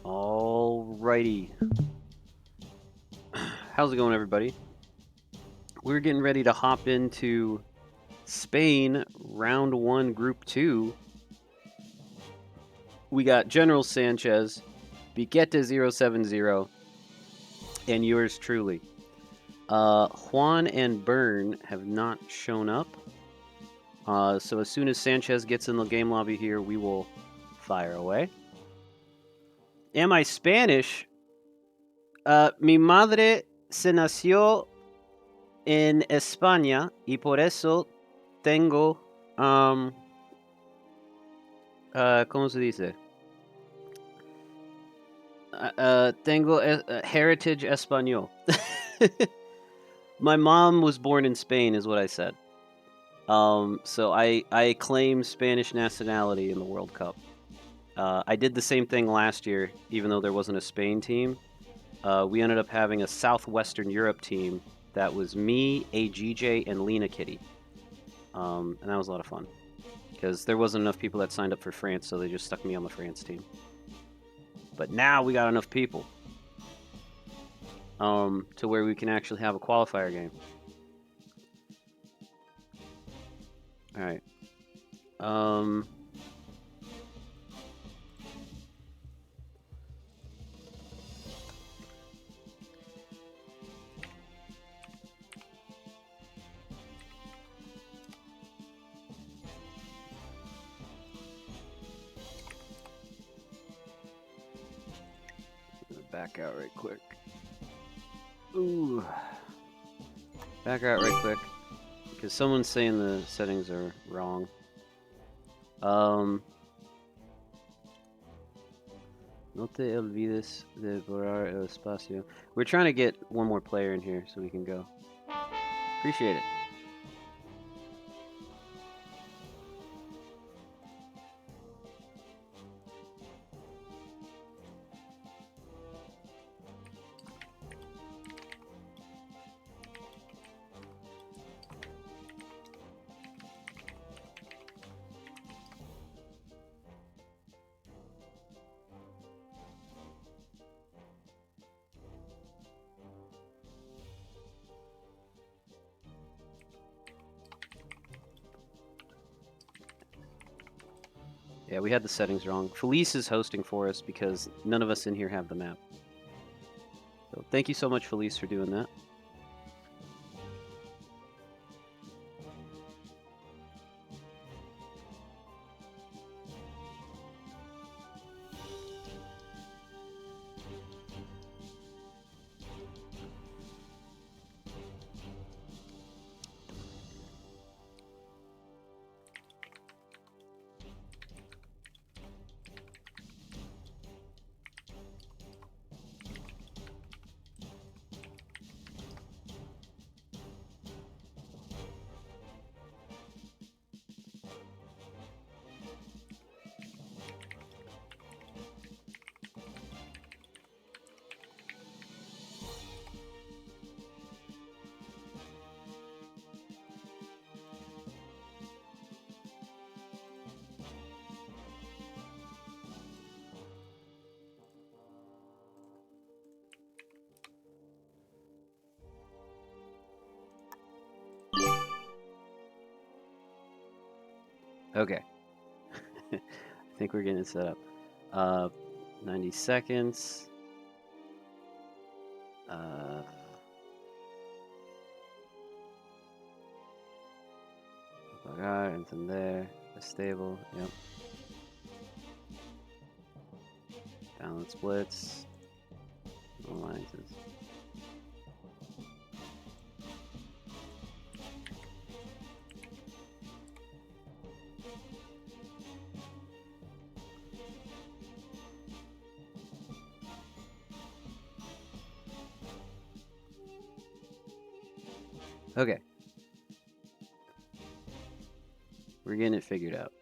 Alrighty. How's it going, everybody? We're getting ready to hop into Spain, round one, group two. We got General Sanchez, Biquete070, and yours truly. Juan and Byrne have not shown up. So as soon as Sanchez gets in the game lobby here, we will fire away. Am I Spanish? Mi madre se nació en España y por eso tengo, ¿cómo se dice? Tengo heritage español. My mom was born in Spain, is what I said. So I claim Spanish nationality in the World Cup. I did the same thing last year, even though there wasn't a Spain team. We ended up having a Southwestern Europe team that was me, AGJ, and Lena Kitty. And that was a lot of fun. Because there wasn't enough people that signed up for France, so they just stuck me on the France team. But now we got enough people to where we can actually have a qualifier game. All right. Back out right quick. Ooh. Back out right quick. Because someone's saying the settings are wrong. No te olvides de borrar el espacio. We're trying to get one more player in here so we can go. Appreciate it. Yeah, we had the settings wrong. Felice is hosting for us because none of us in here have the map. So thank you so much, Felice, for doing that. Okay. I think we're getting it set up. 90 seconds. Pagar, entender, stable, yep. Balance splits, alliances. Okay. We're getting it figured out.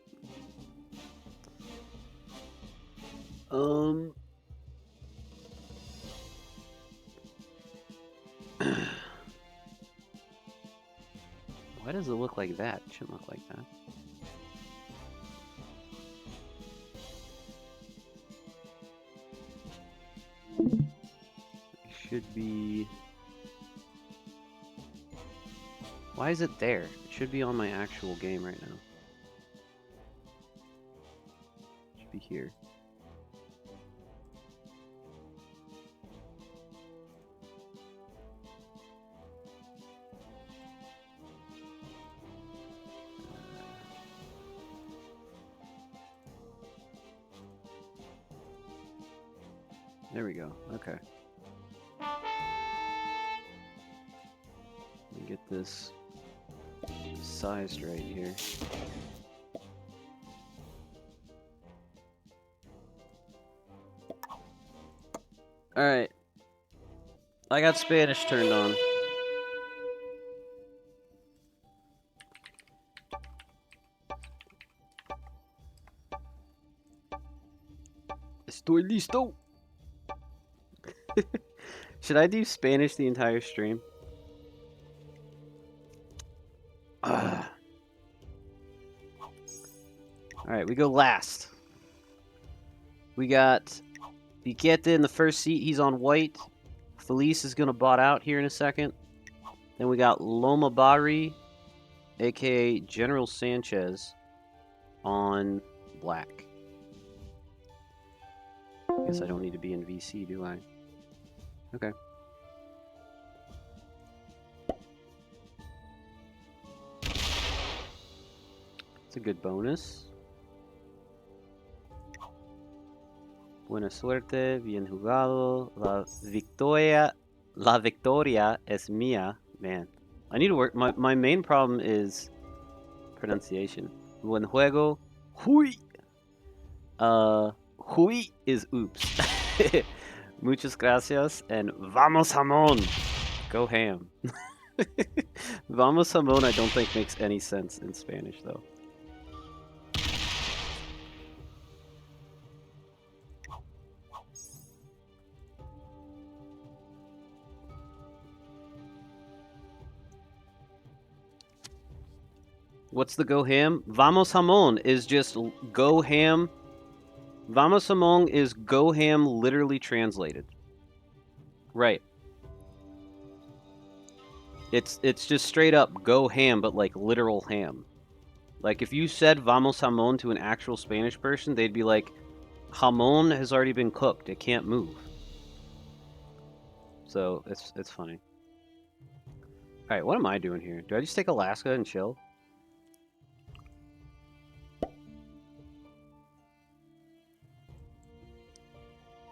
Why does it look like that? It shouldn't look like that. should be... Why is it there? It should be on my actual game right now. It should be here. There we go. Okay. Let me get this sized right here. Alright. I got Spanish turned on. Estoy listo! Should I do Spanish the entire stream? Alright, we go last. We got Piquete in the first seat. He's on white. Felice is going to bot out here in a second. Then we got Loma Bari, a.k.a. General Sanchez, on black. Guess I don't need to be in VC, do I? Okay. It's a good bonus. Buena suerte, bien jugado. La victoria es mía. Man, I need to work. My main problem is pronunciation. Buen juego. Hui. Hui is oops. Muchas gracias and vamos jamón. Go ham. Vamos jamón I don't think makes any sense in Spanish though. What's the go ham? Vamos jamón is just go ham. Vamos jamón is go ham literally translated. Right. It's just straight up go ham, but like literal ham. Like if you said vamos jamón to an actual Spanish person, they'd be like, jamón has already been cooked. It can't move. So it's funny. All right, what am I doing here? Do I just take Alaska and chill?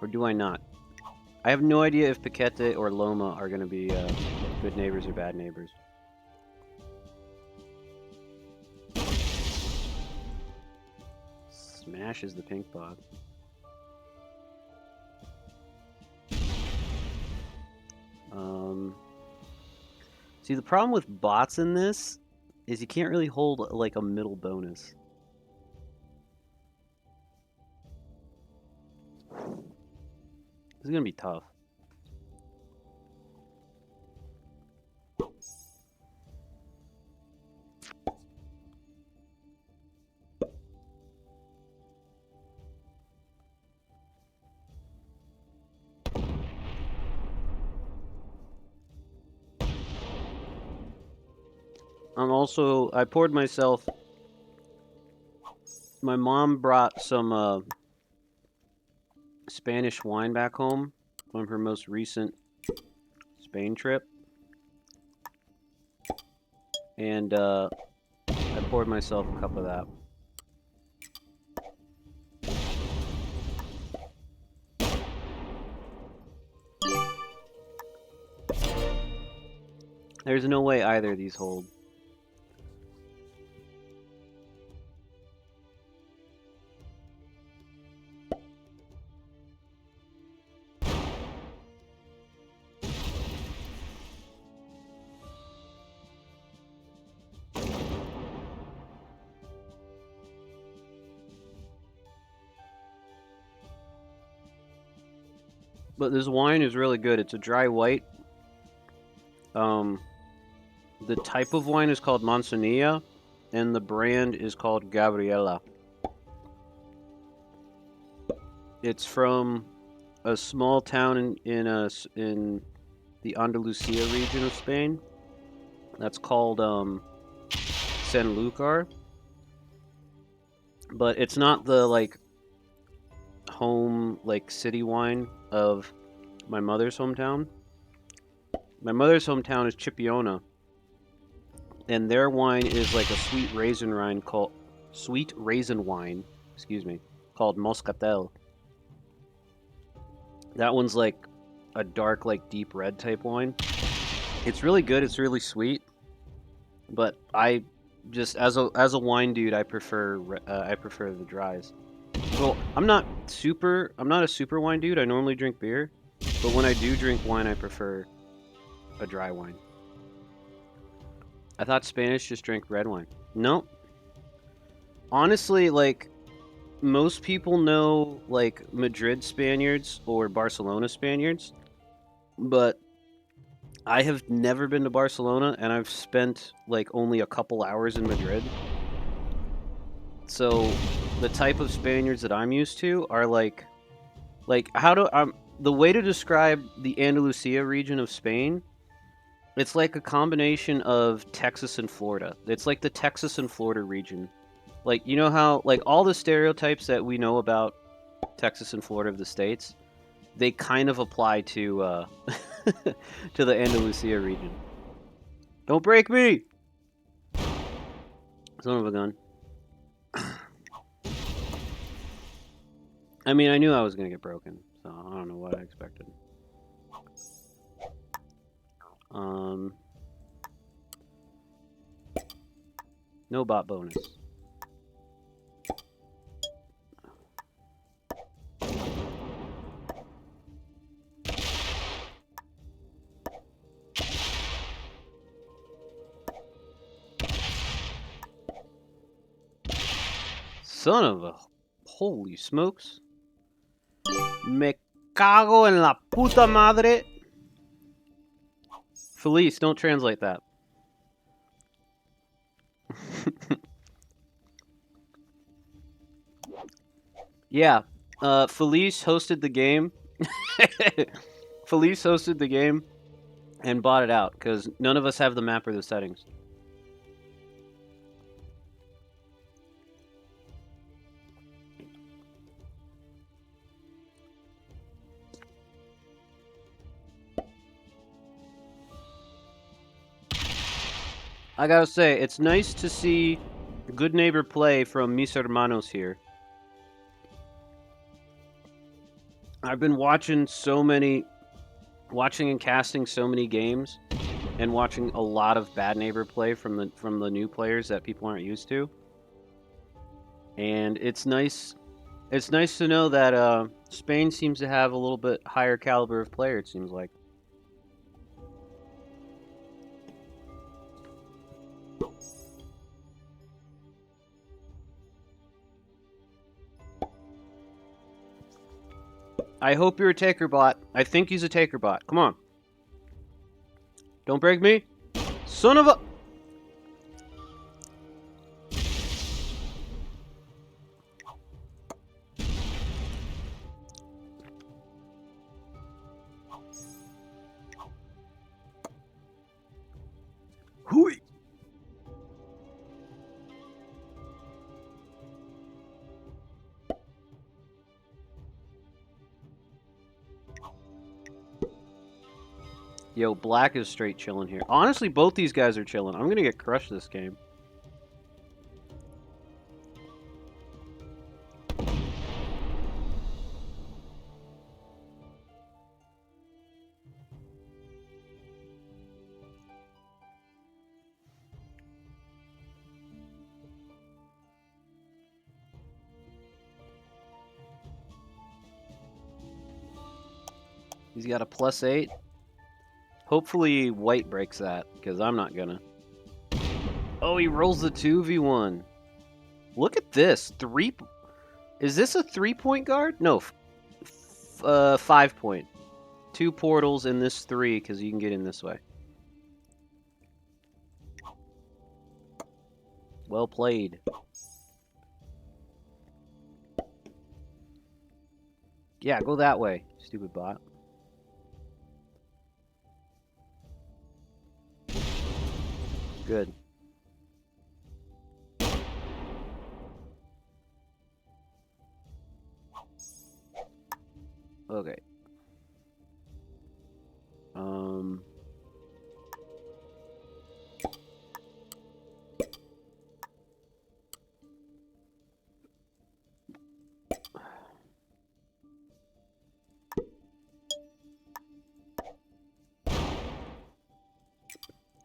Or do I not? I have no idea if Paquete or Loma are going to be good neighbors or bad neighbors. Smashes the pink bog. See, the problem with bots in this is you can't really hold like a middle bonus. This is gonna be tough. I poured myself. My mom brought some Spanish wine back home from her most recent Spain trip. And I poured myself a cup of that. There's no way either of these hold. But this wine is really good. It's a dry white. The type of wine is called Manzanilla, and the brand is called Gabriela. It's from a small town in the Andalusia region of Spain. That's called Sanlúcar, but it's not the like home like city wine of my mother's hometown. My mother's hometown is Chipiona, and their wine is like a sweet raisin wine, excuse me, called Moscatel. That one's like a dark, like deep red type wine. It's really good. It's really sweet, but I just as a wine dude, I prefer the dries. Well, I'm not a super wine dude. I normally drink beer, but when I do drink wine, I prefer a dry wine. I thought Spanish just drank red wine. No, honestly, like most people know like Madrid Spaniards or Barcelona Spaniards, but I have never been to Barcelona and I've spent like only a couple hours in Madrid. So the type of Spaniards that I'm used to are like how do the way to describe the Andalusia region of Spain, it's like a combination of Texas and Florida. It's like the Texas and Florida region. Like you know how like all the stereotypes that we know about Texas and Florida of the states, they kind of apply to to the Andalusia region. Don't break me, son of a gun. I mean, I knew I was gonna get broken, so I don't know what I expected. No bot bonus. Son of a... Holy smokes. Me cago en la puta madre. Felice, don't translate that. Yeah. Felice hosted the game. Felice hosted the game and bought it out because none of us have the map or the settings. I gotta say, it's nice to see Good Neighbor play from Mis Hermanos here. I've been watching and casting so many games, and watching a lot of Bad Neighbor play from the new players that people aren't used to. And it's nice. It's nice to know that Spain seems to have a little bit higher caliber of player. It seems like. I hope you're a taker bot. I think he's a taker bot. Come on. Don't break me. Son of a... Hooey. Yo, Black is straight chilling here. Honestly, both these guys are chilling. I'm gonna get crushed this game. He's got a +8. Hopefully White breaks that, because I'm not gonna. Oh, he rolls the 2v1. Look at this. Is this a 3-point guard? No, 5-point. 2 portals and this 3, because you can get in this way. Well played. Yeah, go that way, stupid bot. Good. Okay.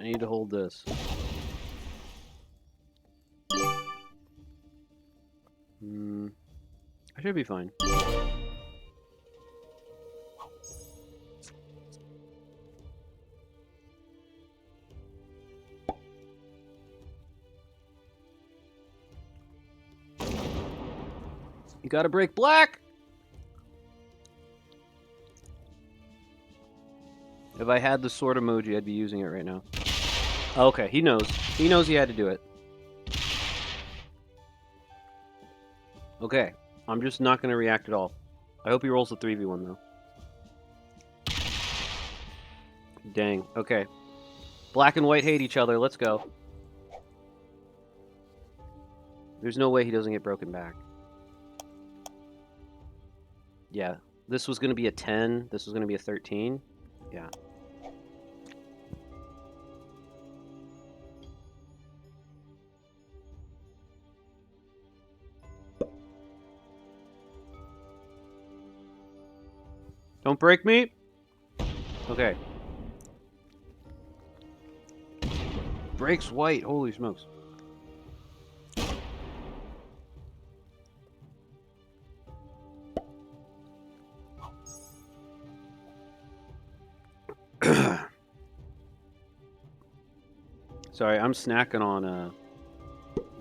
I need to hold this. I should be fine. You gotta break black! If I had the sword emoji, I'd be using it right now. Okay, he knows. He knows he had to do it. Okay, I'm just not going to react at all. I hope he rolls the 3v1, though. Dang, okay. Black and white hate each other, let's go. There's no way he doesn't get broken back. Yeah, this was going to be a 10, this was going to be a 13. Yeah. Don't break me! Okay. Breaks white, holy smokes. Sorry, I'm snacking on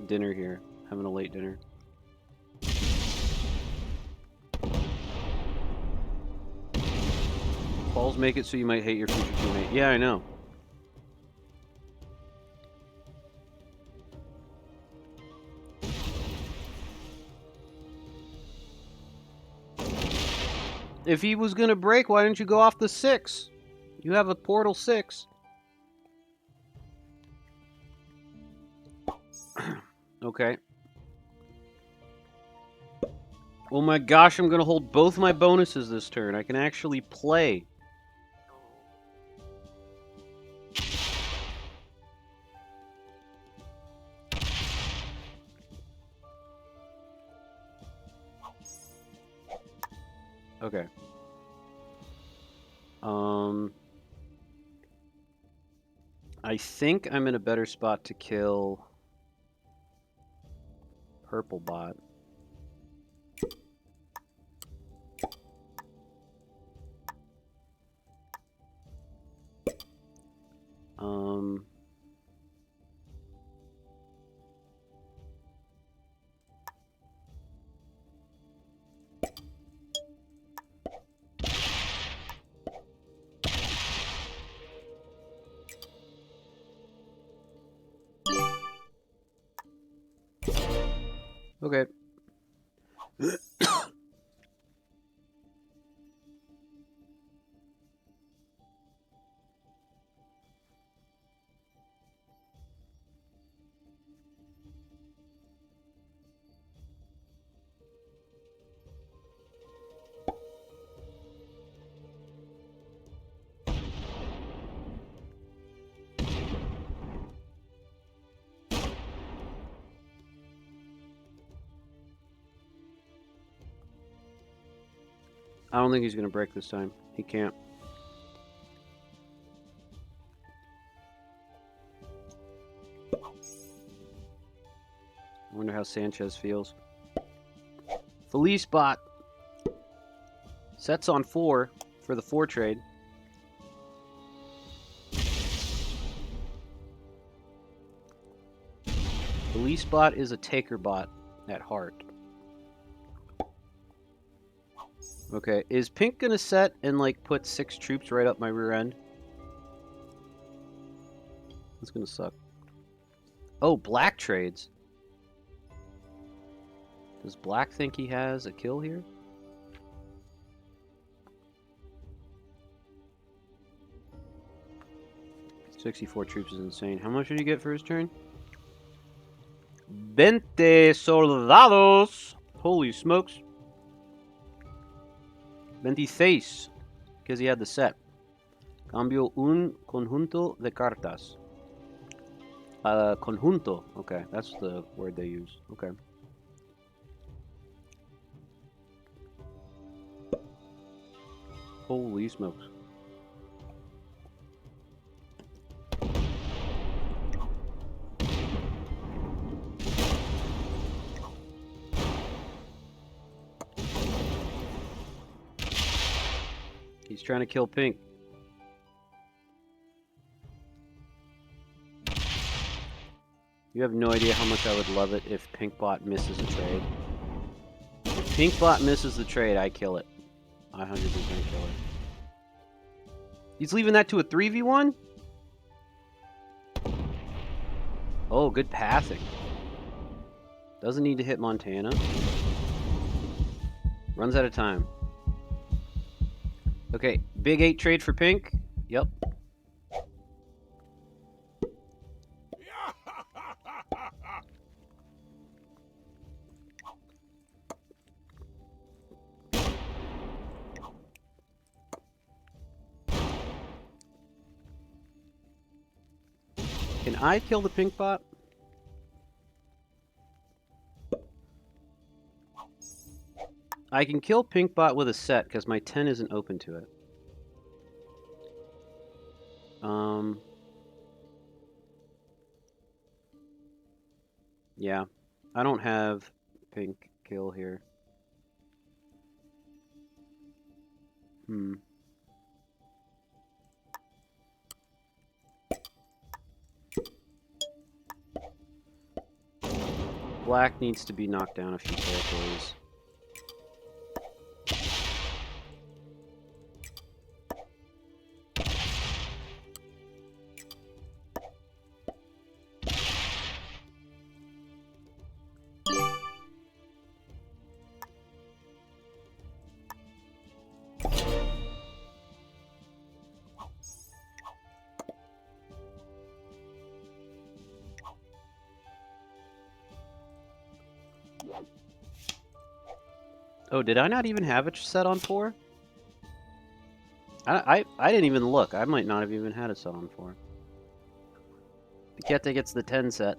dinner here. Having a late dinner. Balls make it so you might hate your future teammate. Yeah, I know. If he was gonna break, why didn't you go off the 6? You have a portal 6. Okay. Oh my gosh, I'm gonna hold both my bonuses this turn. I can actually play. Okay. I think I'm in a better spot to kill purple bot. Okay. I don't think he's gonna break this time. He can't. I wonder how Sanchez feels. Felice bot sets on 4 for the 4 trade. Felice bot is a taker bot at heart. Okay, is pink gonna set and like put 6 troops right up my rear end? That's gonna suck. Oh, black trades. Does black think he has a kill here? 64 troops is insane. How much did he get for his turn? 20 soldados! Holy smokes. 26. Because he had the set. Cambio un conjunto de cartas. Conjunto. Okay, that's the word they use. Okay. Holy smokes. He's trying to kill pink. You have no idea how much I would love it if Pinkbot misses a trade. If Pinkbot misses the trade, I kill it. I 100% kill it. He's leaving that to a 3v1? Oh, good passing. Doesn't need to hit Montana. Runs out of time. Okay, big 8 trade for pink. Yep. Can I kill the pink bot? I can kill pink bot with a set because my 10 isn't open to it. Yeah. I don't have pink kill here. Black needs to be knocked down a few territories. Oh, did I not even have it set on 4? I didn't even look. I might not have even had it set on 4. Piquete gets the 10 set.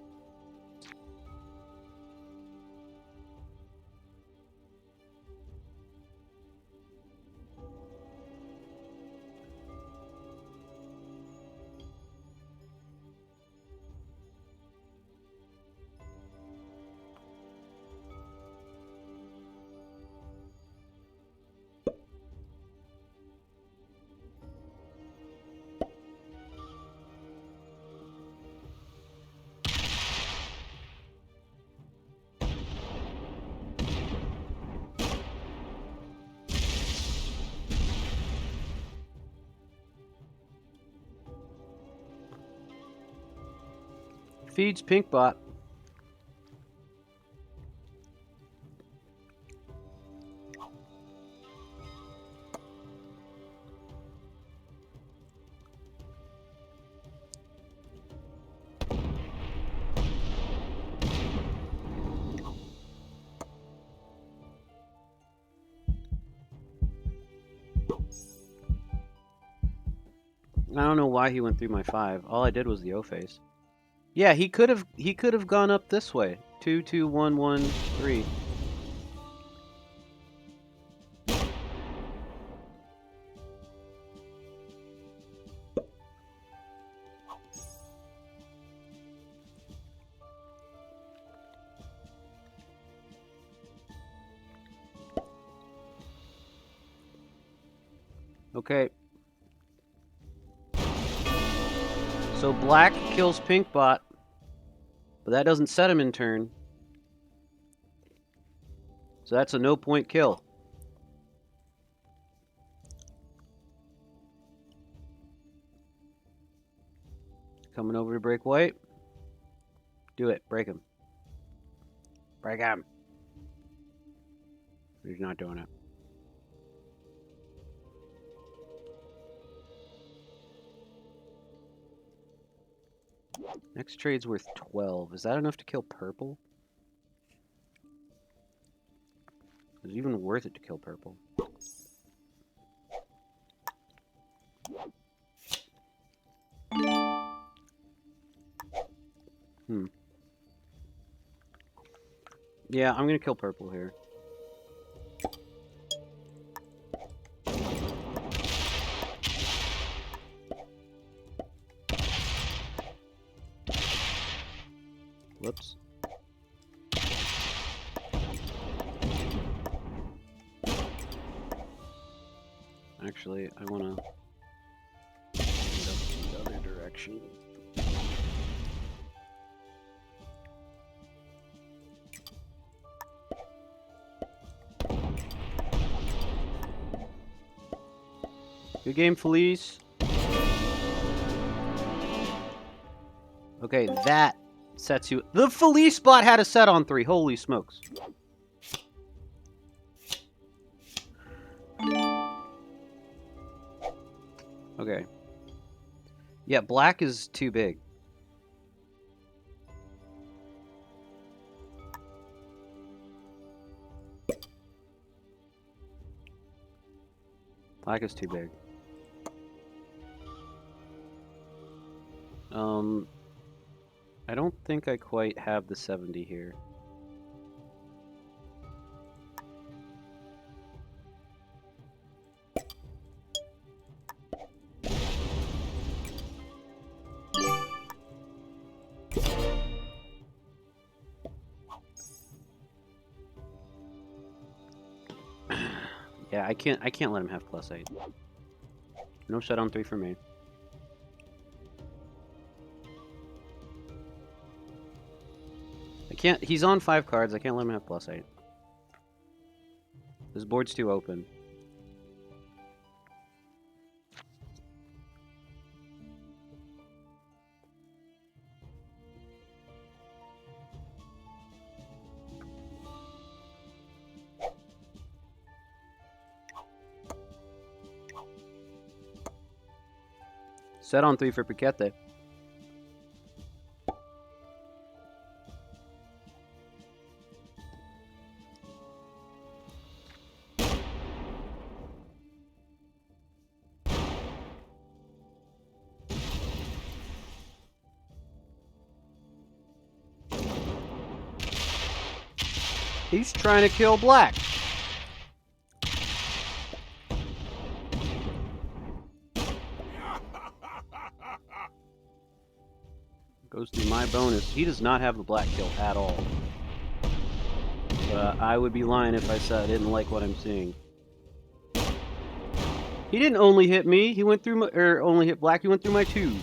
Feeds pink bot. I don't know why he went through my 5. All I did was the O-face. Yeah, he could have gone up this way. 2, 2, 1, 1, 3. Okay. So black kills pink bot, but that doesn't set him in turn. So that's a no-point kill. Coming over to break white. Do it. Break him. Break him. He's not doing it. Next trade's worth 12. Is that enough to kill purple? Is it even worth it to kill purple? Yeah, I'm gonna kill purple here. Whoops. Actually, I wanna go the other direction. Good game, Felice. Okay, that sets you... The Felice spot had a set on 3. Holy smokes. Okay. Yeah, black is too big. Black is too big. I don't think I quite have the 70 here. Yeah, I can't let him have +8. No shut on 3 for me. I can't... He's on 5 cards. I can't let him have +8. This board's too open. Set on 3 for Piquete. He's trying to kill black. Goes through my bonus. He does not have the black kill at all. But I would be lying if I said I didn't like what I'm seeing. He didn't only hit me. He went through my... Or only hit black. He went through my 2s.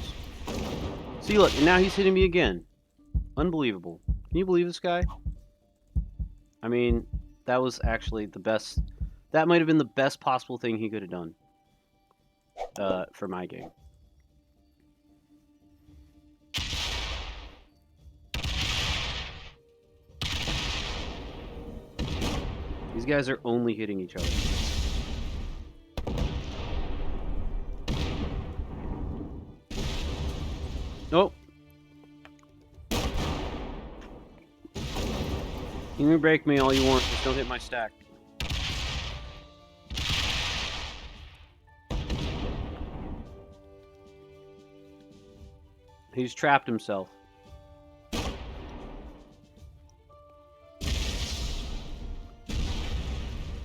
See, look. And now he's hitting me again. Unbelievable. Can you believe this guy? I mean, that was actually the best... That might have been the best possible thing he could have done. For my game. These guys are only hitting each other. Nope. You can break me all you want, just don't hit my stack. He's trapped himself.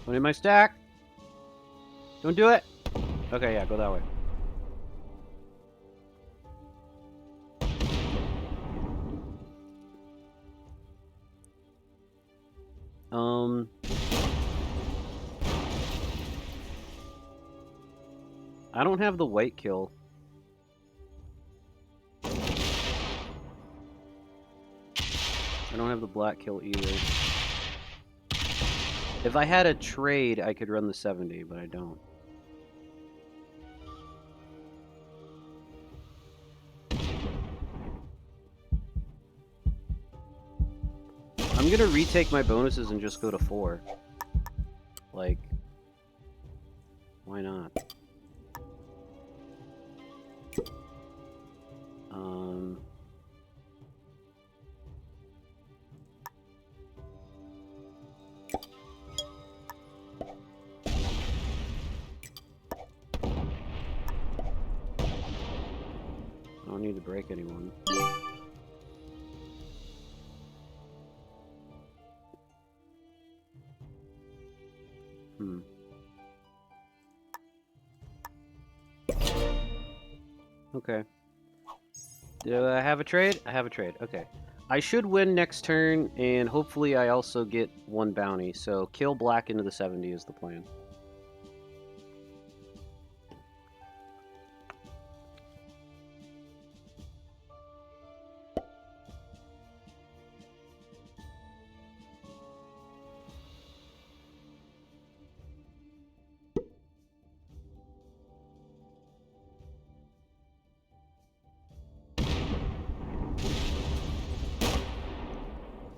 Don't hit my stack. Don't do it. Okay, yeah, go that way. I don't have the white kill. I don't have the black kill either. If I had a trade, I could run the 70, but I don't. I'm gonna retake my bonuses and just go to 4. Like, why not? don't need to break anyone. Okay. Do I have a trade? I have a trade. Okay. I should win next turn, and hopefully I also get one bounty. So kill black into the 70 is the plan.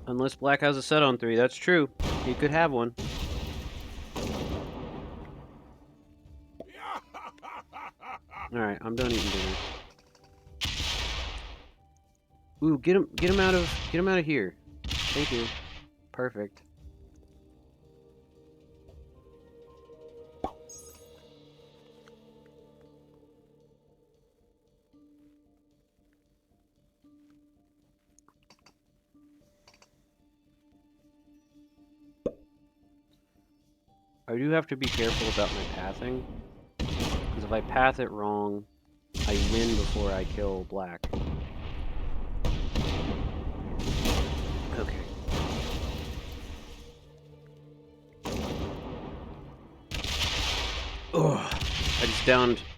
Unless black has a set on 3. That's true. He could have one. Alright, I'm done eating dinner. Ooh, get him out of here. Thank you. Perfect. I do have to be careful about my pathing, because if I path it wrong, I win before I kill black. Okay. Ugh.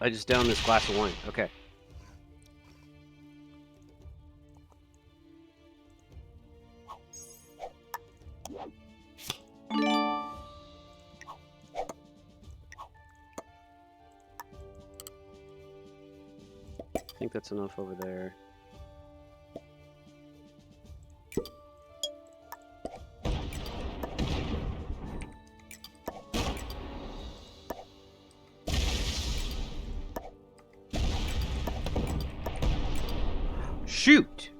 I just downed this glass of wine. Okay. I think that's enough over there. Shoot!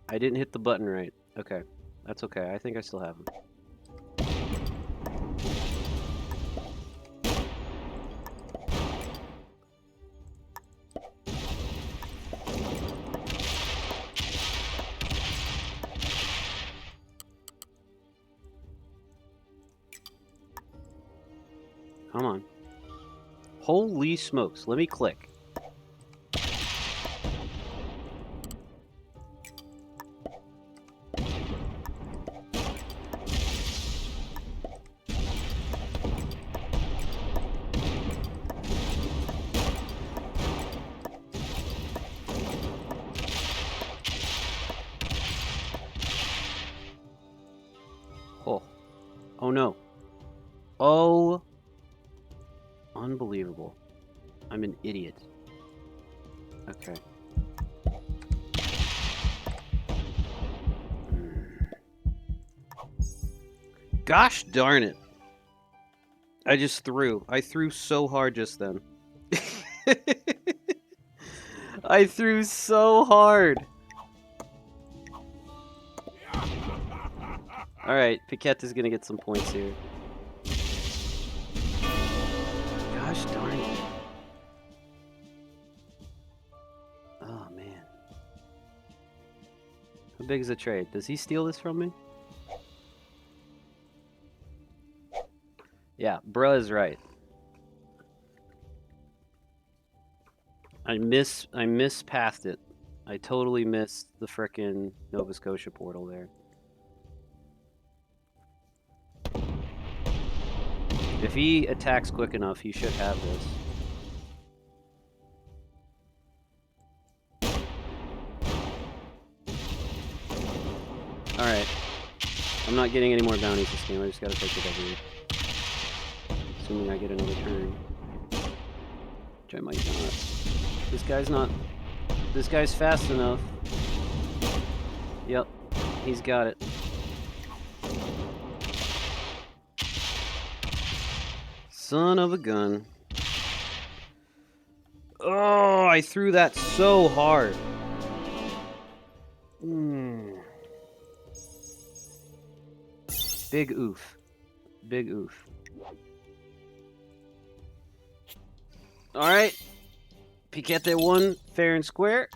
I didn't hit the button right. Okay. That's okay. I think I still have him. Come on. Holy smokes. Let me click. Oh. Oh no. Oh. Unbelievable. I'm an idiot. Okay. Gosh darn it. I just threw. I threw so hard just then. I threw so hard. Alright, Paquette is gonna get some points here. Gosh darn it. Oh, man. How big is the trade? Does he steal this from me? Yeah, bruh is right. I mispathed it. I totally missed the frickin' Nova Scotia portal there. If he attacks quick enough, he should have this. Alright. I'm not getting any more bounties this game. I just gotta take the W. Assuming I get another turn. Which I might not. This guy's fast enough. Yep. He's got it. Son of a gun. Oh, I threw that so hard. Big oof. Big oof. Alright. Piquete won fair and square.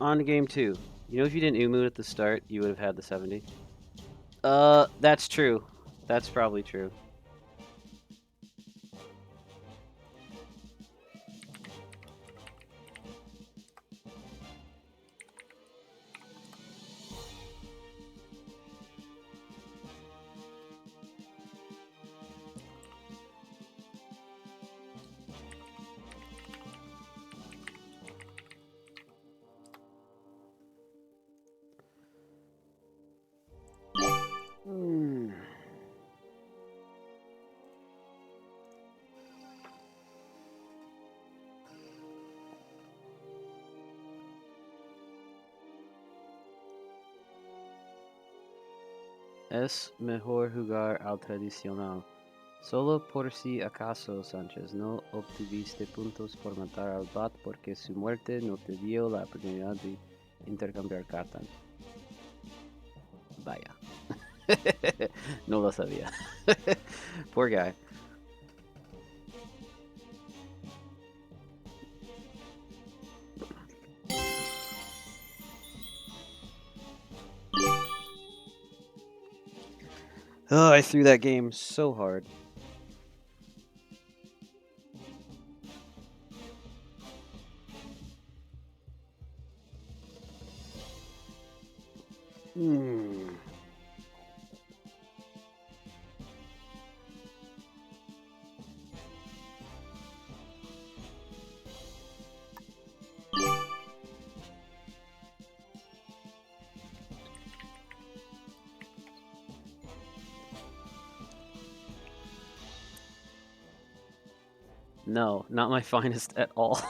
On to game 2. You know, if you didn't Umu at the start, you would have had the 70. That's true. That's probably true. Es mejor jugar al tradicional. Solo por si acaso, Sánchez, no obtuviste puntos por matar al bat porque su muerte no te dio la oportunidad de intercambiar cartas. Vaya. No lo sabía. Poor guy. Oh, I threw that game so hard. No, not my finest at all.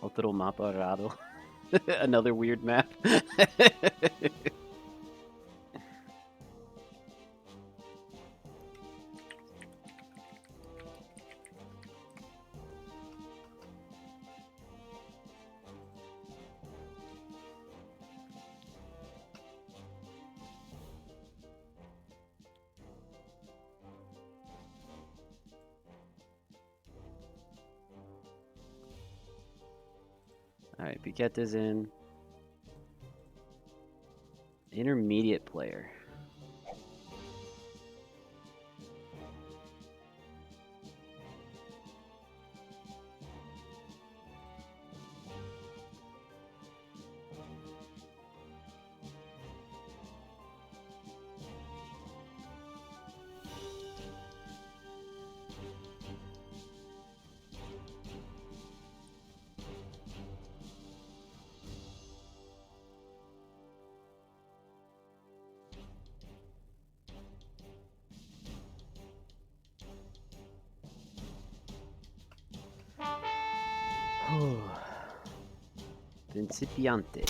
Otro mapa raro. Another weird map. Alright, Piquete's in. Intermediate player. Principiante.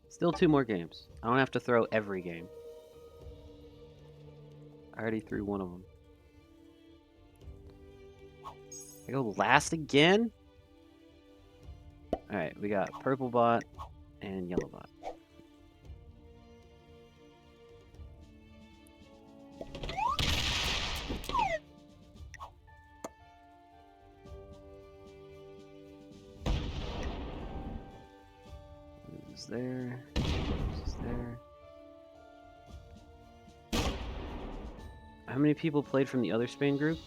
Still 2 more games. I don't have to throw every game. I already threw one of them. I go last again? Alright, we got purple bot and yellow bot. Who's there? Who's there? How many people played from the other Spain group?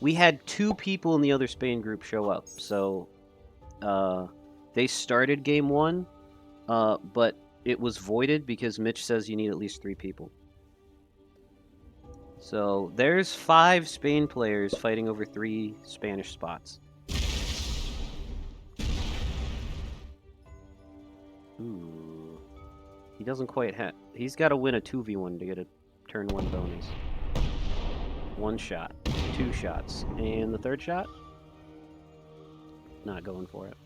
We had 2 people in the other Spain group show up, so they started game 1, but it was voided because Mitch says you need at least 3 people. So there's 5 Spain players fighting over 3 Spanish spots. Ooh. He doesn't quite have... He's got to win a 2v1 to get a turn 1 bonus. 1 shot. 2 shots. And the 3rd shot? Not going for it.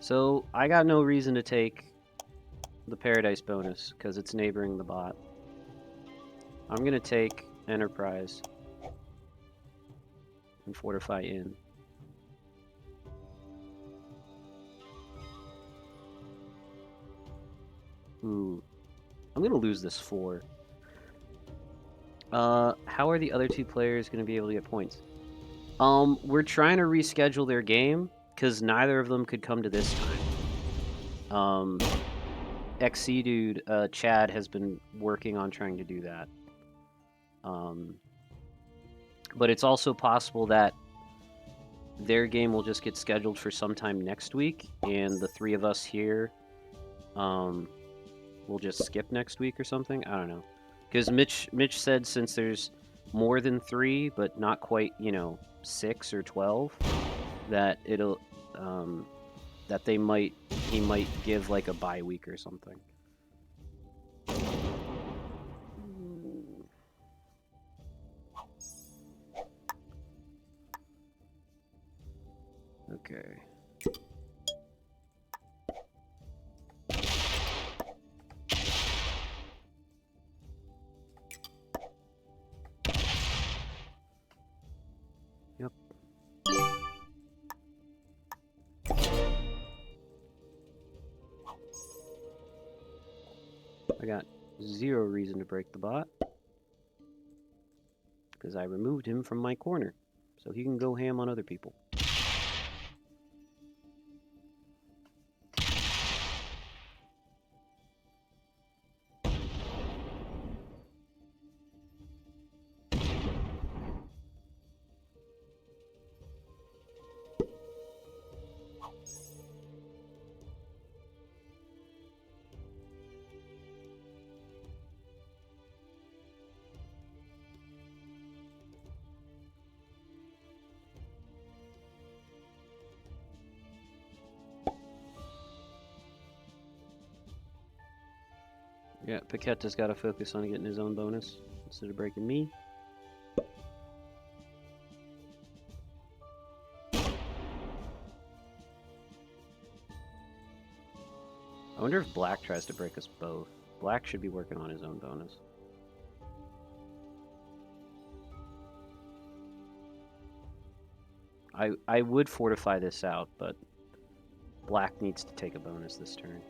So I got no reason to take the Paradise bonus because it's neighboring the bot. I'm gonna take Enterprise and Fortify in. Ooh, I'm gonna lose this 4. How are the other 2 players gonna be able to get points? We're trying to reschedule their game because neither of them could come to this time. XC dude, Chad has been working on trying to do that. But it's also possible that their game will just get scheduled for sometime next week, and the 3 of us here, will just skip next week or something. I don't know, because Mitch said since there's more than 3, but not quite, 6 or 12, that it'll, that he might give like a bye week or something. Okay. Yep. I got 0 reason to break the bot because I removed him from my corner, so he can go ham on other people. Yeah, Paqueta's got to focus on getting his own bonus instead of breaking me. I wonder if Black tries to break us both. Black should be working on his own bonus. I would fortify this out, but Black needs to take a bonus this turn.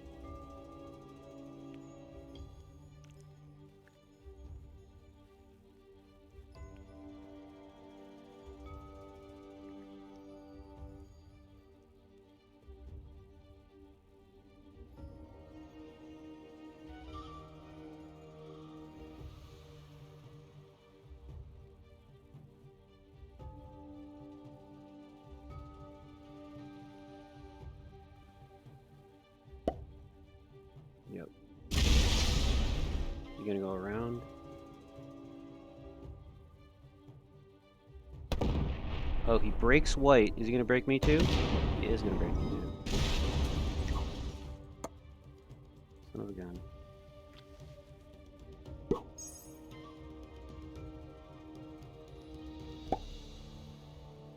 Yep. You gonna go around? Oh, he breaks white. Is he gonna break me too? He is gonna break me too. Son of a gun.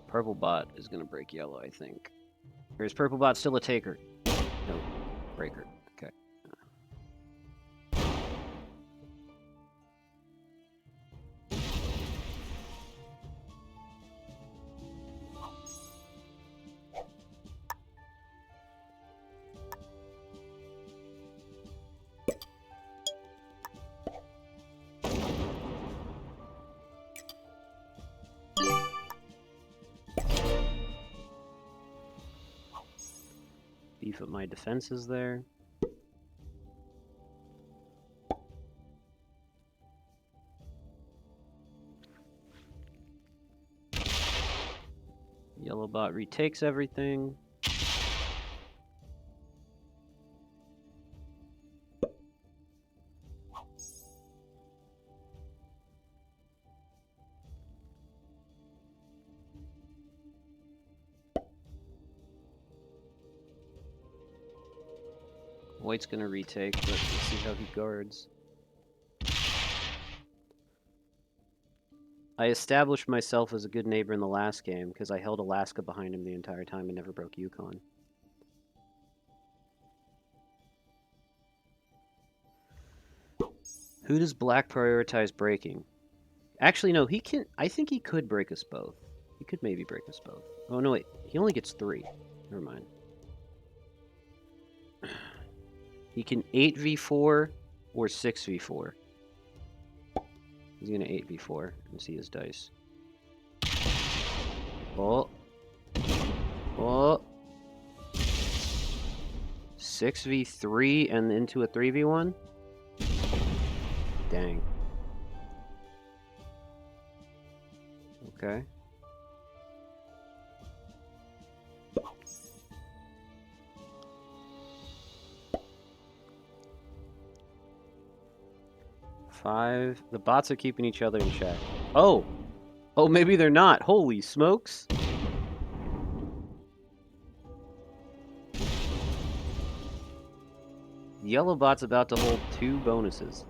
Purple bot is gonna break yellow, I think. Or is purple bot still a taker? No, breaker. Okay. Beef up my defenses there. Yellow bot retakes everything. White's gonna retake, but we'll see how he guards. I established myself as a good neighbor in the last game because I held Alaska behind him the entire time and never broke Yukon. Who does black prioritize breaking? Actually, no, he can. I think he could break us both. He could maybe break us both. Oh, no, wait. He only gets 3. Never mind. He can 8v4 or 6v4. He's going to 8v4 and see his dice. Oh. Oh. 6v3 and into a 3v1? Dang. Okay. Five. The bots are keeping each other in check. Oh! Oh, maybe they're not. Holy smokes. Yellow bot's about to hold 2 bonuses.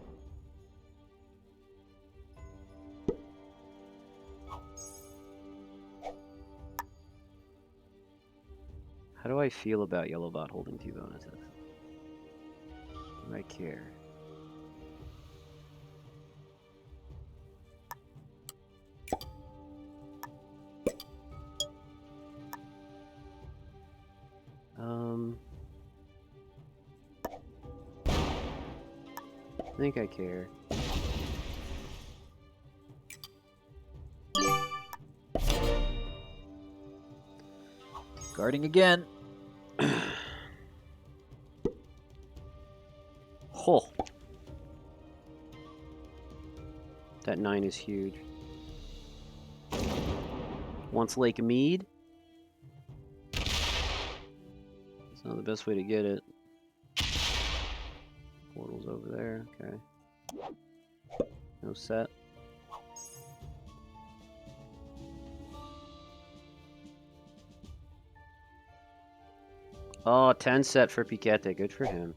How do I feel about yellow bot holding 2 bonuses? Do I care? I think I care. Guarding again. Oh. That 9 is huge. Wants Lake Mead. It's not the best way to get it. Portal's over there, okay. No set. Oh, 10 set for Piquete. Good for him.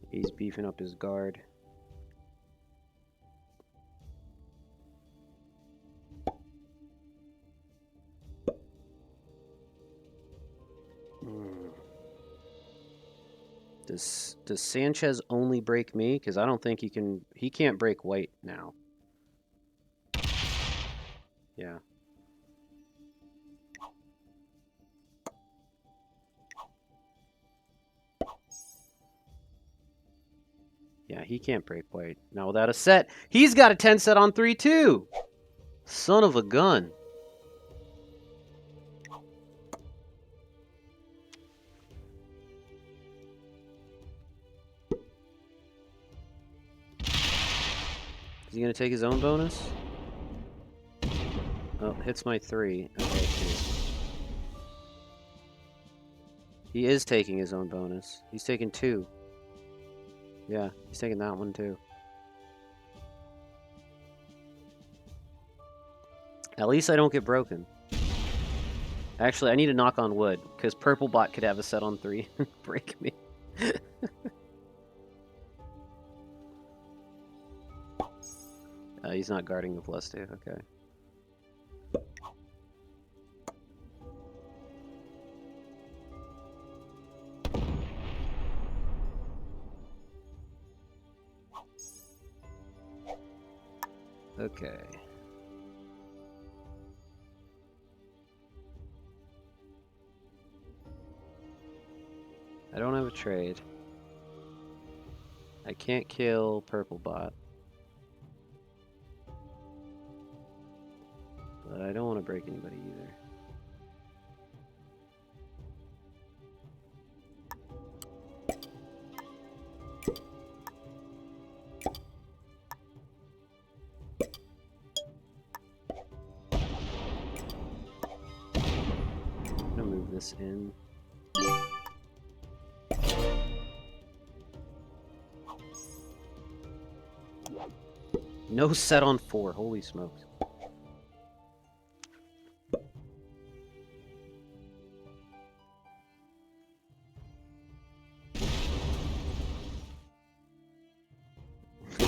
He's beefing up his guard. Does Sanchez only break me? Because I don't think he can. He can't break white now. Yeah. Yeah, he can't break white. Now without a set, he's got a 10 set on 3 too. Son of a gun. Is he gonna take his own bonus? Oh, hits my 3. Okay, cool. He is taking his own bonus. He's taking 2. Yeah, he's taking that one too. At least I don't get broken. Actually, I need to knock on wood, because Purple Bot could have a set on 3 and break me. He's not guarding the +2, okay. Okay. I don't have a trade. I can't kill Purple Bot. But I don't want to break anybody either. I'm gonna move this in. No set on 4. Holy smokes.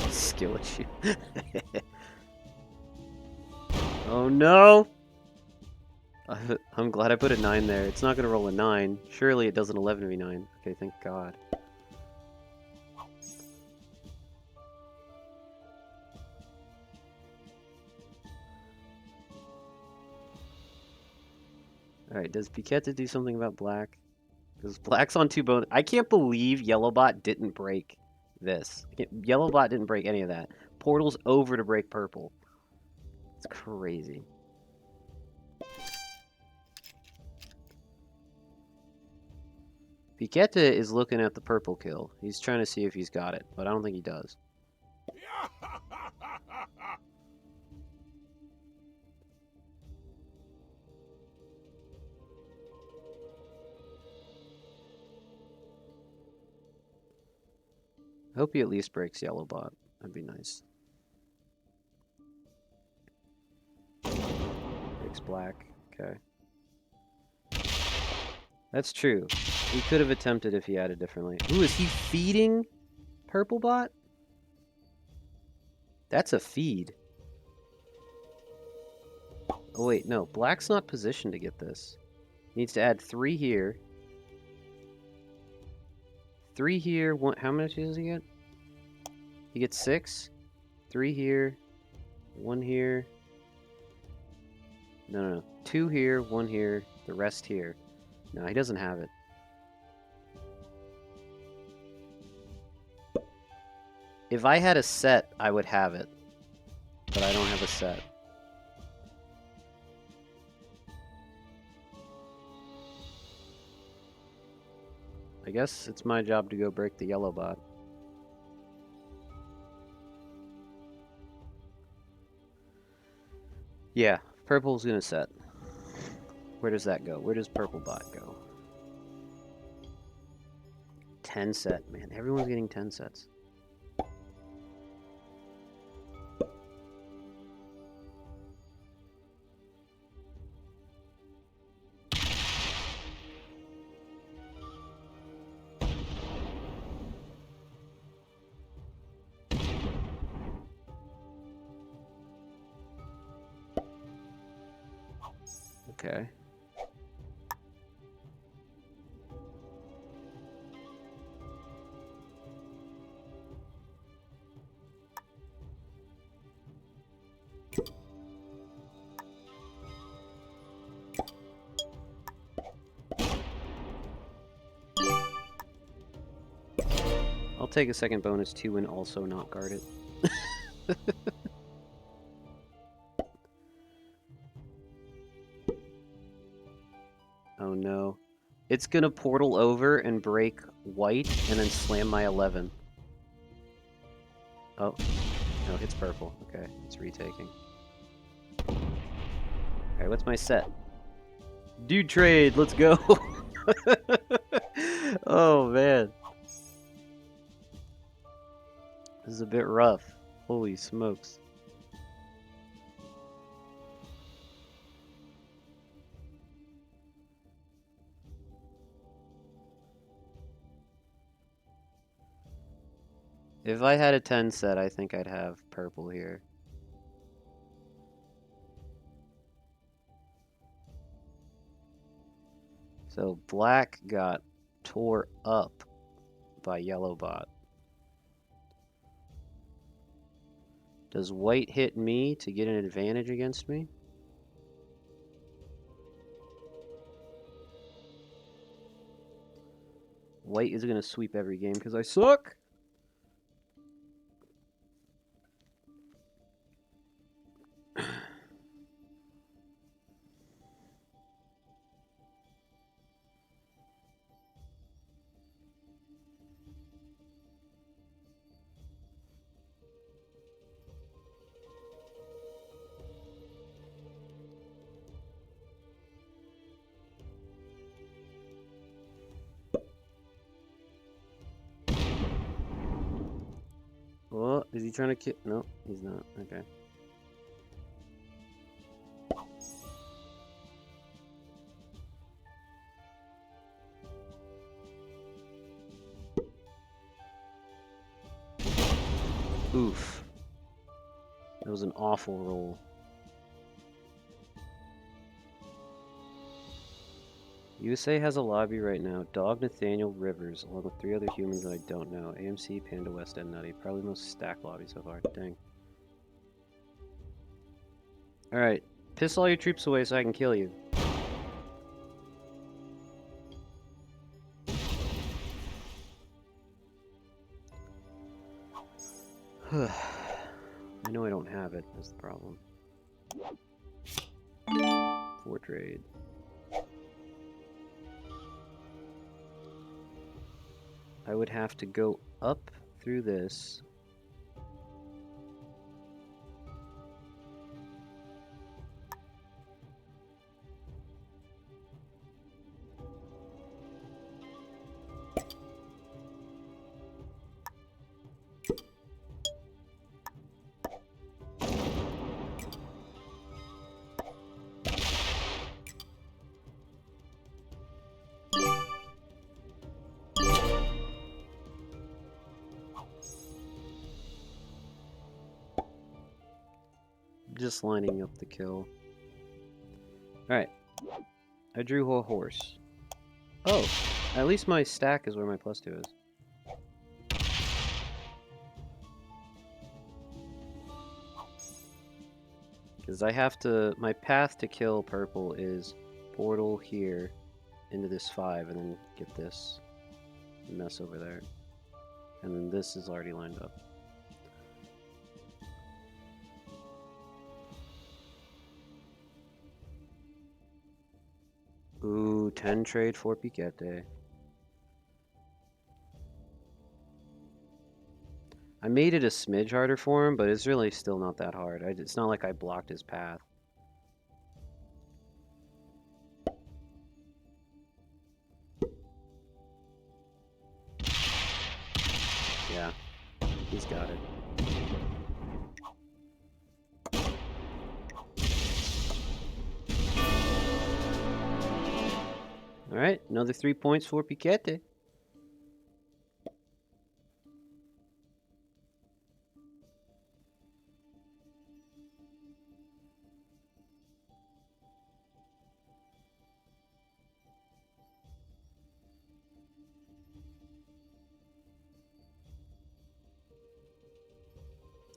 Skill issue. Oh no! I'm glad I put a 9 there. It's not going to roll a 9. Surely it does an 11v9. Okay, thank God. Alright, does Piquetta do something about black? Because black's on 2 bonus. I can't believe Yellowbot didn't break this. Yellowbot didn't break any of that. Portal's over to break purple. It's crazy. Piquetta is looking at the purple kill. He's trying to see if he's got it, but I don't think he does. I hope he at least breaks Yellowbot. That'd be nice. Breaks black. Okay. That's true. He could have attempted if he had it differently. Ooh, is he feeding purple bot? That's a feed. Oh wait, no. Black's not positioned to get this. He needs to add 3 here. 3 here. One. How much does he get? He gets 6. 3 here. 1 here. No. 2 here. 1 here. The rest here. No, he doesn't have it. If I had a set, I would have it. But I don't have a set. I guess it's my job to go break the yellow bot. Yeah, purple's gonna set. Where does that go? Where does purple bot go? 10 set. Man, everyone's getting 10 sets. Okay. I'll take a second bonus too and also not guard it. Oh no. It's gonna portal over and break white and then slam my 11. Oh. No, it's purple. Okay, it's retaking. Alright, what's my set? Dude trade, let's go! Oh man. This is a bit rough. Holy smokes. If I had a 10 set, I think I'd have purple here. So black got tore up by yellow bot. Does white hit me to get an advantage against me? White is going to sweep every game because I suck. Is he trying to kill? No, he's not. Okay. Oof. That was an awful roll. USA has a lobby right now. Dog Nathaniel Rivers, along with 3 other humans that I don't know. AMC, Panda West, and Nutty. Probably the most stacked lobby so far. Dang. Alright. Piss all your troops away so I can kill you. I know I don't have it, that's the problem. 4 trade. I would have to go up through this. Just lining up the kill. Alright. I drew a horse. Oh, at least my stack is where my +2 is. Because I have to... My path to kill purple is portal here into this 5 and then get this mess over there. And then this is already lined up. Ooh, 10 trade for Piquete. I made it a smidge harder for him, but it's really still not that hard. It's not like I blocked his path. Yeah, he's got it. Alright, another 3 points for Piquete.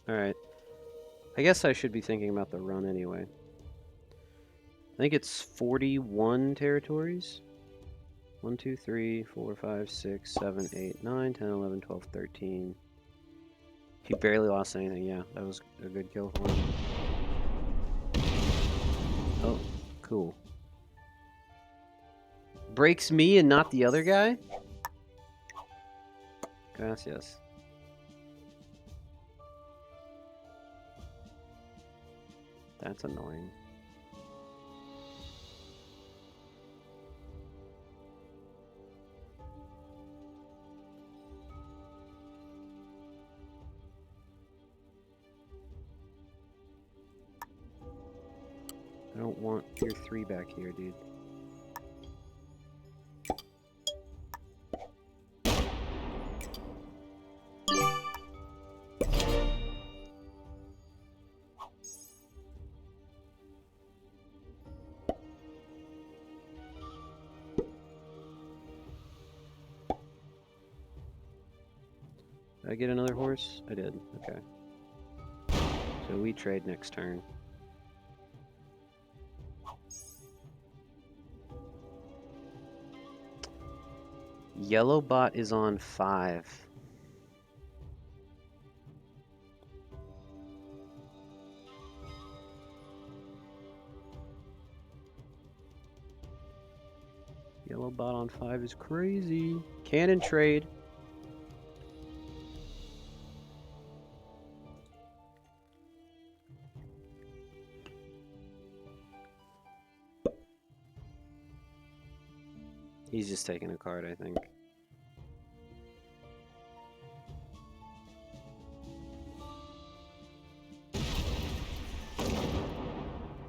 Alright. I guess I should be thinking about the run anyway. I think it's 41 territories. 1, 2, 3, 4, 5, 6, 7, 8, 9, 10, 11, 12, 13. He barely lost anything, yeah. That was a good kill for him. Oh, cool. Breaks me and not the other guy? Gracias. That's annoying. I don't want your 3 back here, dude. Did I get another horse? I did. Okay. So we trade next turn. Yellow bot is on 5. Yellow bot on 5 is crazy. Cannon trade. He's just taking a card, I think.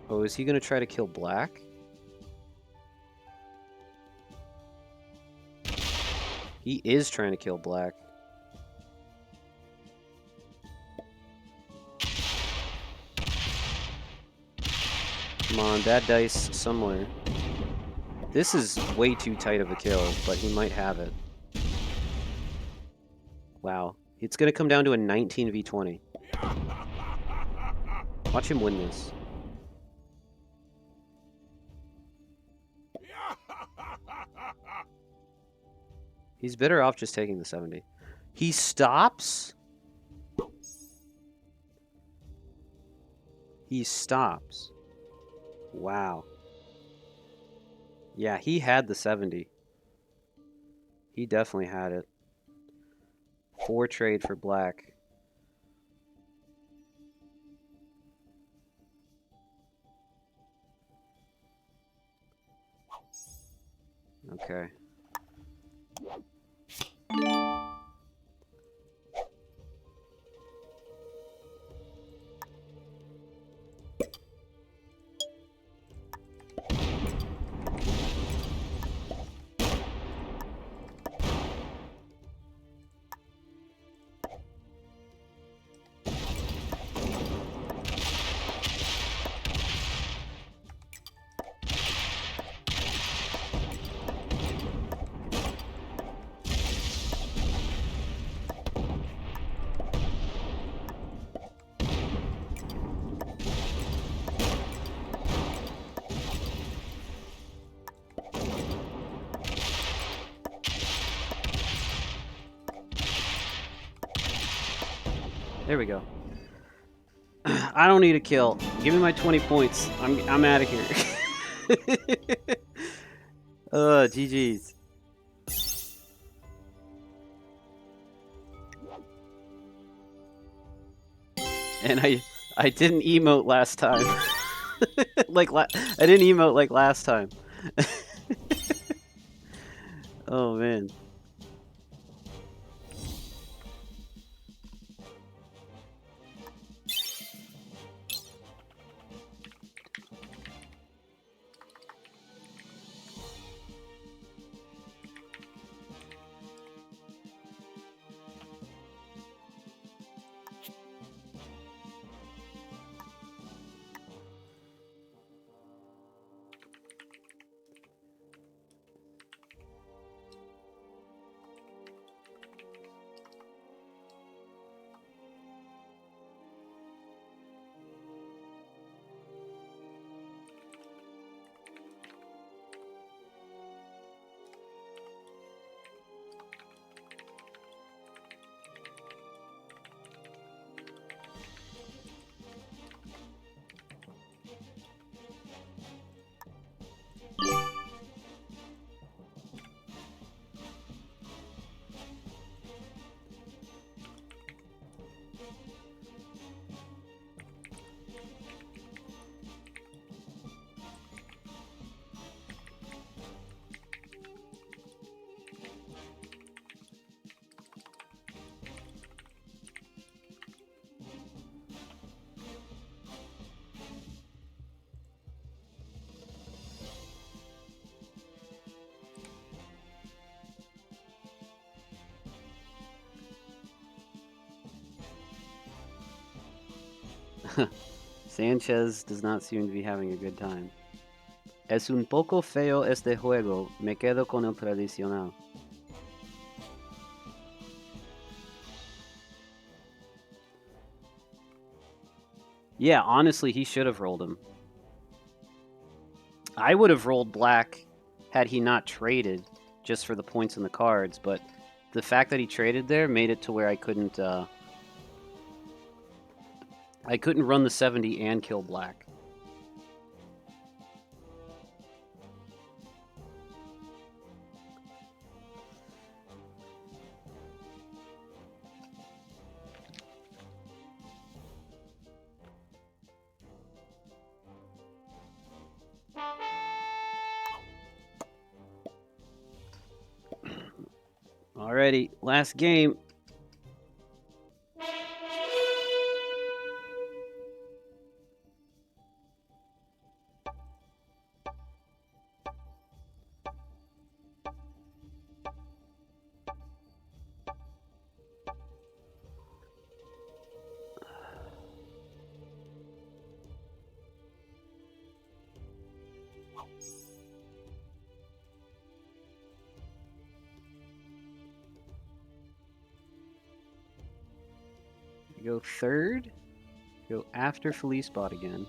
Oh, is he going to try to kill black? He is trying to kill black. Come on, that dice somewhere. This is way too tight of a kill, but he might have it. Wow. It's going to come down to a 19v20. Watch him win this. He's better off just taking the 70. He stops? He stops. Wow. Yeah, he had the 70. He definitely had it. 4 trade for black. Okay. There we go. I don't need a kill. Give me my 20 points. I'm out of here. GG's. And I didn't emote last time. I didn't emote like last time. Oh man. Sanchez does not seem to be having a good time. Es un poco feo este juego. Me quedo con el tradicional. Yeah, honestly, he should have rolled him. I would have rolled black had he not traded just for the points in the cards, but the fact that he traded there made it to where I couldn't run the 70 and kill black. Alrighty, last game. You go third. Go after Felice bot again.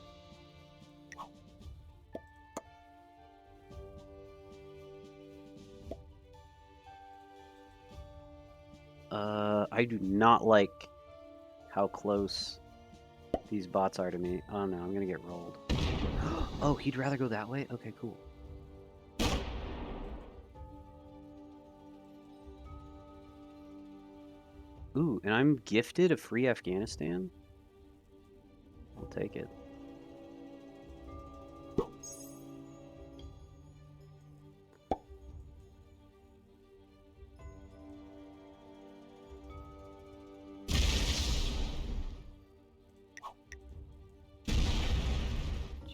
I do not like how close these bots are to me. Oh no, I'm gonna get rolled. Oh, he'd rather go that way? Okay, cool. Ooh, and I'm gifted a free Afghanistan? I'll take it.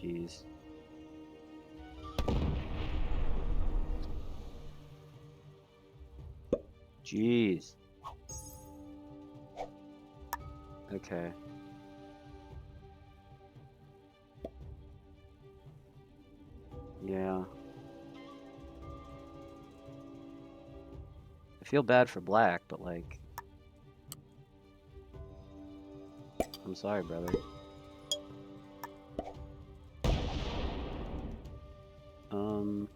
Jeez. Jeez. Okay. Yeah. I feel bad for Black, but like... I'm sorry, brother. I'm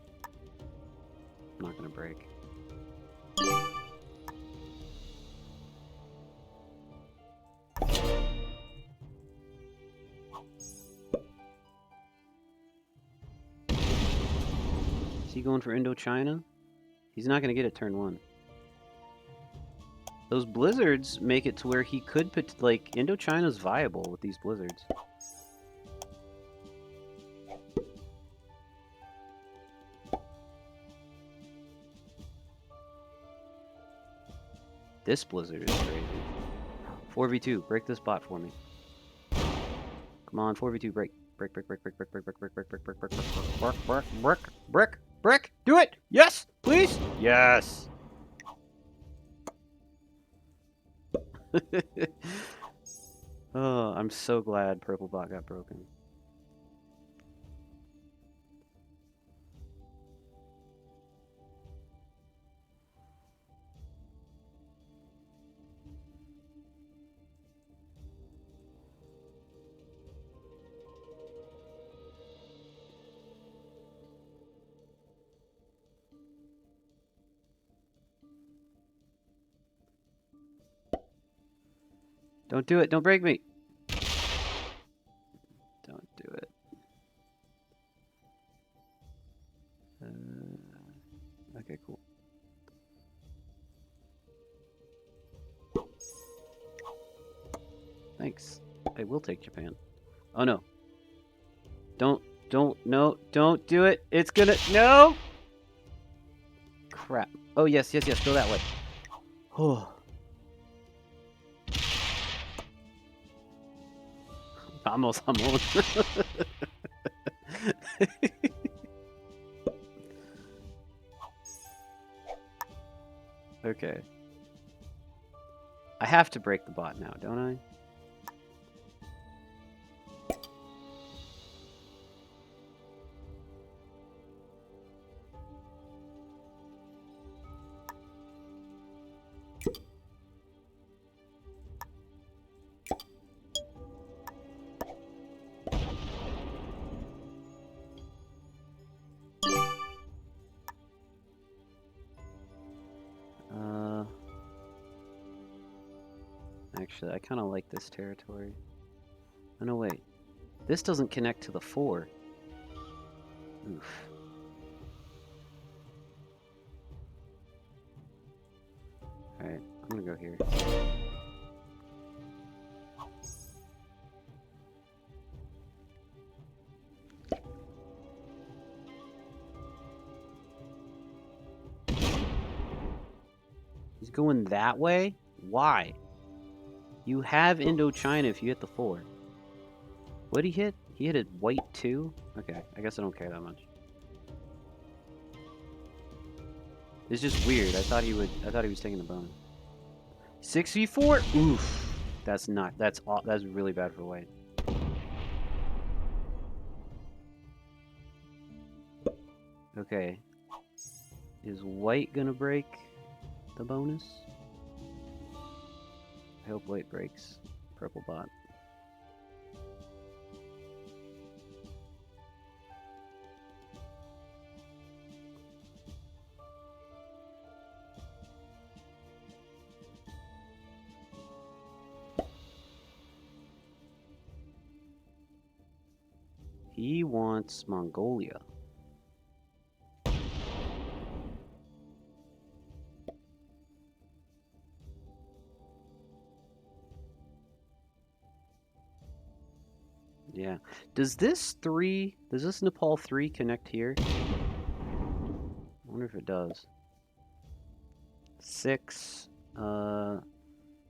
not gonna break. Is he going for Indochina? He's not gonna get it turn 1. Those blizzards make it to where he could put, like, Indochina's viable with these blizzards. This blizzard is crazy. 4v2, break this bot for me. Come on, 4v2, break. Break, break, break, break, break, break, break, break, break, break, break, break, break, break, break, break, break, do it! Yes! Please! Yes! Oh, I'm so glad purple bot got broken. Don't do it, don't break me! Don't do it. Okay, cool. Thanks. I will take Japan. Oh no. No, don't do it. It's gonna, no! Crap. Oh yes, yes, yes, go that way. Oh. Vamos. Okay. I have to break the bot now, don't I? Actually, I kind of like this territory. Oh, no, wait. This doesn't connect to the 4. Oof. Alright, I'm gonna go here. He's going that way? Why? You have Indochina if you hit the 4. What'd he hit? He hit a white 2? Okay, I guess I don't care that much. It's just weird. I thought he was taking the bone. 6v4? Oof. That's really bad for white. Okay. Is white gonna break the bonus? I hope white breaks purple bot. He wants Mongolia. Yeah. Does this Nepal 3 connect here? I wonder if it does. 6. Do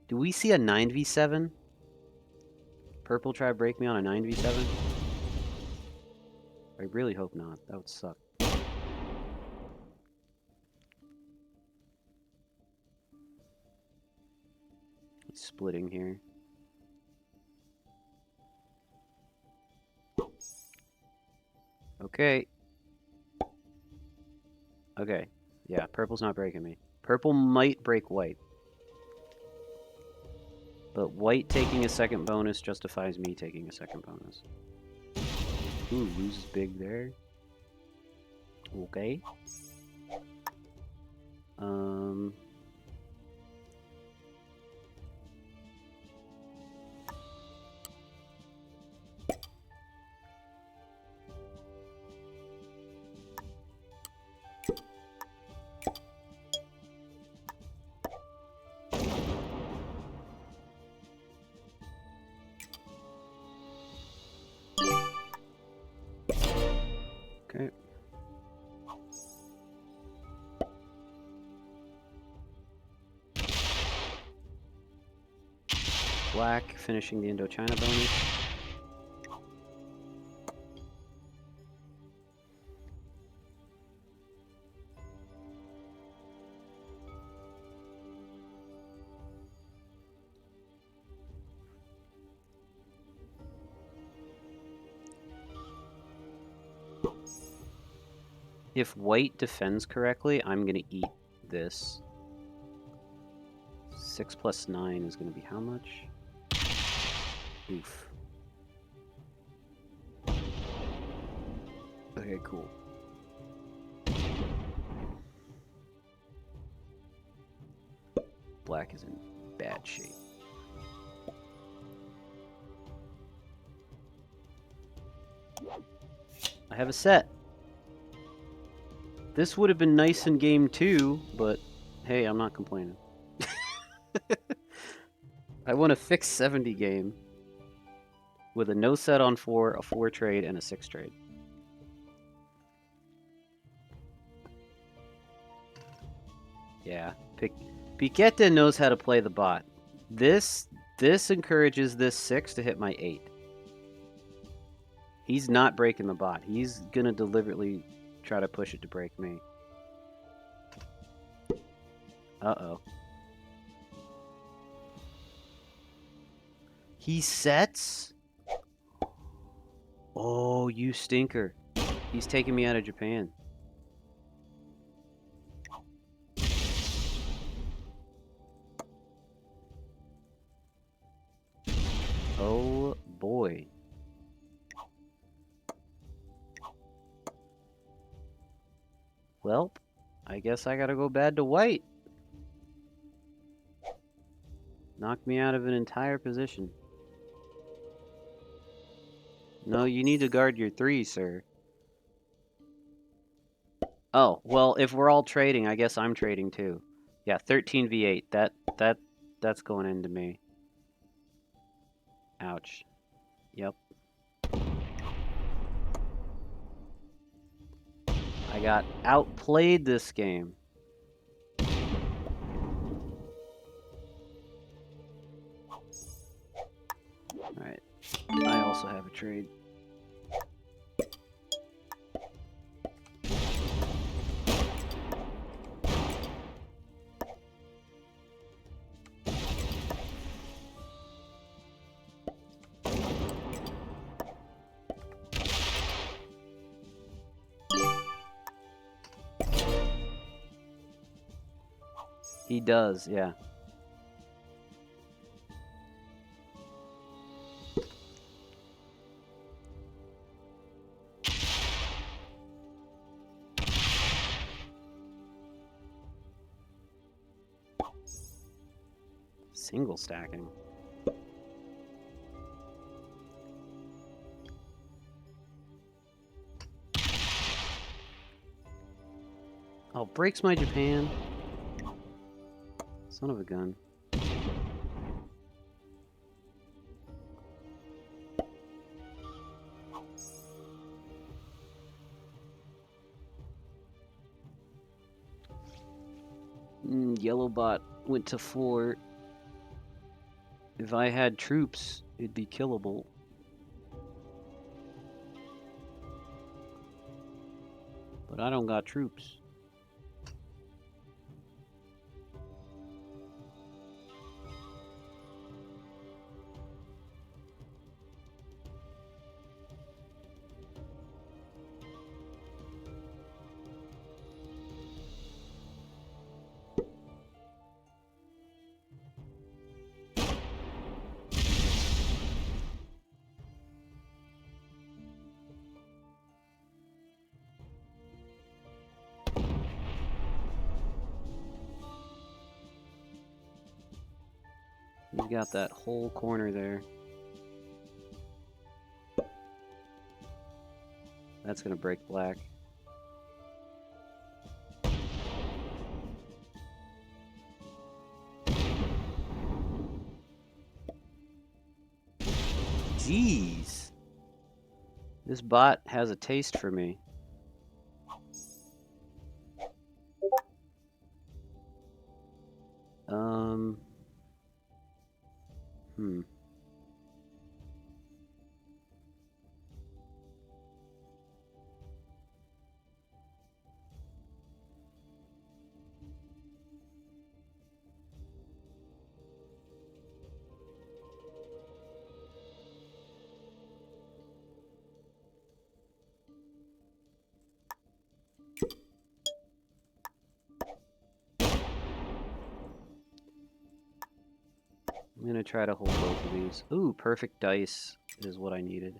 we see a 9v7? Purple try to break me on a 9v7? I really hope not. That would suck. It's splitting here. Okay. Okay. Yeah, purple's not breaking me. Purple might break white. But white taking a second bonus justifies me taking a second bonus. Ooh, loses big there. Okay. Okay. Black finishing the Indochina bonus. If white defends correctly, I'm going to eat this. 6 plus 9 is going to be how much? Oof. Okay, cool. Black is in bad shape. I have a set. This would have been nice in game 2, but hey, I'm not complaining. I won a fixed 70 game with a no set on 4, a 4 trade, and a 6 trade. Yeah, Piquete knows how to play the bot. This encourages this 6 to hit my 8. He's not breaking the bot. He's gonna deliberately try to push it to break me. Uh-oh. He sets? Oh, you stinker. He's taking me out of Japan. Oh, boy. Well, I guess I gotta go bad to white. Knocked me out of an entire position. No, you need to guard your 3, sir. Oh, well, if we're all trading, I guess I'm trading too. Yeah, 13v8. That's going into me. Ouch. Yep. I got outplayed this game. Alright. I also have a trade. He does, yeah. Single stacking. Oh, breaks my Japan. Son of a gun. Yellow bot went to 4. If I had troops, it'd be killable. But I don't got troops. You got that whole corner there. That's gonna break black. Jeez. This bot has a taste for me. I'm gonna try to hold both of these. Ooh, perfect dice is what I needed.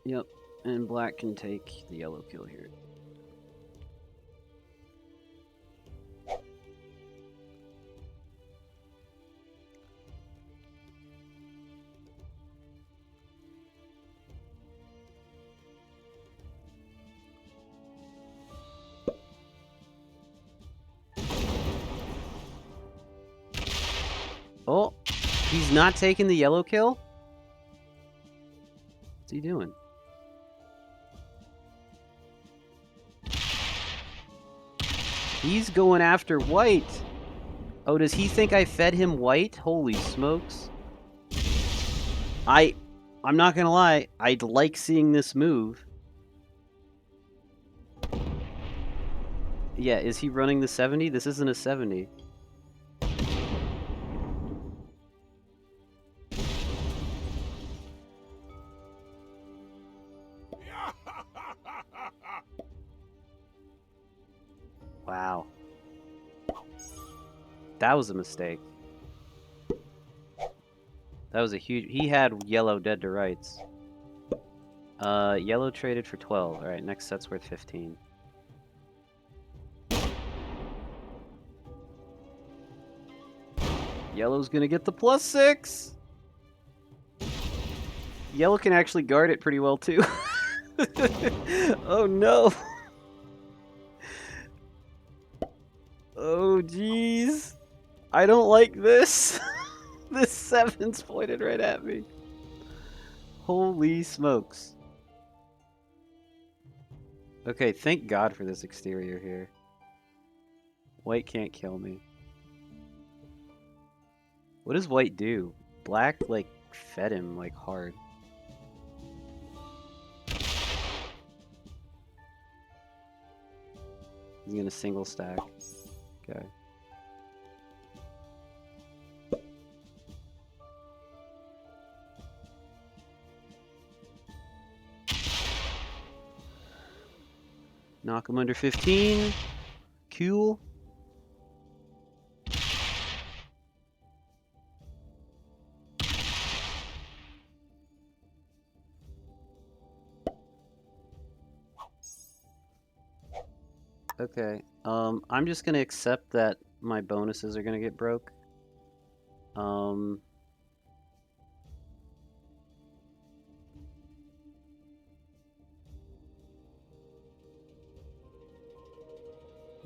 Yep, and black can take the yellow kill here. Oh, he's not taking the yellow kill? What's he doing? He's going after white. Oh, does he think I fed him white? Holy smokes. I'm not gonna lie, I'd like seeing this move. Yeah, is he running the 70? This isn't a 70. Wow. That was a mistake. That was a huge... He had yellow dead to rights. Yellow traded for 12. Alright, next set's worth 15. Yellow's gonna get the +6! Yellow can actually guard it pretty well, too. Oh, no! Oh, jeez. I don't like this. This 7's pointed right at me. Holy smokes. Okay, thank God for this exterior here. White can't kill me. What does white do? Black, like, fed him, like, hard. He's gonna single stack. Okay. Knock him under 15. Cool. Okay. I'm just gonna accept that my bonuses are gonna get broke.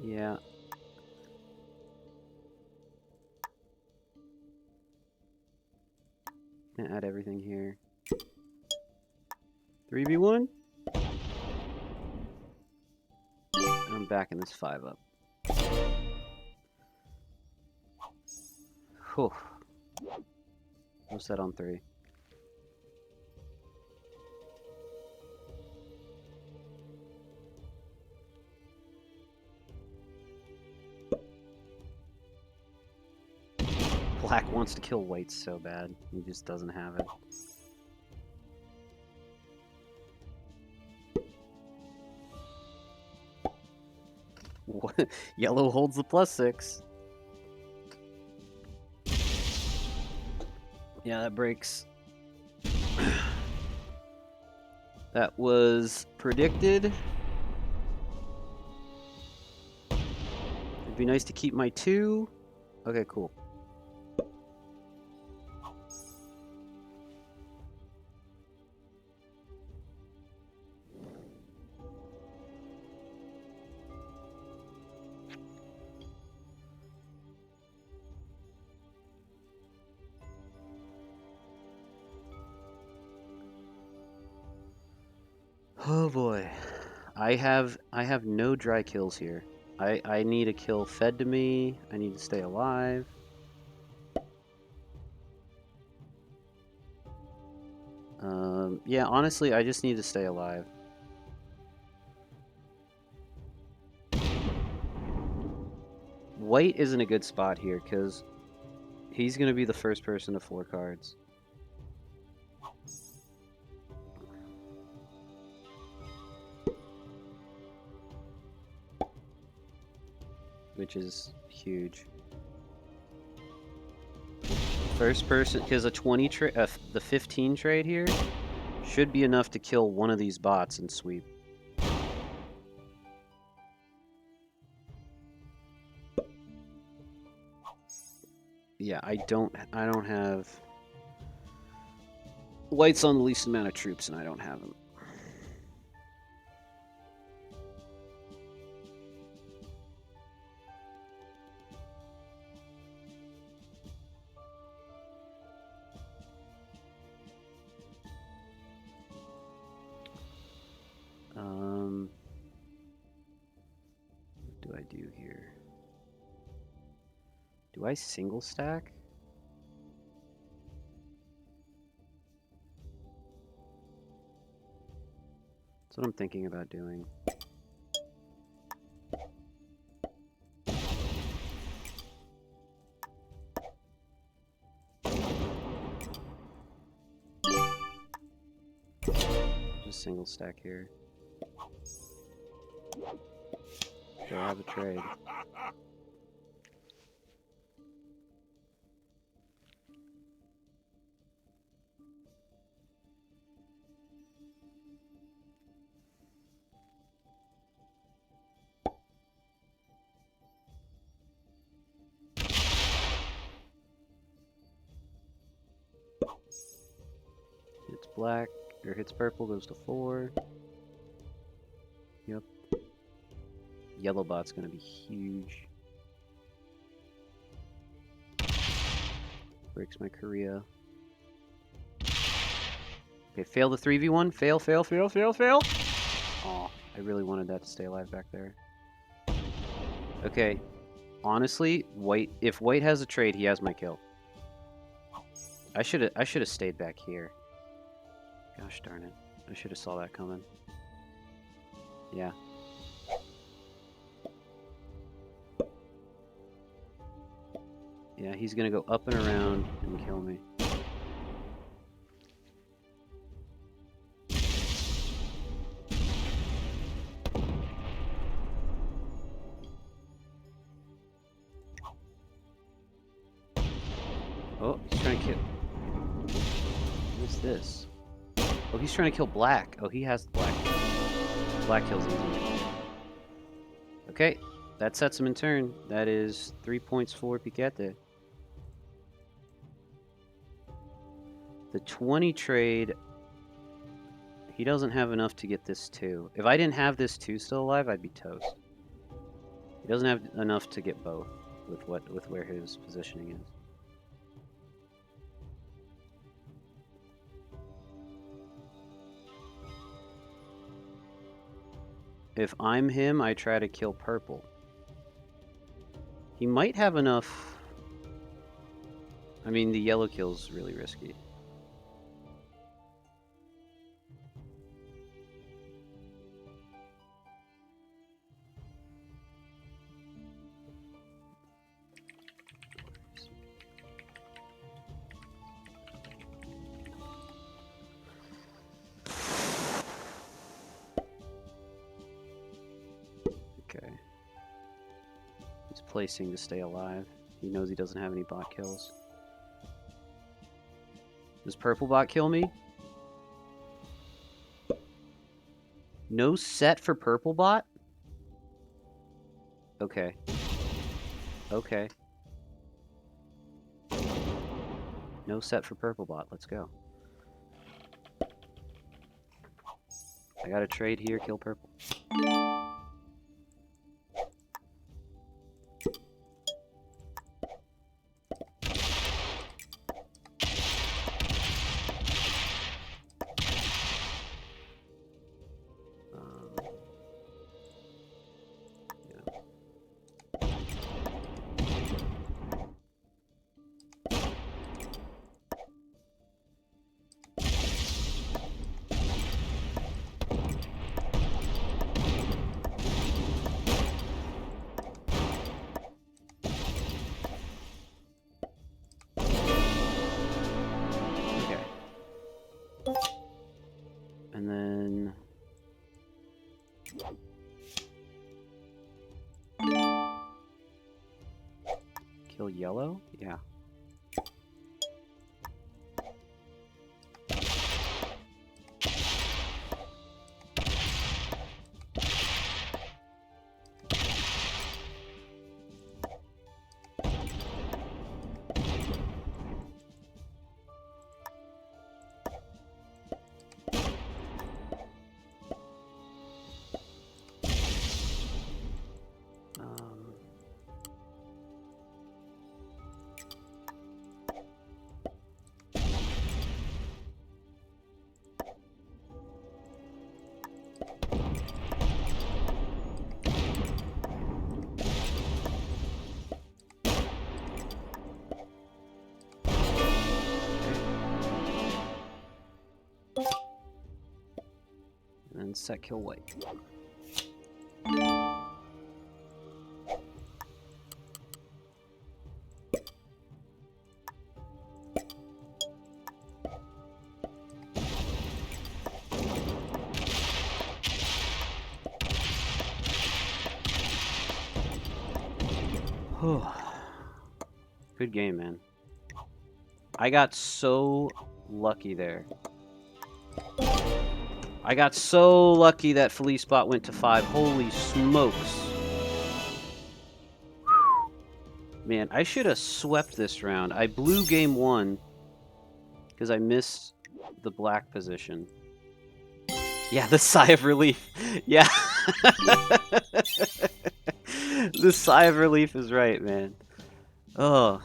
Yeah. Gonna add everything here. 3v1. I'm backing this 5 up. Whew. What's that on 3? Black wants to kill white so bad. He just doesn't have it. What? Yellow holds the +6. Yeah, that breaks. That was predicted. It'd be nice to keep my 2. Okay, cool. Oh boy. I have no dry kills here. I need a kill fed to me. I need to stay alive. Yeah, honestly, I just need to stay alive. White isn't a good spot here, because he's going to be the first person to 4 cards. Which is huge. First person, because a 20 trade, the 15 trade here should be enough to kill one of these bots and sweep. Yeah, I don't have... White's on the least amount of troops, and I don't have them. What do I do here? Do I single stack? That's what I'm thinking about doing. Just single stack here. Do I have a trade? Hits black, or hits purple, goes to 4. Yep. Yellow bot's gonna be huge. Breaks my Korea. Okay, fail the 3v1. Fail, fail, fail, fail, fail. Aw, I really wanted that to stay alive back there. Okay, honestly, if white has a trade, he has my kill. I should have stayed back here. Gosh darn it. I should have saw that coming. Yeah. Yeah, he's gonna go up and around and kill me. Oh, he's trying to kill... What's this? Oh, he's trying to kill black. Oh, he has the black. Black kills easily. Okay, that sets him in turn. That is 3 points for Piquete. The 20 trade... He doesn't have enough to get this 2. If I didn't have this 2 still alive, I'd be toast. He doesn't have enough to get both with where his positioning is. If I'm him, I try to kill purple. He might have enough... I mean, the yellow kill's really risky. Okay. He's placing to stay alive. He knows he doesn't have any bot kills. Does purple bot kill me? No set for purple bot? Okay. Okay. No set for purple bot. Let's go. I got a trade here, kill purple. And then... Kill yellow? Yeah. And set kill white. Good game, man. I got so lucky there. I got so lucky that Felice bot went to 5. Holy smokes. Man, I should have swept this round. I blew game 1 because I missed the black position. Yeah, the sigh of relief. Yeah. The sigh of relief is right, man. Oh.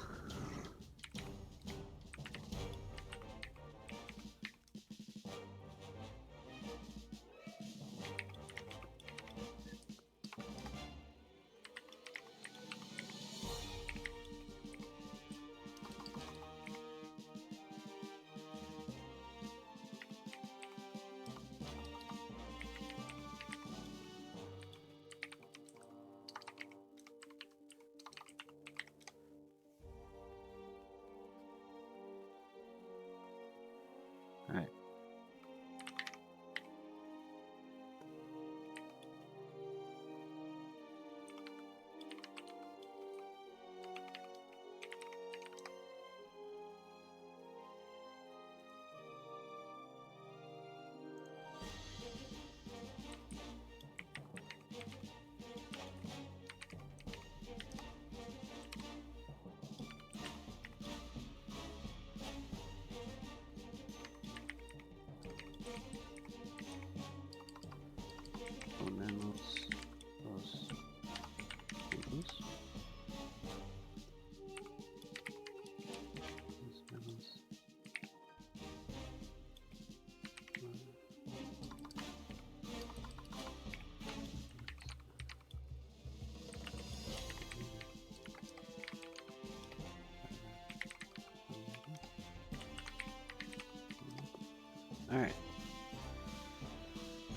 All right.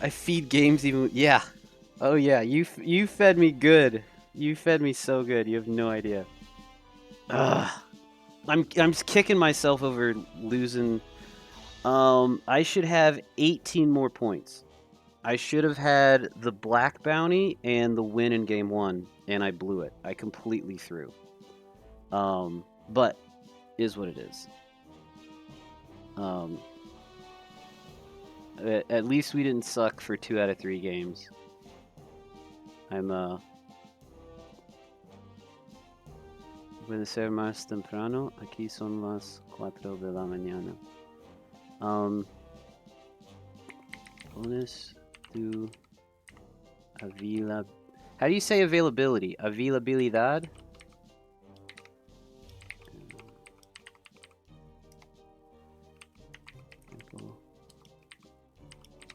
I feed games even. Yeah. Oh yeah. You fed me good. You fed me so good. You have no idea. Ugh. I'm just kicking myself over losing. I should have 18 more points. I should have had the black bounty and the win in game 1, and I blew it. I completely threw. But is what it is. Um, at least we didn't suck for 2 out of 3 games. I'm Puede ser más temprano. Aquí son las 4 de la mañana. Bonus to avila. How do you say availability? Availabilidad?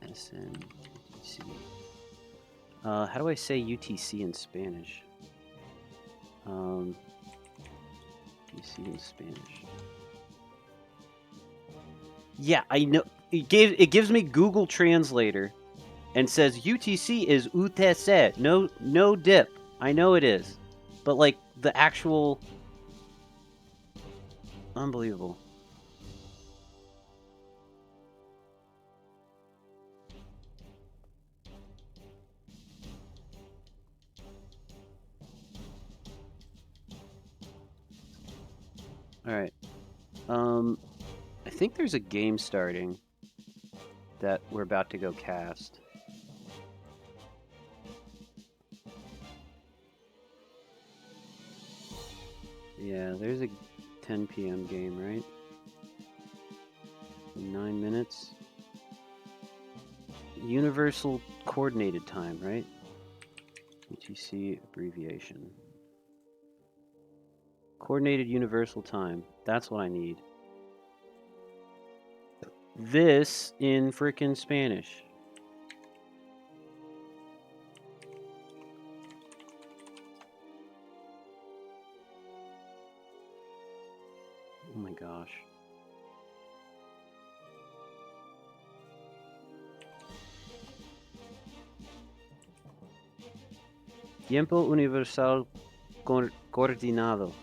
SNUTC. How do I say UTC in Spanish? UTC in Spanish. Yeah, I know. It gives me Google Translator and says UTC is UTC. No dip. I know it is. But like the actual unbelievable. All right. I think there's a game starting that we're about to go cast. Yeah, there's a 10 p.m. game, right? 9 minutes. Universal Coordinated Time, right? UTC abbreviation. Coordinated Universal Time. That's what I need. This in frickin' Spanish. Oh my gosh. Tiempo Universal Coordinado.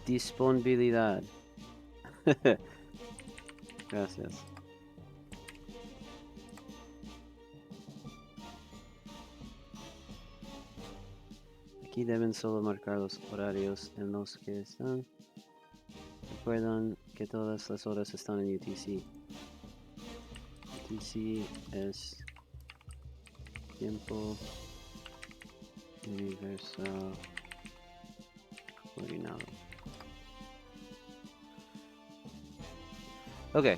Disponibilidad. Gracias. Aquí deben solo marcar los horarios en los que están. Recuerdan que todas las horas están en UTC. UTC es tiempo universal coordinado. Okay.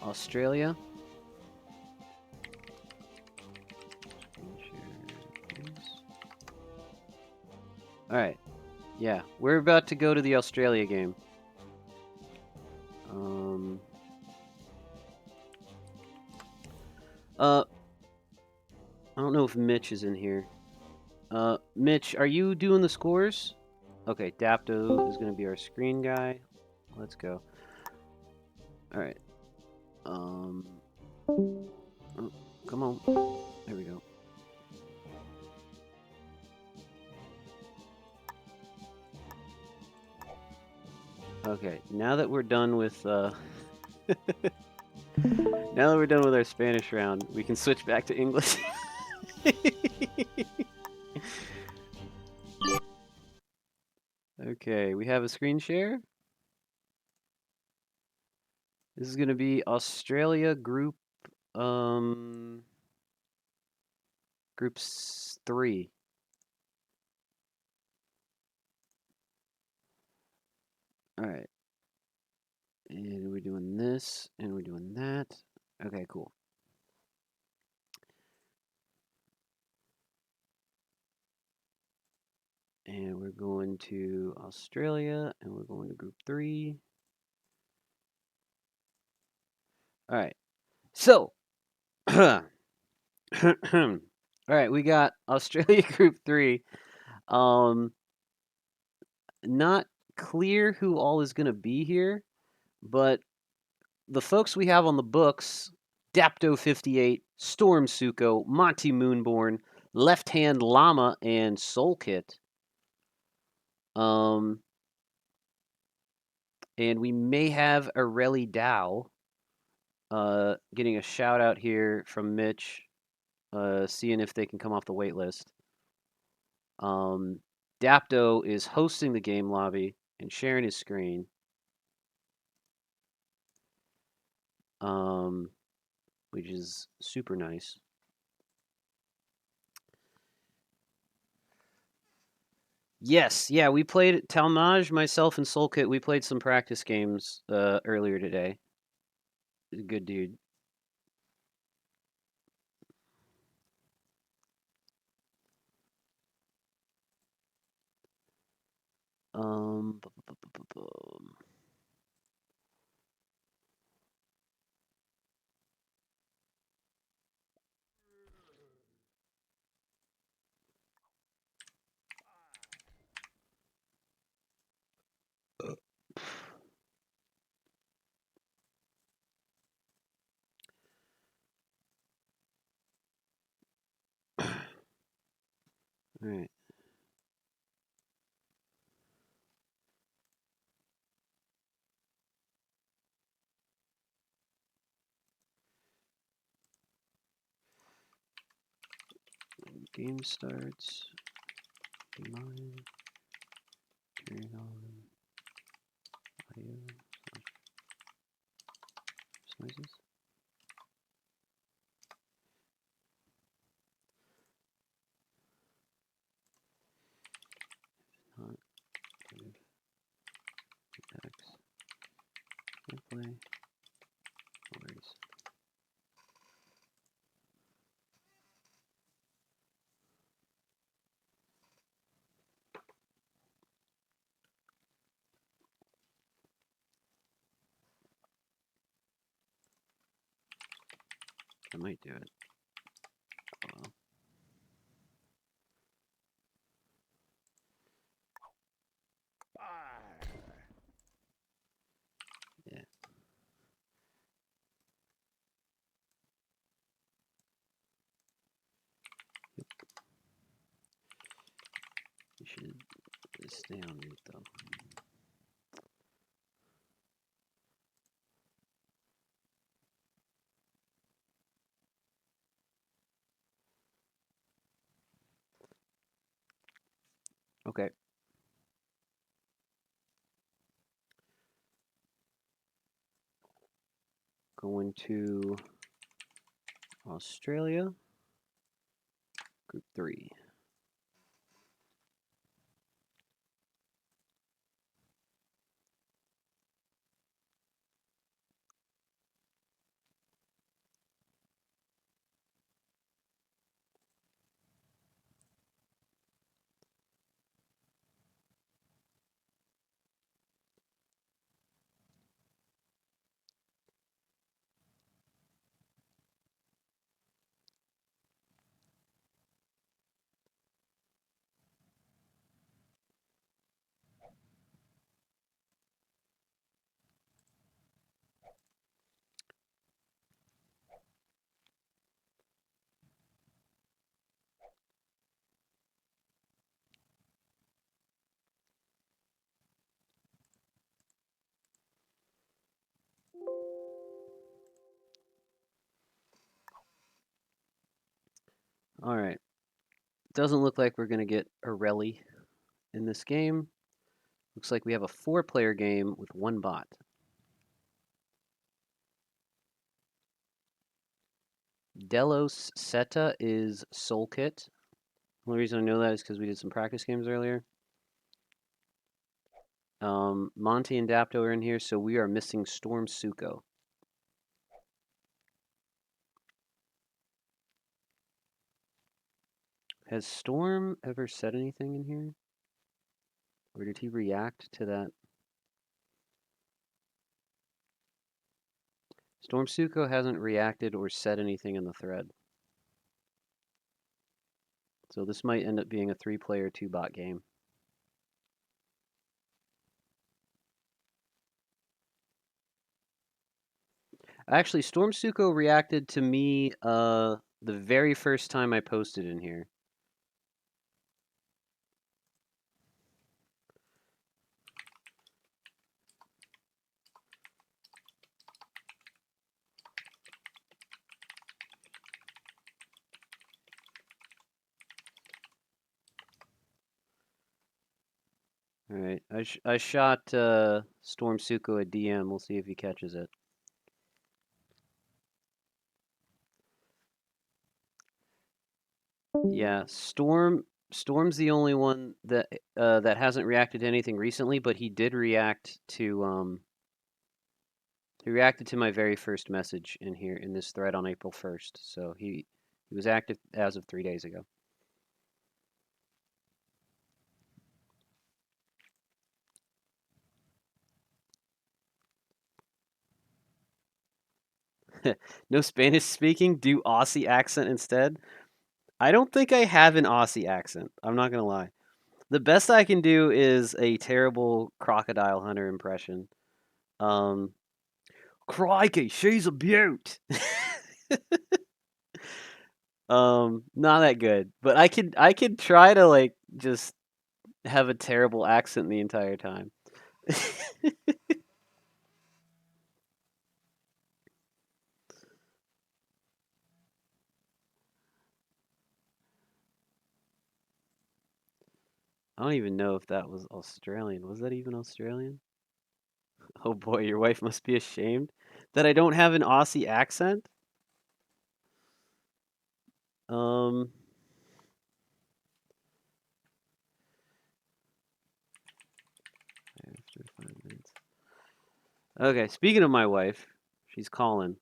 Australia. All right. Yeah, we're about to go to the Australia game. I don't know if Mitch is in here. Mitch, are you doing the scores? Okay, Dapto is going to be our screen guy. Let's go. All right. Oh, come on. There we go. Okay, now that we're done with now that we're done with our Spanish round, we can switch back to English. Okay, we have a screen share. This is going to be Australia group groups 3. All right. And we're doing this, and we're doing that. Okay, cool. And we're going to Australia, and we're going to Group 3. All right. So, all right, we got Australia Group 3. Not clear who all is going to be here, but the folks we have on the books, Dapto 58, Storm Suko, Monty Moonborn, Left Hand Llama, and Soul Kit. And we may have Areli Dow getting a shout out here from Mitch, seeing if they can come off the wait list. Dapto is hosting the game lobby and sharing his screen. Which is super nice. Yes, yeah, we played Talmage, myself, and Soulkit. We played some practice games earlier today. Good dude. Um, all right. When game starts. Mine. Turn on audio. Noises. Not good. Text. Play. Words. I might do it. Well, yeah. You should stay on mute though. Okay. Going to Australia, Group 3. All right. Doesn't look like we're going to get Areli in this game. Looks like we have a 4-player game with 1 bot. Delos Seta is Soul Kit. The only reason I know that is because we did some practice games earlier. Monty and Dapto are in here, so we are missing Storm Suko. Has Storm ever said anything in here? Or did he react to that? Storm Suko hasn't reacted or said anything in the thread. So this might end up being a 3-player 2-bot game. Actually, Storm Suko reacted to me the very first time I posted in here. All right, I shot Storm Suko a DM. We'll see if he catches it. Yeah, Storm's the only one that that hasn't reacted to anything recently, but he did react to he reacted to my very first message in here in this thread on April 1st. So he was active as of 3 days ago. No Spanish speaking, do Aussie accent instead. I don't think I have an Aussie accent. I'm not gonna lie. The best I can do is a terrible crocodile hunter impression. Um, Crikey, she's a beaut. Not that good, but I could try to like just have a terrible accent the entire time. I don't even know if that was Australian. Was that even Australian? Oh boy, your wife must be ashamed that I don't have an Aussie accent. Um, after 5 minutes. Okay, speaking of my wife, she's calling.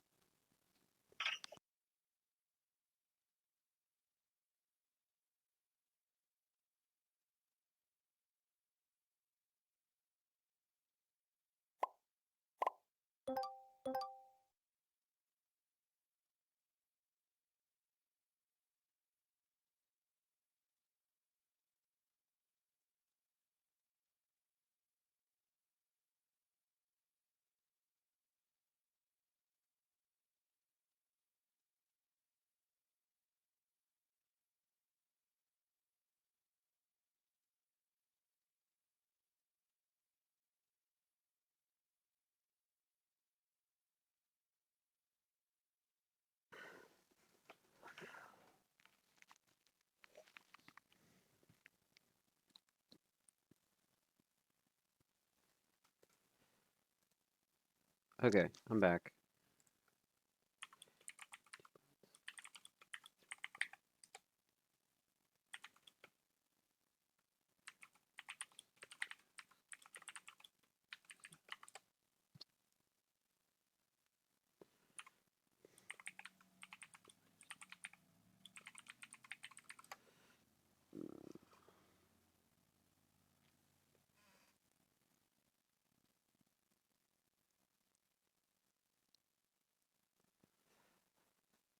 Okay, I'm back.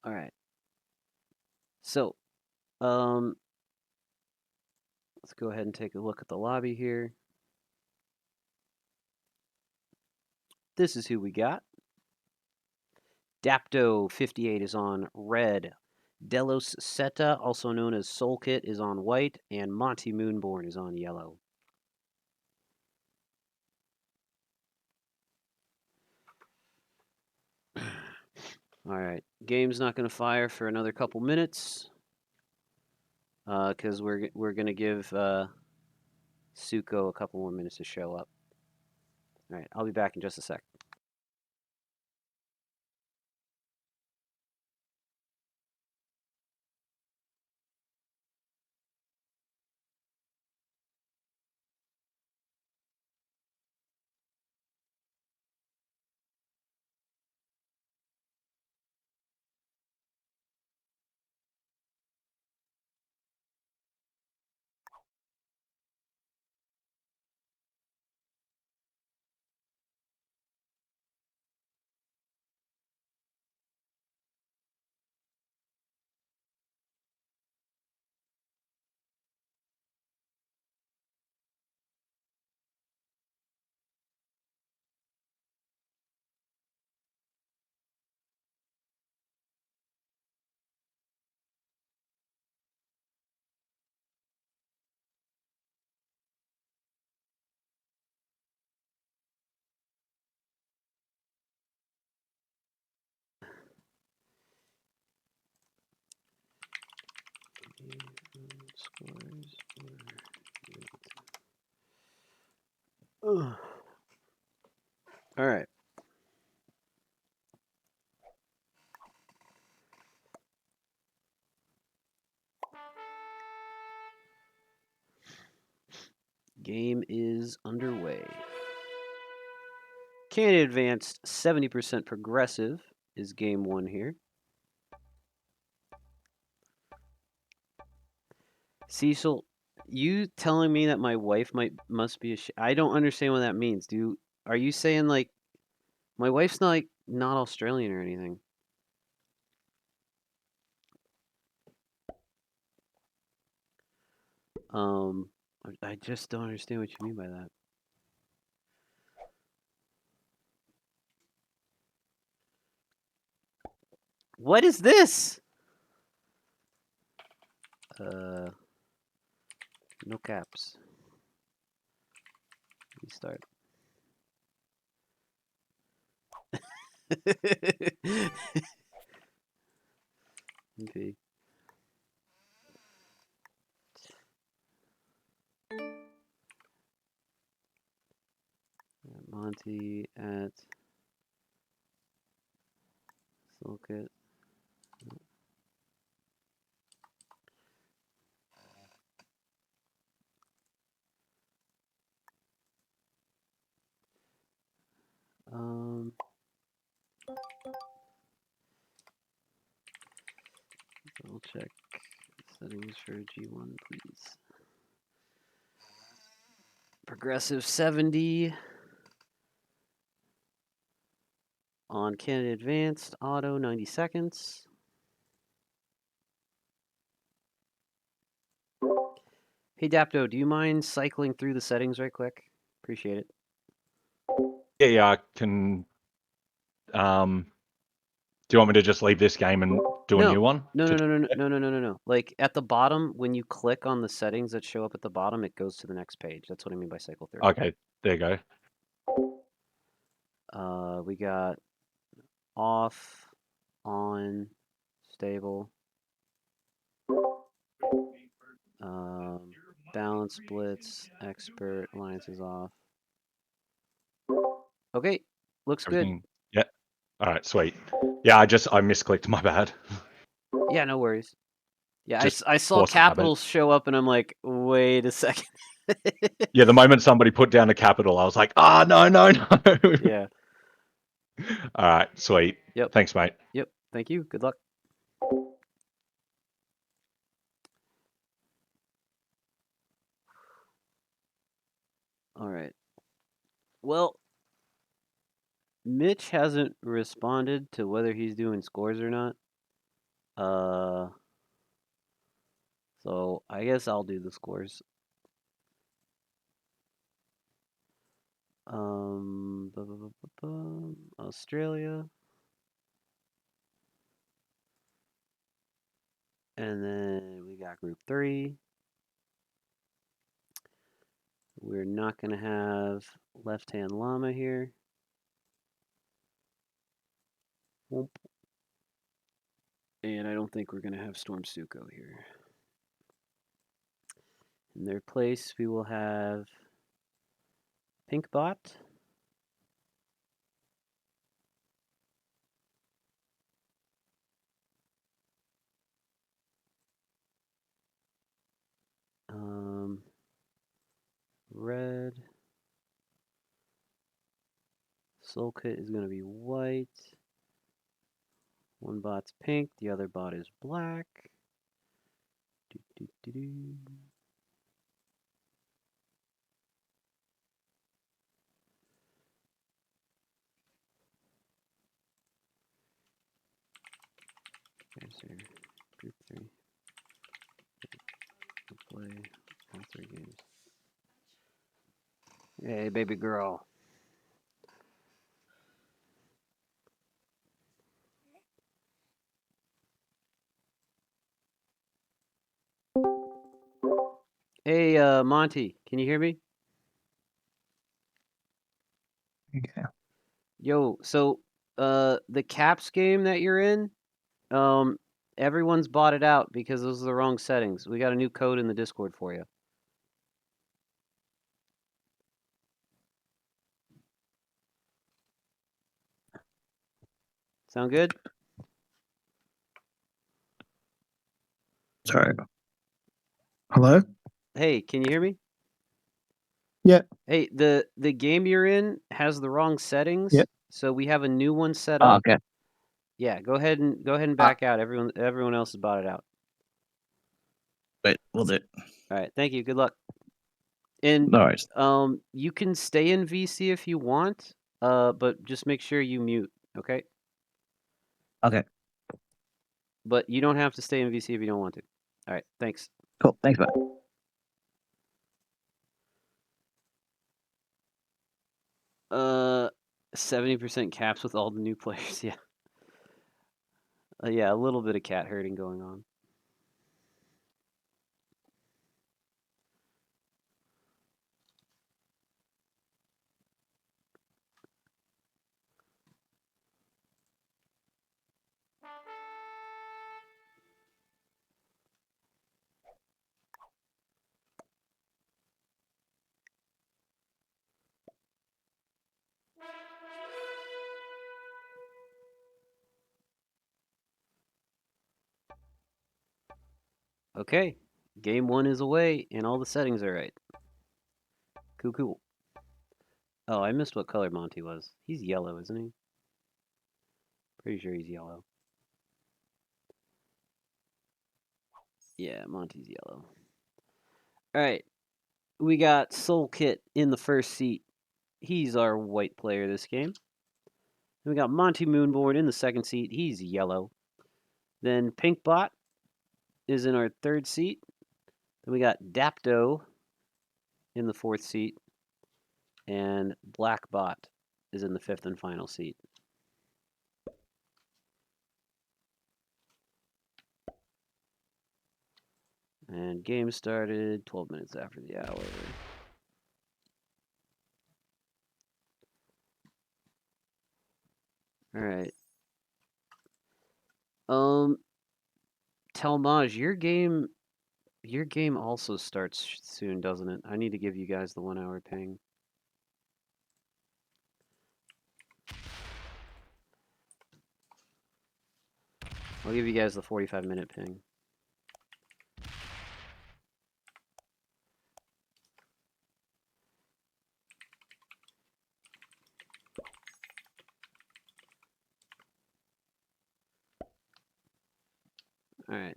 All right. So, um, let's go ahead and take a look at the lobby here. This is who we got. Dapto58 is on red. Delos Seta, also known as Soulkit, is on white, and Monty Moonborn is on yellow. All right, game's not going to fire for another couple minutes because we're going to give Suko a couple more minutes to show up. All right, I'll be back in just a sec. Scores or all right. Game is underway. Canada Advanced 70% Progressive is game 1 here. Cecil, you telling me that my wife must be I don't understand what that means. Are you saying like my wife's not Australian or anything? Um, I just don't understand what you mean by that. What is this? No caps. Restart. MP. Monty at Silkit. Double check settings for G1, please. Progressive 70 on Canada Advanced Auto 90 seconds. Hey Dapto, do you mind cycling through the settings right quick? Appreciate it. Yeah, I can. Do you want me to just leave this game and do a new one? No. Like at the bottom, when you click on the settings that show up at the bottom, it goes to the next page. That's what I mean by cycle through. Okay, there you go. We got off, on, stable, balance splits, expert, alliances off. Okay, looks Everything. Yeah. All right, sweet. Yeah, I misclicked. My bad. good. Yeah, no worries. Yeah, Just I saw force of habit. capitals show up and I'm like, wait a second. Yeah, the moment somebody put down a capital, I was like, no. Yeah. All right, sweet. Yep. Thanks, mate. Yep. Thank you. Good luck. All right. Well, Mitch hasn't responded to whether he's doing scores or not. So I guess I'll do the scores. Australia. And then we got group 3. We're not going to have left-hand llama here. And I don't think we're going to have Storm Suko here. In their place, we will have Pinkbot. Red. Soul Kit is going to be white. One bot's pink, the other bot is black. Okay, so group 3. We'll play all 3 games. Hey, baby girl. Hey, Monty, can you hear me? Okay. Yo, so the Caps game that you're in, Everyone's bought it out because those are the wrong settings. We got a new code in the Discord for you. Sound good? Sorry. Hello? Hey, can you hear me? Yeah. Hey, the game you're in has the wrong settings. Yep. So we have a new one set Oh, up. okay. Yeah, go ahead and back out. Everyone else has bought it out. Wait, we'll do it. All right, thank you. Good luck. And No worries. you can stay in VC if you want, but just make sure you mute, okay? Okay. But you don't have to stay in VC if you don't want to. All right, thanks. Cool. Thanks, bud. 70% caps with all the new players. Yeah. Yeah, a little bit of cat herding going on. Okay, game 1 is away, and all the settings are right. Cool, cool. Oh, I missed what color Monty was. He's yellow, isn't he? Pretty sure he's yellow. Yeah, Monty's yellow. All right, we got Soul Kit in the first seat. He's our white player this game. Then we got Monty Moonborn in the second seat. He's yellow. Then Pinkbot is in our third seat. Then we got Dapto in the fourth seat. And Blackbot is in the fifth and final seat. And game started 12 minutes after the hour. All right. Telmaj, your game also starts soon, doesn't it? I need to give you guys the 1 hour ping. I'll give you guys the 45-minute ping. All right.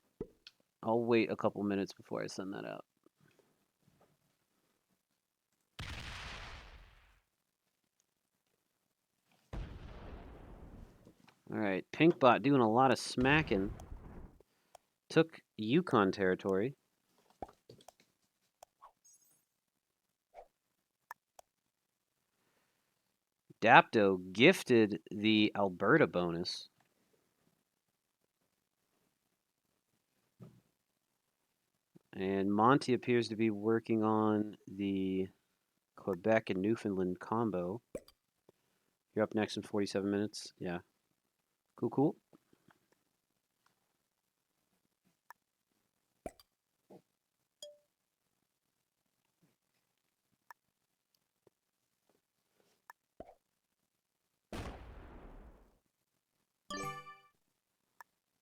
I'll wait a couple minutes before I send that out. All right. Pinkbot doing a lot of smacking. Took Yukon territory. Dapto gifted the Alberta bonus. And Monty appears to be working on the Quebec and Newfoundland combo. You're up next in 47 minutes. Yeah. Cool, cool.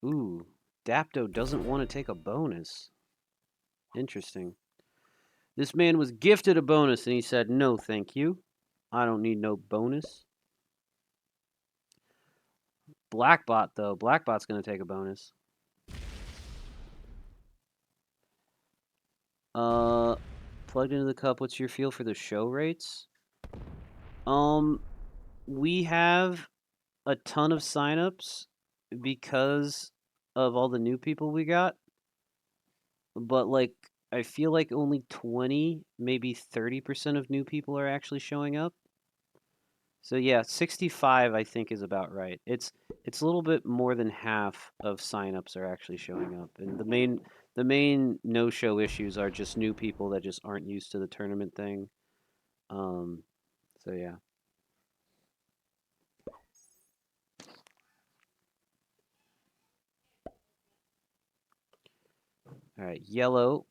Ooh, Dapto doesn't want to take a bonus. Interesting. This man was gifted a bonus and he said, no, thank you. I don't need no bonus. Blackbot, though. Blackbot's going to take a bonus. Plugged into the cup. What's your feel for the show rates? We have a ton of signups because of all the new people we got. But like I feel like only 20, maybe 30% of new people are actually showing up. So yeah, 65 I think is about right. It's a little bit more than half of signups are actually showing up. And the main no-show issues are just new people that just aren't used to the tournament thing. So yeah. All right, yellow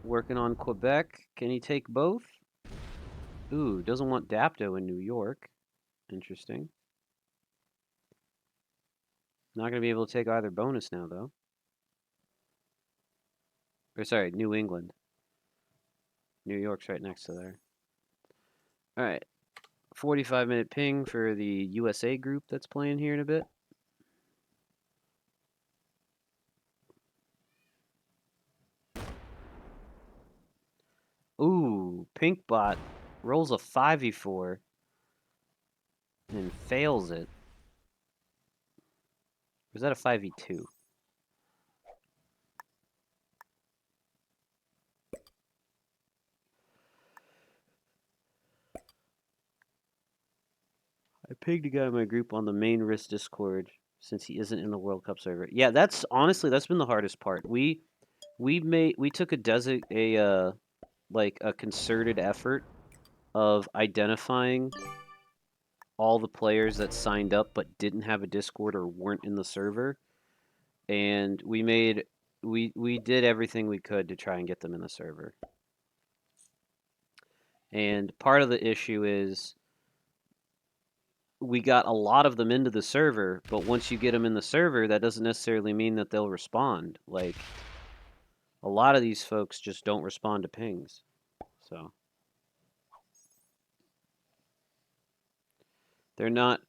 working on Quebec. Can he take both? Ooh, doesn't want Dapto in New York. Interesting. Not going to be able to take either bonus now, though. Or sorry, New England. New York's right next to there. All right. 45-minute ping for the USA group that's playing here in a bit. Ooh, pink bot rolls a 5e4 and fails it. Or is that a 5e2? I pinged a guy in my group on the main risk Discord since he isn't in the World Cup server. Yeah, that's honestly that's been the hardest part. We took like a concerted effort of identifying all the players that signed up but didn't have a Discord or weren't in the server, and we did everything we could to try and get them in the server. And part of the issue is we got a lot of them into the server, but once you get them in the server, that doesn't necessarily mean that they'll respond. Like, a lot of these folks just don't respond to pings. So they're not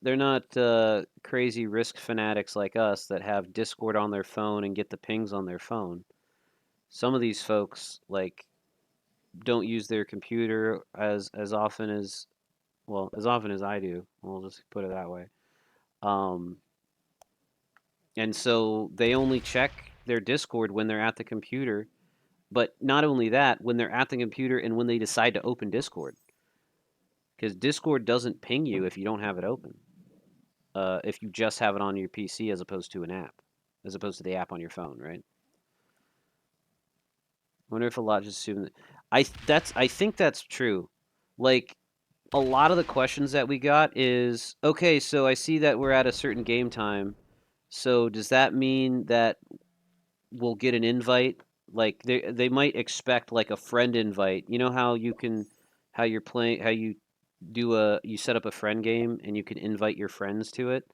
crazy risk fanatics like us that have Discord on their phone and get the pings on their phone. Some of these folks like don't use their computer as often as as often as I do. We'll just put it that way. And so they only check their Discord when they're at the computer. But not only that, when they're at the computer and when they decide to open Discord. Because Discord doesn't ping you if you don't have it open. If you just have it on your PC as opposed to an app. As opposed to the app on your phone, right? I wonder if a lot just assume that. I think that's true. Like, a lot of the questions that we got is, okay, so I see that we're at a certain game time. So does that mean that we'll get an invite? Like they might expect like a friend invite. You know how you're playing how you set up a friend game and you can invite your friends to it.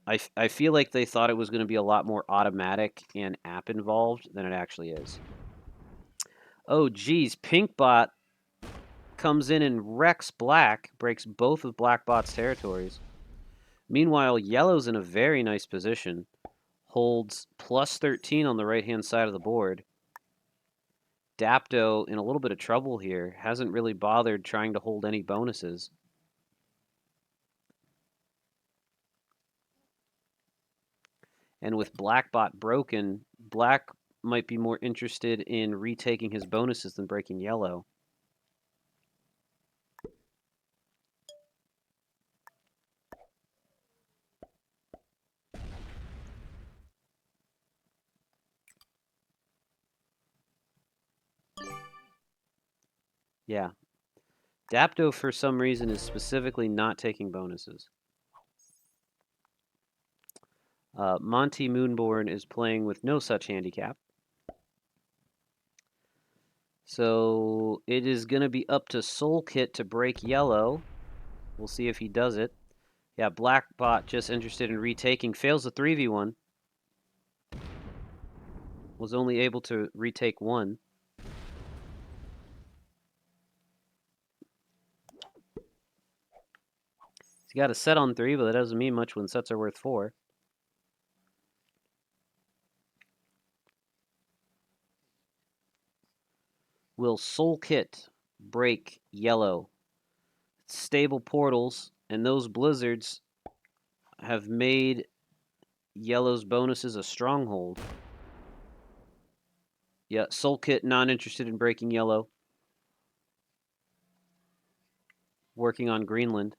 I feel like they thought it was going to be a lot more automatic and app involved than it actually is. Oh geez, Pinkbot comes in and wrecks Black, breaks both of Blackbot's territories. Meanwhile, Yellow's in a very nice position, holds plus 13 on the right-hand side of the board. Dapto in a little bit of trouble here, hasn't really bothered trying to hold any bonuses. And with Blackbot broken, Black might be more interested in retaking his bonuses than breaking Yellow. Yeah. Dapto, for some reason, is specifically not taking bonuses. Monty Moonborn is playing with no such handicap. So it is going to be up to Soul Kit to break Yellow. We'll see if he does it. Yeah, Blackbot just interested in retaking. Fails the 3v1. Was only able to retake one. He's got a set on 3, but that doesn't mean much when sets are worth 4. Will Soul Kit break Yellow? Stable portals, and those blizzards have made Yellow's bonuses a stronghold. Yeah, Soul Kit not interested in breaking Yellow. Working on Greenland.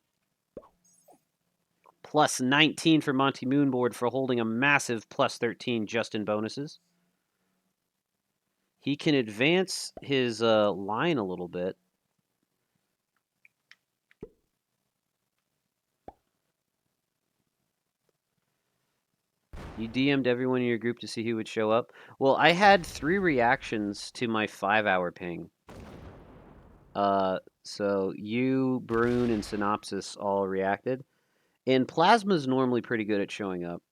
Plus 19 for Monty Moonboard for holding a massive plus 13 just in bonuses. He can advance his line a little bit. You DM'd everyone in your group to see who would show up. Well, I had 3 reactions to my 5-hour ping. So you, Brune, and Synopsis all reacted. And Plasma's normally pretty good at showing up.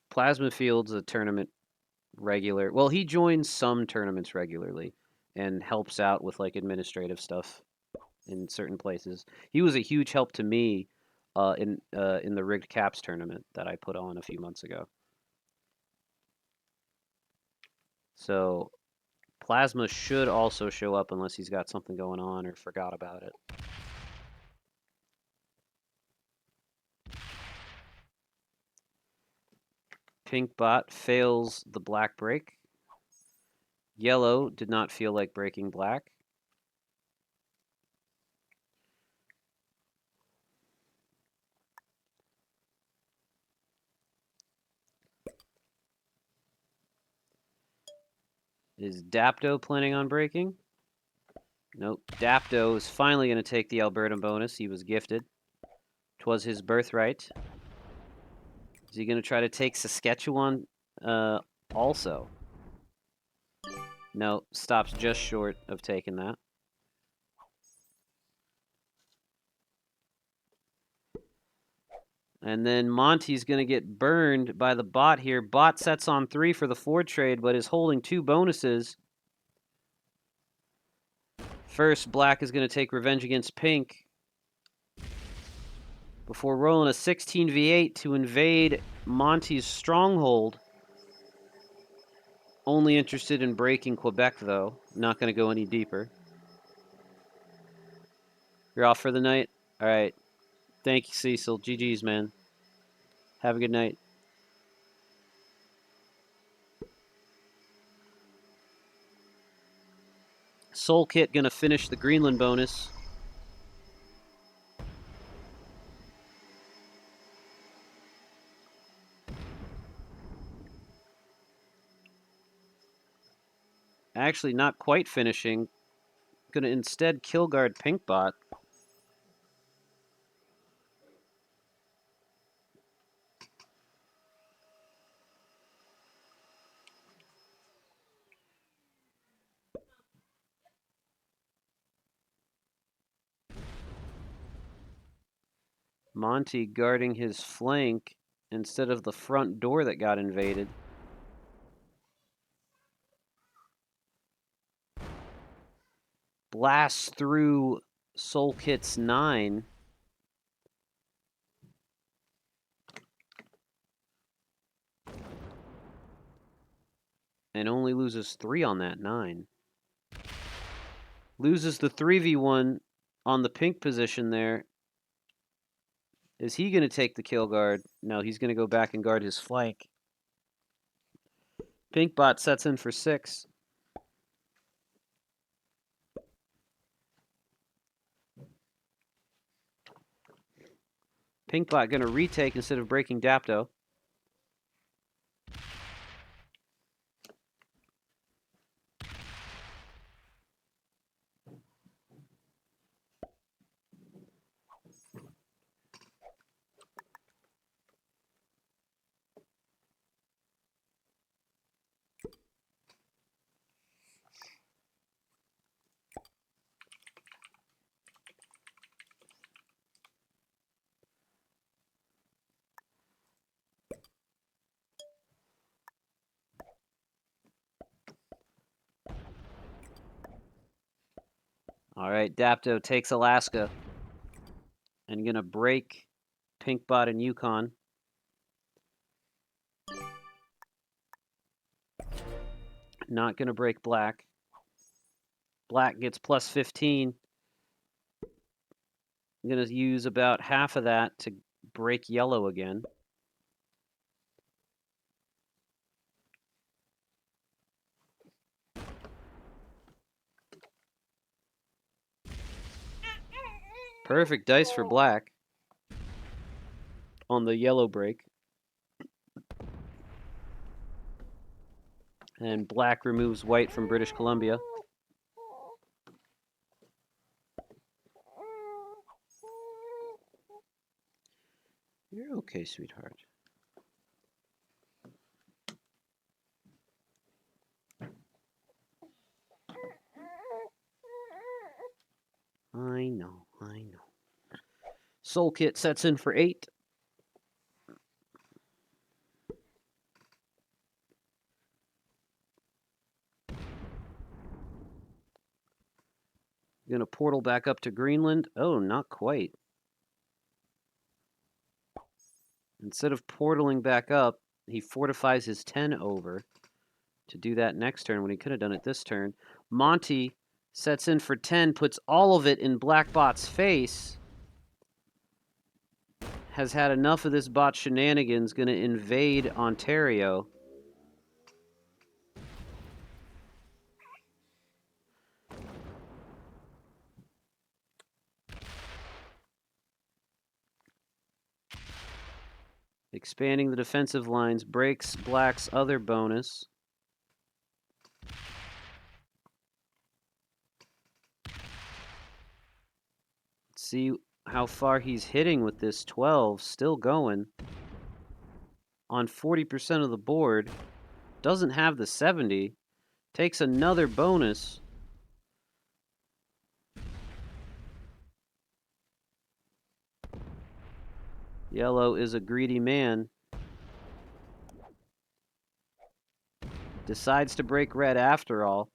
Plasma Field's a tournament regular. Well, he joins some tournaments regularly and helps out with like administrative stuff in certain places. He was a huge help to me in the rigged caps tournament that I put on a few months ago. So Plasma should also show up unless he's got something going on or forgot about it. Pink bot fails the black break. Yellow did not feel like breaking black. Is Dapto planning on breaking? Nope. Dapto is finally going to take the Alberta bonus. He was gifted. 'Twas his birthright. Is he going to try to take Saskatchewan also? No, stops just short of taking that. And then Monty's going to get burned by the bot here. Bot sets on 3 for the Ford trade, but is holding 2 bonuses. First, black is going to take revenge against pink before rolling a 16v8 to invade Monty's stronghold. Only interested in breaking Quebec, though. Not going to go any deeper. You're off for the night? All right. Thank you, Cecil. GG's, man. Have a good night. Soul Kit going to finish the Greenland bonus. Actually, not quite finishing. Going to instead kill guard Pinkbot. Monty guarding his flank instead of the front door that got invaded. Blasts through Soul Kit's 9. And only loses 3 on that 9. Loses the 3v1 on the pink position there. Is he going to take the kill guard? No, he's going to go back and guard his flank. Pinkbot sets in for 6. Pinkbot going to retake instead of breaking Dapto. All right, Dapto takes Alaska and going to break Pinkbot and Yukon. Not going to break Black. Black gets plus 15. I'm going to use about half of that to break Yellow again. Perfect dice for Black on the Yellow break. And Black removes White from British Columbia. You're okay, sweetheart. Soul Kit sets in for 8. Gonna portal back up to Greenland. Oh, not quite. Instead of portaling back up, he fortifies his 10 over to do that next turn when he could have done it this turn. Monty sets in for 10, puts all of it in Blackbot's face. Has had enough of this bot shenanigans, gonna invade Ontario. Expanding the defensive lines, breaks Black's other bonus. Let's see how far he's hitting with this 12. Still going. On 40% of the board. Doesn't have the 70. Takes another bonus. Yellow is a greedy man. Decides to break red after all.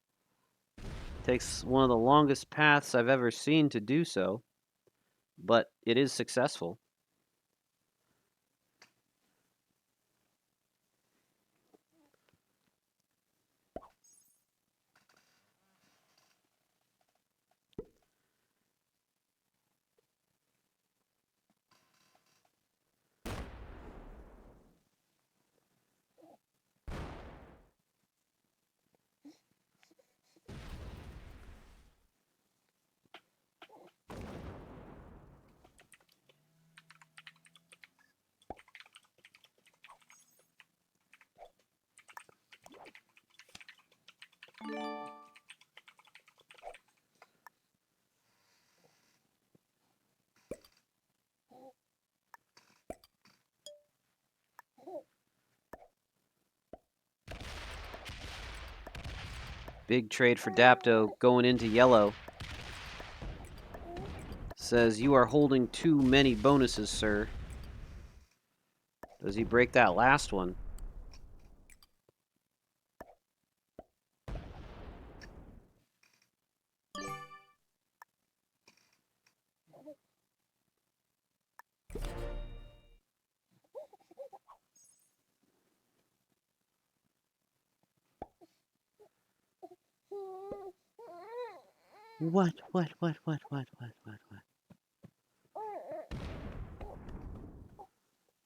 Takes one of the longest paths I've ever seen to do so. But it is successful. Big trade for Dapto going into yellow. Says, you are holding too many bonuses, sir. Does he break that last one? What?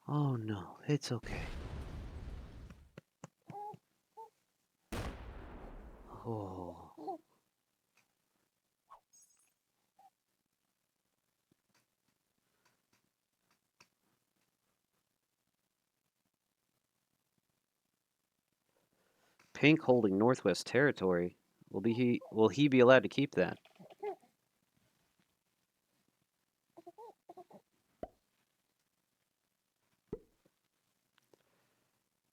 Oh no, it's okay. Oh. Pink holding Northwest Territory. Will he be allowed to keep that?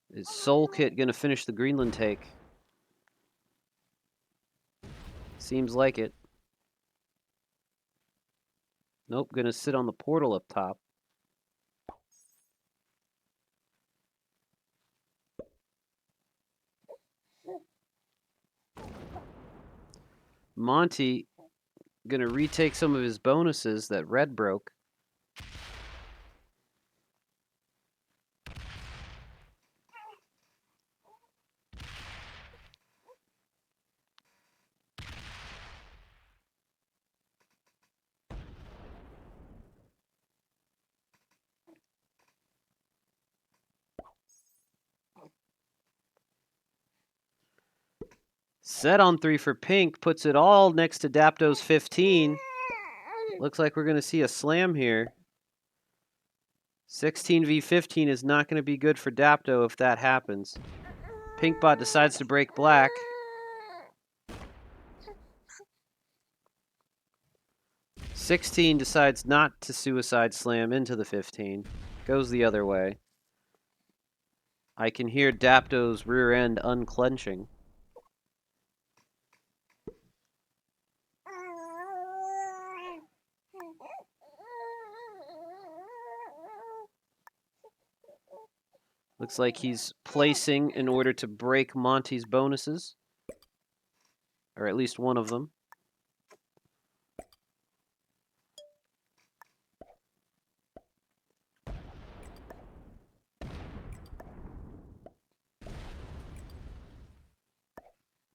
Is Soul Kit gonna finish the Greenland take? Seems like it. Nope, gonna sit on the portal up top. Monty gonna retake some of his bonuses that red broke. Set on 3 for Pink, puts it all next to Dapto's 15. Looks like we're going to see a slam here. 16 v 15 is not going to be good for Dapto if that happens. Pinkbot decides to break black. $16 decides not to suicide slam into the 15. Goes the other way. I can hear Dapto's rear end unclenching. Looks like he's placing in order to break Monty's bonuses. Or at least one of them.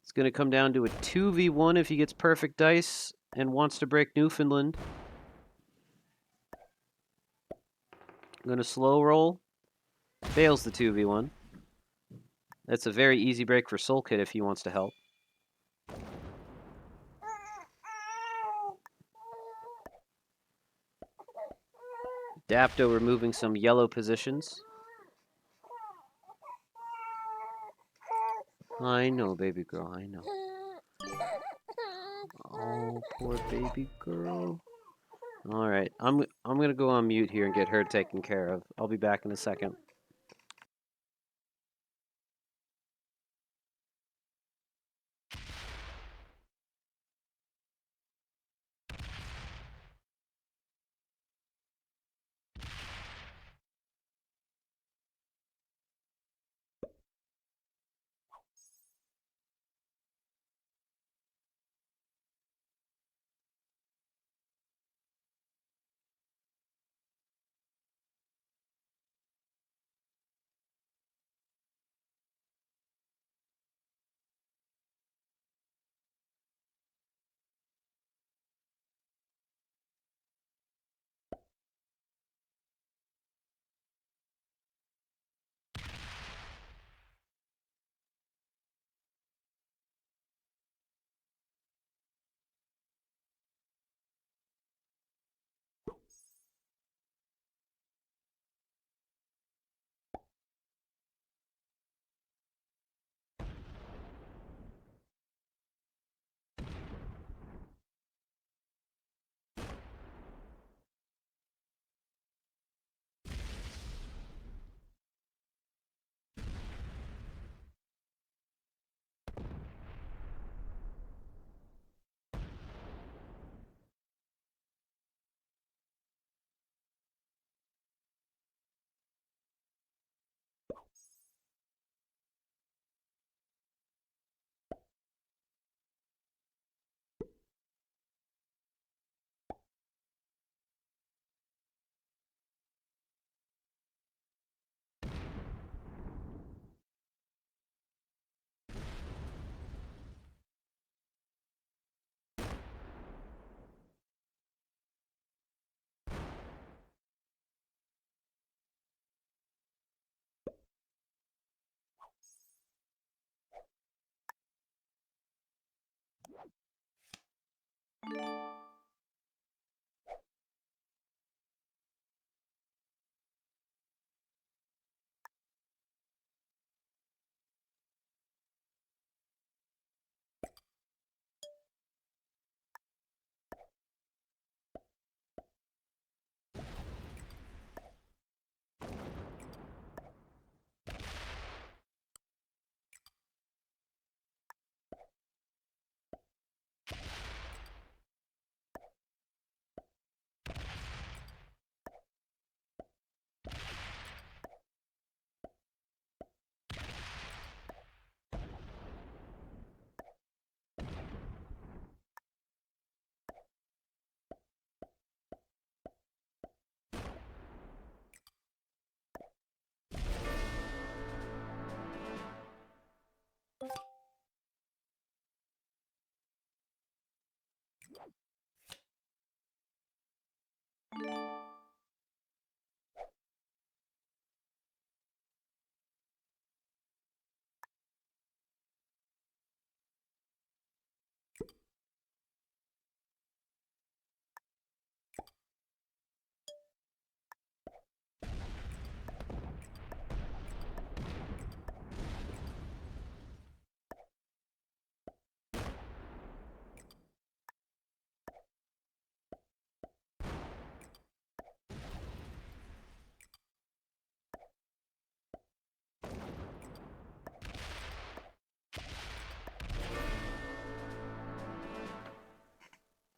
It's going to come down to a 2v1 if he gets perfect dice and wants to break Newfoundland. I'm going to slow roll. Fails the 2v1. That's a very easy break for Soul Kid if he wants to help. Dapto removing some yellow positions. I know, baby girl, I know. Oh, poor baby girl. All right, I'm gonna go on mute here and get her taken care of. I'll be back in a second.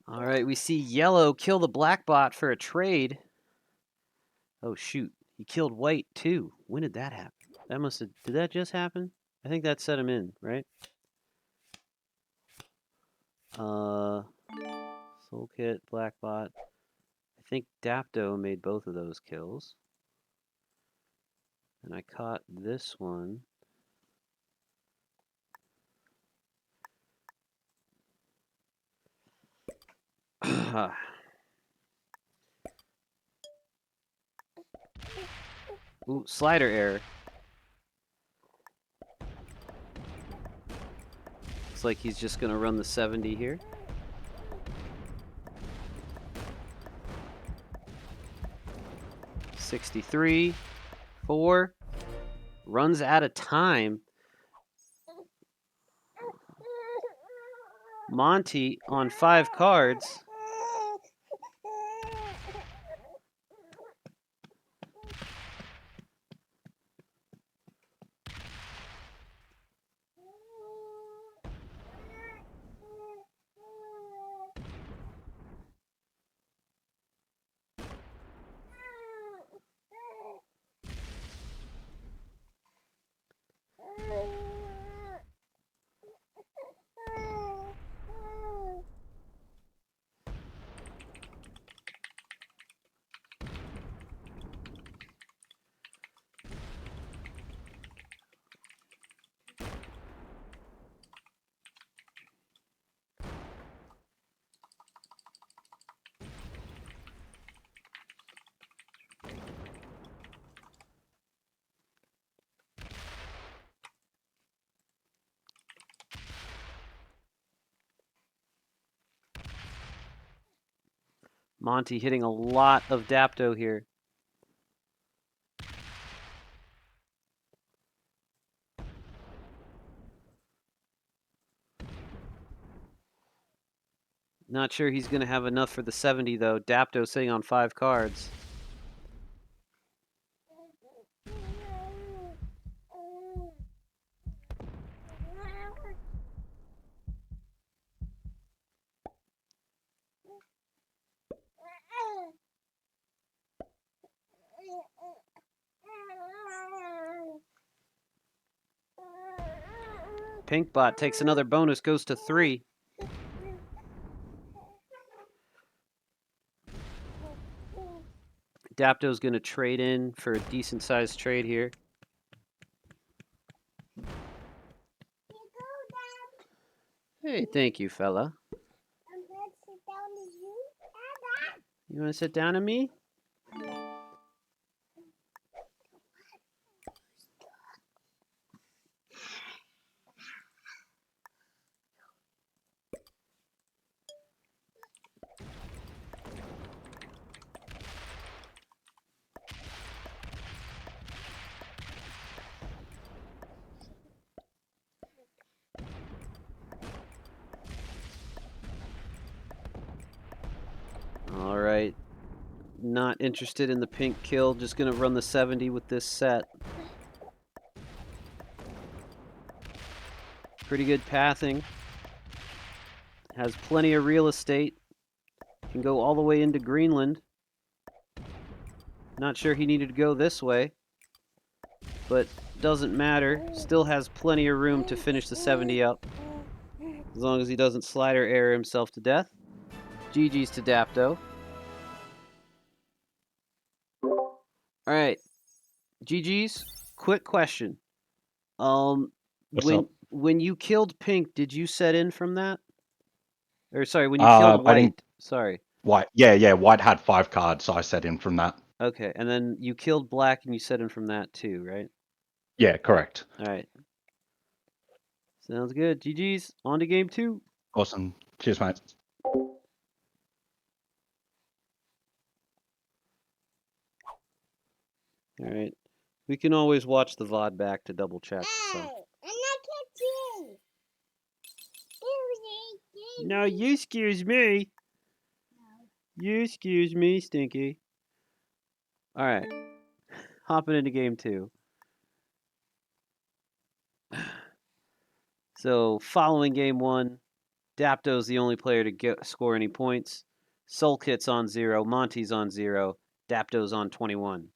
All right, we see yellow kill the black bot for a trade. Oh shoot, he killed white too. When did that happen? That must have. Did that just happen? I think that set him in, right? Soul Kit, Blackbot. I think Dapto made both of those kills. And I caught this one. Ooh, slider error. Looks like he's just gonna run the 70 here. $63, 4, runs out of time. Monty on 5 cards. Monty hitting a lot of Dapto here. Not sure he's going to have enough for the 70, though. Dapto sitting on 5 cards. Pinkbot takes another bonus, goes to 3. Dapto's going to trade in for a decent-sized trade here. Hey, thank you, fella. You want to sit down to me? All right. Not interested in the pink kill. Just going to run the 70 with this set. Pretty good pathing. Has plenty of real estate. Can go all the way into Greenland. Not sure he needed to go this way. But doesn't matter. Still has plenty of room to finish the 70 up. As long as he doesn't slider error himself to death. GG's to Dapto. Alright. GG's, quick question. What's up? When you killed Pink, did you set in from that? Or sorry, when you killed White. Sorry. White. Yeah. White had 5 cards, so I set in from that. Okay, and then you killed Black and you set in from that too, right? Yeah, correct. Alright. Sounds good. GG's. On to game 2. Awesome. Cheers, mate. Alright. We can always watch the VOD back to double check. So. No, you excuse me. You excuse me, Stinky. Alright. Hopping into game 2. So, following game 1, Dapto's the only player to score any points. Soul Kit's on 0, Monty's on 0, Dapto's on 21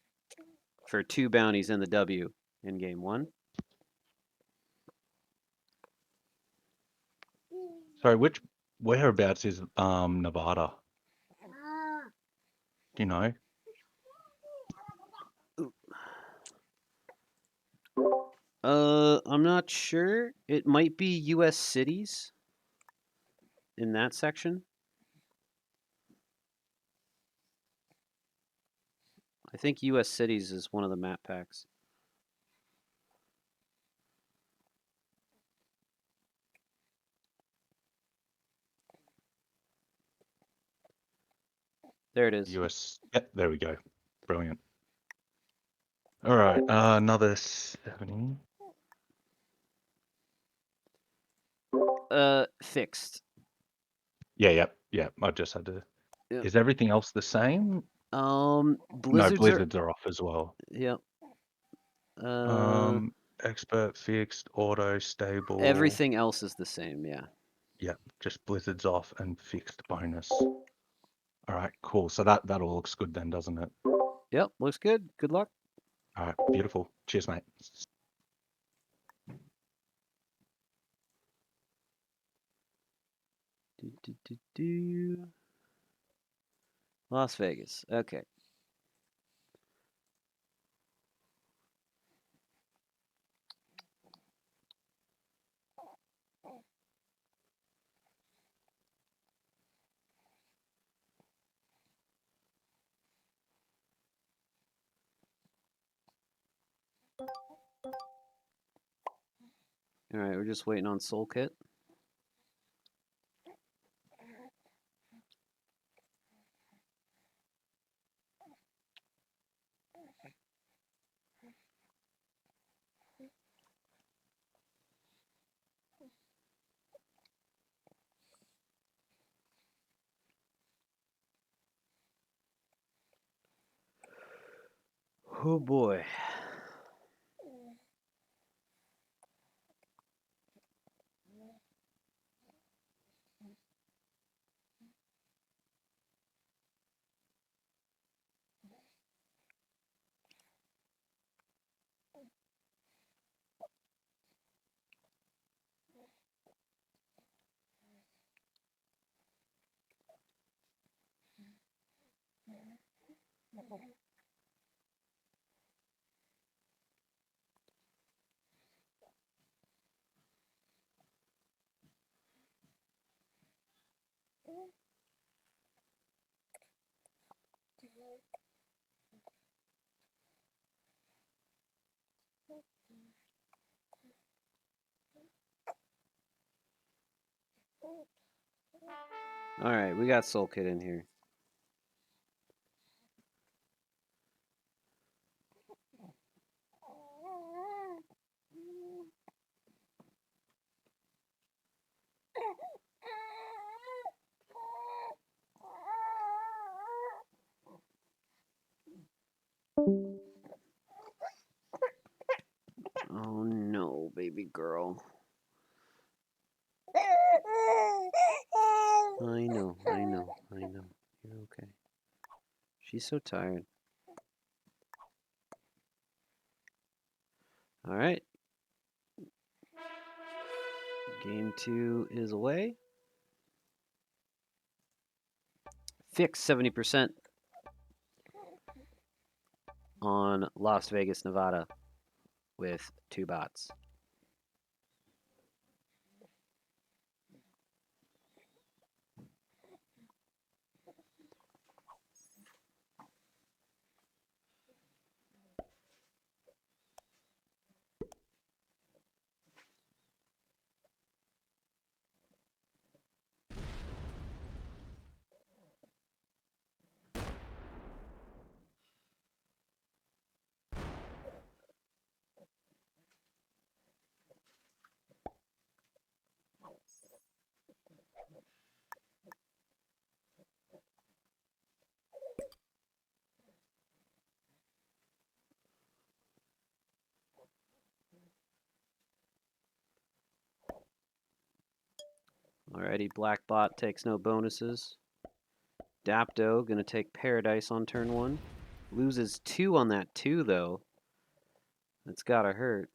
for 2 bounties and the W in game 1. Sorry, whereabouts is Nevada? Do you know? I'm not sure. It might be U.S. cities in that section. I think U.S. cities is one of the map packs. There it is. US. Yep, there we go. Brilliant. All right, another 70. Fixed. Yeah. I just had to. Yep. Is everything else the same? No, Blizzards are. blizzards are off as well. Yep. Expert, fixed, auto, stable. Everything else is the same. Yeah. Yep, just blizzards off and fixed bonus. All right, cool. So that all looks good then, doesn't it? Yep. Looks good. Good luck. All right, beautiful. Cheers, mate. Las Vegas. Okay. All right, we're just waiting on Soul Kit. Oh boy. All right, we got Soul Kit in here. Oh no, baby girl. I know. You're okay. She's so tired. All right. Game 2 is away. Fixed 70% on Las Vegas, Nevada with 2 bots. Alrighty, Black Bot takes no bonuses. Dapto gonna take Paradise on turn 1. Loses 2 on that 2 though. That's gotta hurt.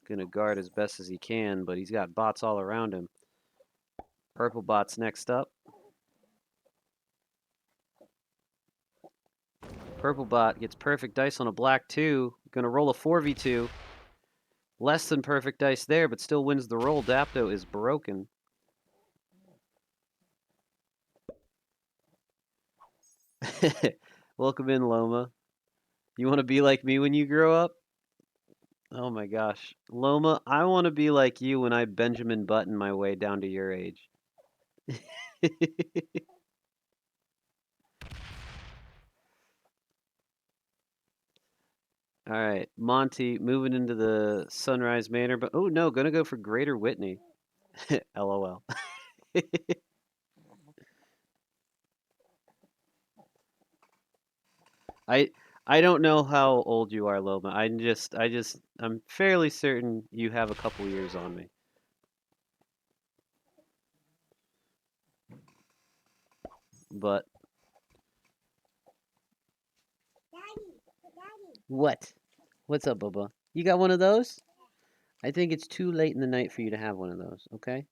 Gonna guard as best as he can, but he's got bots all around him. Purple bot's next up. Purple bot gets perfect dice on a black 2. Gonna roll a 4v2. Less than perfect dice there, but still wins the roll. Dapto is broken. Welcome in, Loma. You want to be like me when you grow up? Oh my gosh. Loma, I want to be like you when I Benjamin Button my way down to your age. All right, Monty moving into the Sunrise Manor, but oh no, gonna go for Greater Whitney. LOL. I don't know how old you are, Loma. I'm fairly certain you have a couple years on me. But what? What's up, Bubba? You got one of those? I think it's too late in the night for you to have one of those, okay?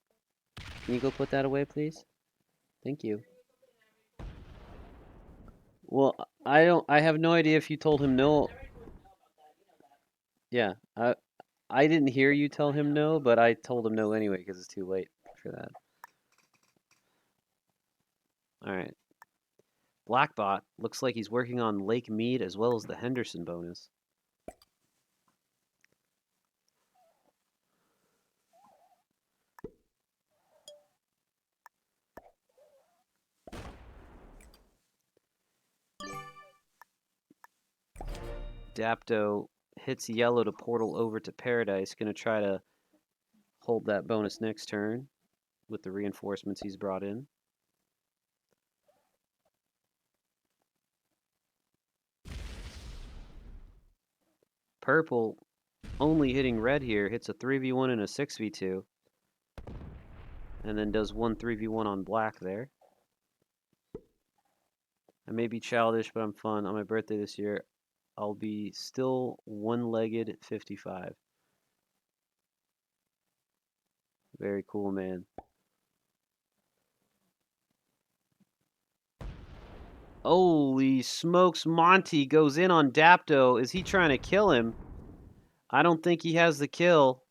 Can you go put that away, please? Thank you. Well, I have no idea if you told him no. Yeah, I didn't hear you tell him no, but I told him no anyway because it's too late for that. All right. Blackbot looks like he's working on Lake Mead as well as the Henderson bonus. Dapto hits yellow to portal over to Paradise. Going to try to hold that bonus next turn with the reinforcements he's brought in. Purple only hitting red here, hits a 3v1 and a 6v2. And then does one 3v1 on black there. I may be childish, but I'm fun. On my birthday this year, I'll be still one-legged 55. Very cool, man. Holy smokes, Monty goes in on Dapto. Is he trying to kill him? I don't think he has the kill.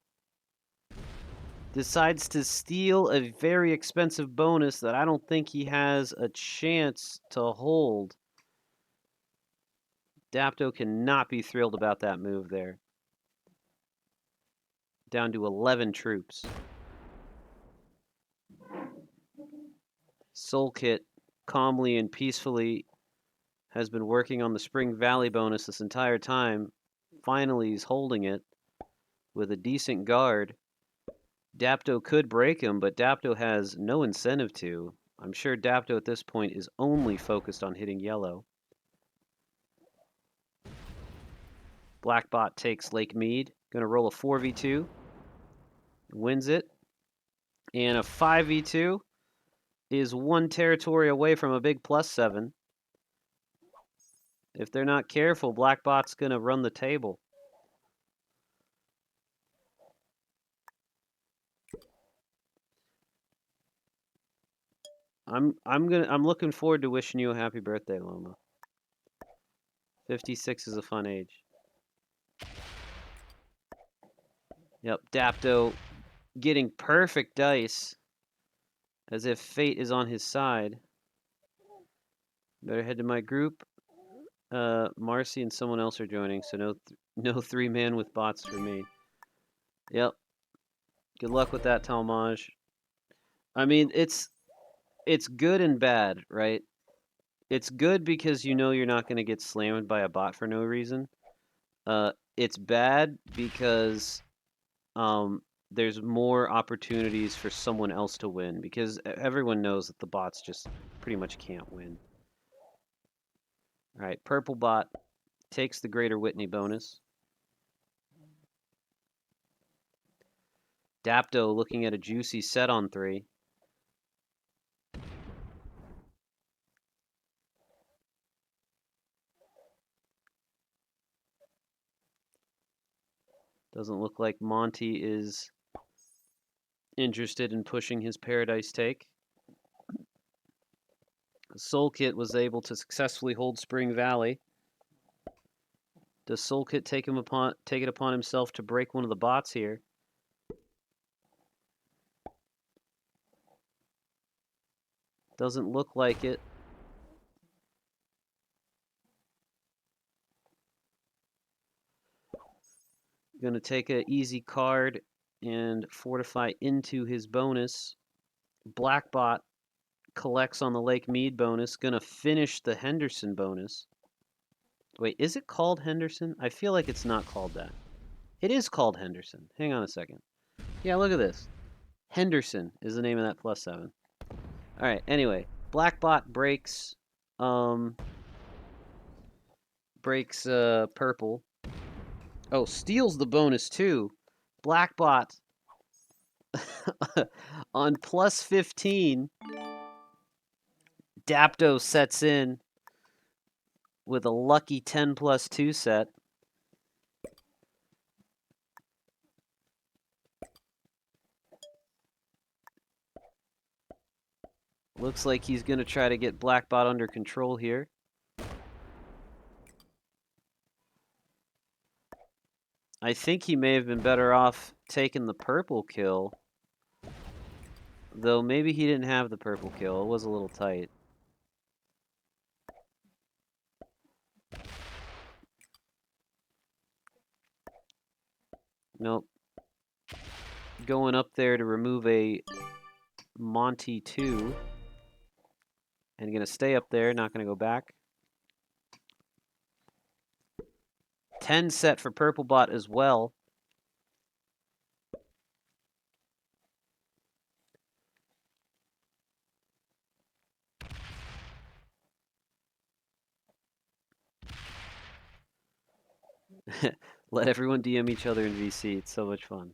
Decides to steal a very expensive bonus that I don't think he has a chance to hold. Dapto cannot be thrilled about that move there. Down to 11 troops. Soul Kit calmly and peacefully has been working on the Spring Valley bonus this entire time. Finally, he's holding it with a decent guard. Dapto could break him, but Dapto has no incentive to. I'm sure Dapto at this point is only focused on hitting yellow. Blackbot takes Lake Mead. Gonna roll a 4v2. Wins it. And a 5v2 is one territory away from a big +7. If they're not careful, Blackbot's gonna run the table. I'm looking forward to wishing you a happy birthday, Loma. 56 is a fun age. Yep, Dapto getting perfect dice, as if fate is on his side. Better head to my group. Marcy and someone else are joining, so no 3-man with bots for me. Yep. Good luck with that, Talmage. I mean, it's good and bad, right? It's good because you know you're not going to get slammed by a bot for no reason. It's bad because there's more opportunities for someone else to win because everyone knows that the bots just pretty much can't win. All right, purple bot takes the Greater Whitney bonus. Dapto looking at a juicy set on 3. Doesn't look like Monty is interested in pushing his Paradise take. Soul Kit was able to successfully hold Spring Valley. Does Soul Kit take it upon himself to break one of the bots here? Doesn't look like it. Going to take an easy card and fortify into his bonus. Black bot collects on the Lake Mead bonus. Going to finish the Henderson bonus. Wait, is it called Henderson? I feel like it's not called that. It is called Henderson. Hang on a second. Yeah, look at this. Henderson is the name of that +7. All right, anyway. Blackbot breaks purple. Oh, steals the bonus too. Blackbot on +15. Dapto sets in with a lucky 10+2 set. Looks like he's going to try to get Blackbot under control here. I think he may have been better off taking the purple kill. Though maybe he didn't have the purple kill. It was a little tight. Nope. Going up there to remove a Monty 2. And going to stay up there, not going to go back. 10 set for Purple Bot as well. Let everyone DM each other in VC. It's so much fun.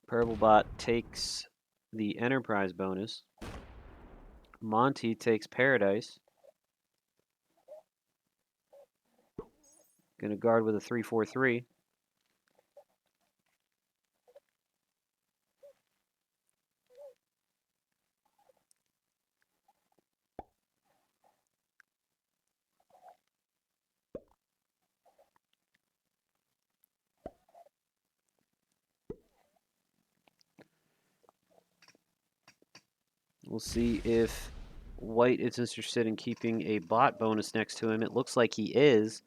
Purplebot takes the Enterprise bonus. Monty takes Paradise. Gonna guard with a 3-4-3. We'll see if White is interested in keeping a bot bonus next to him. It looks like he is.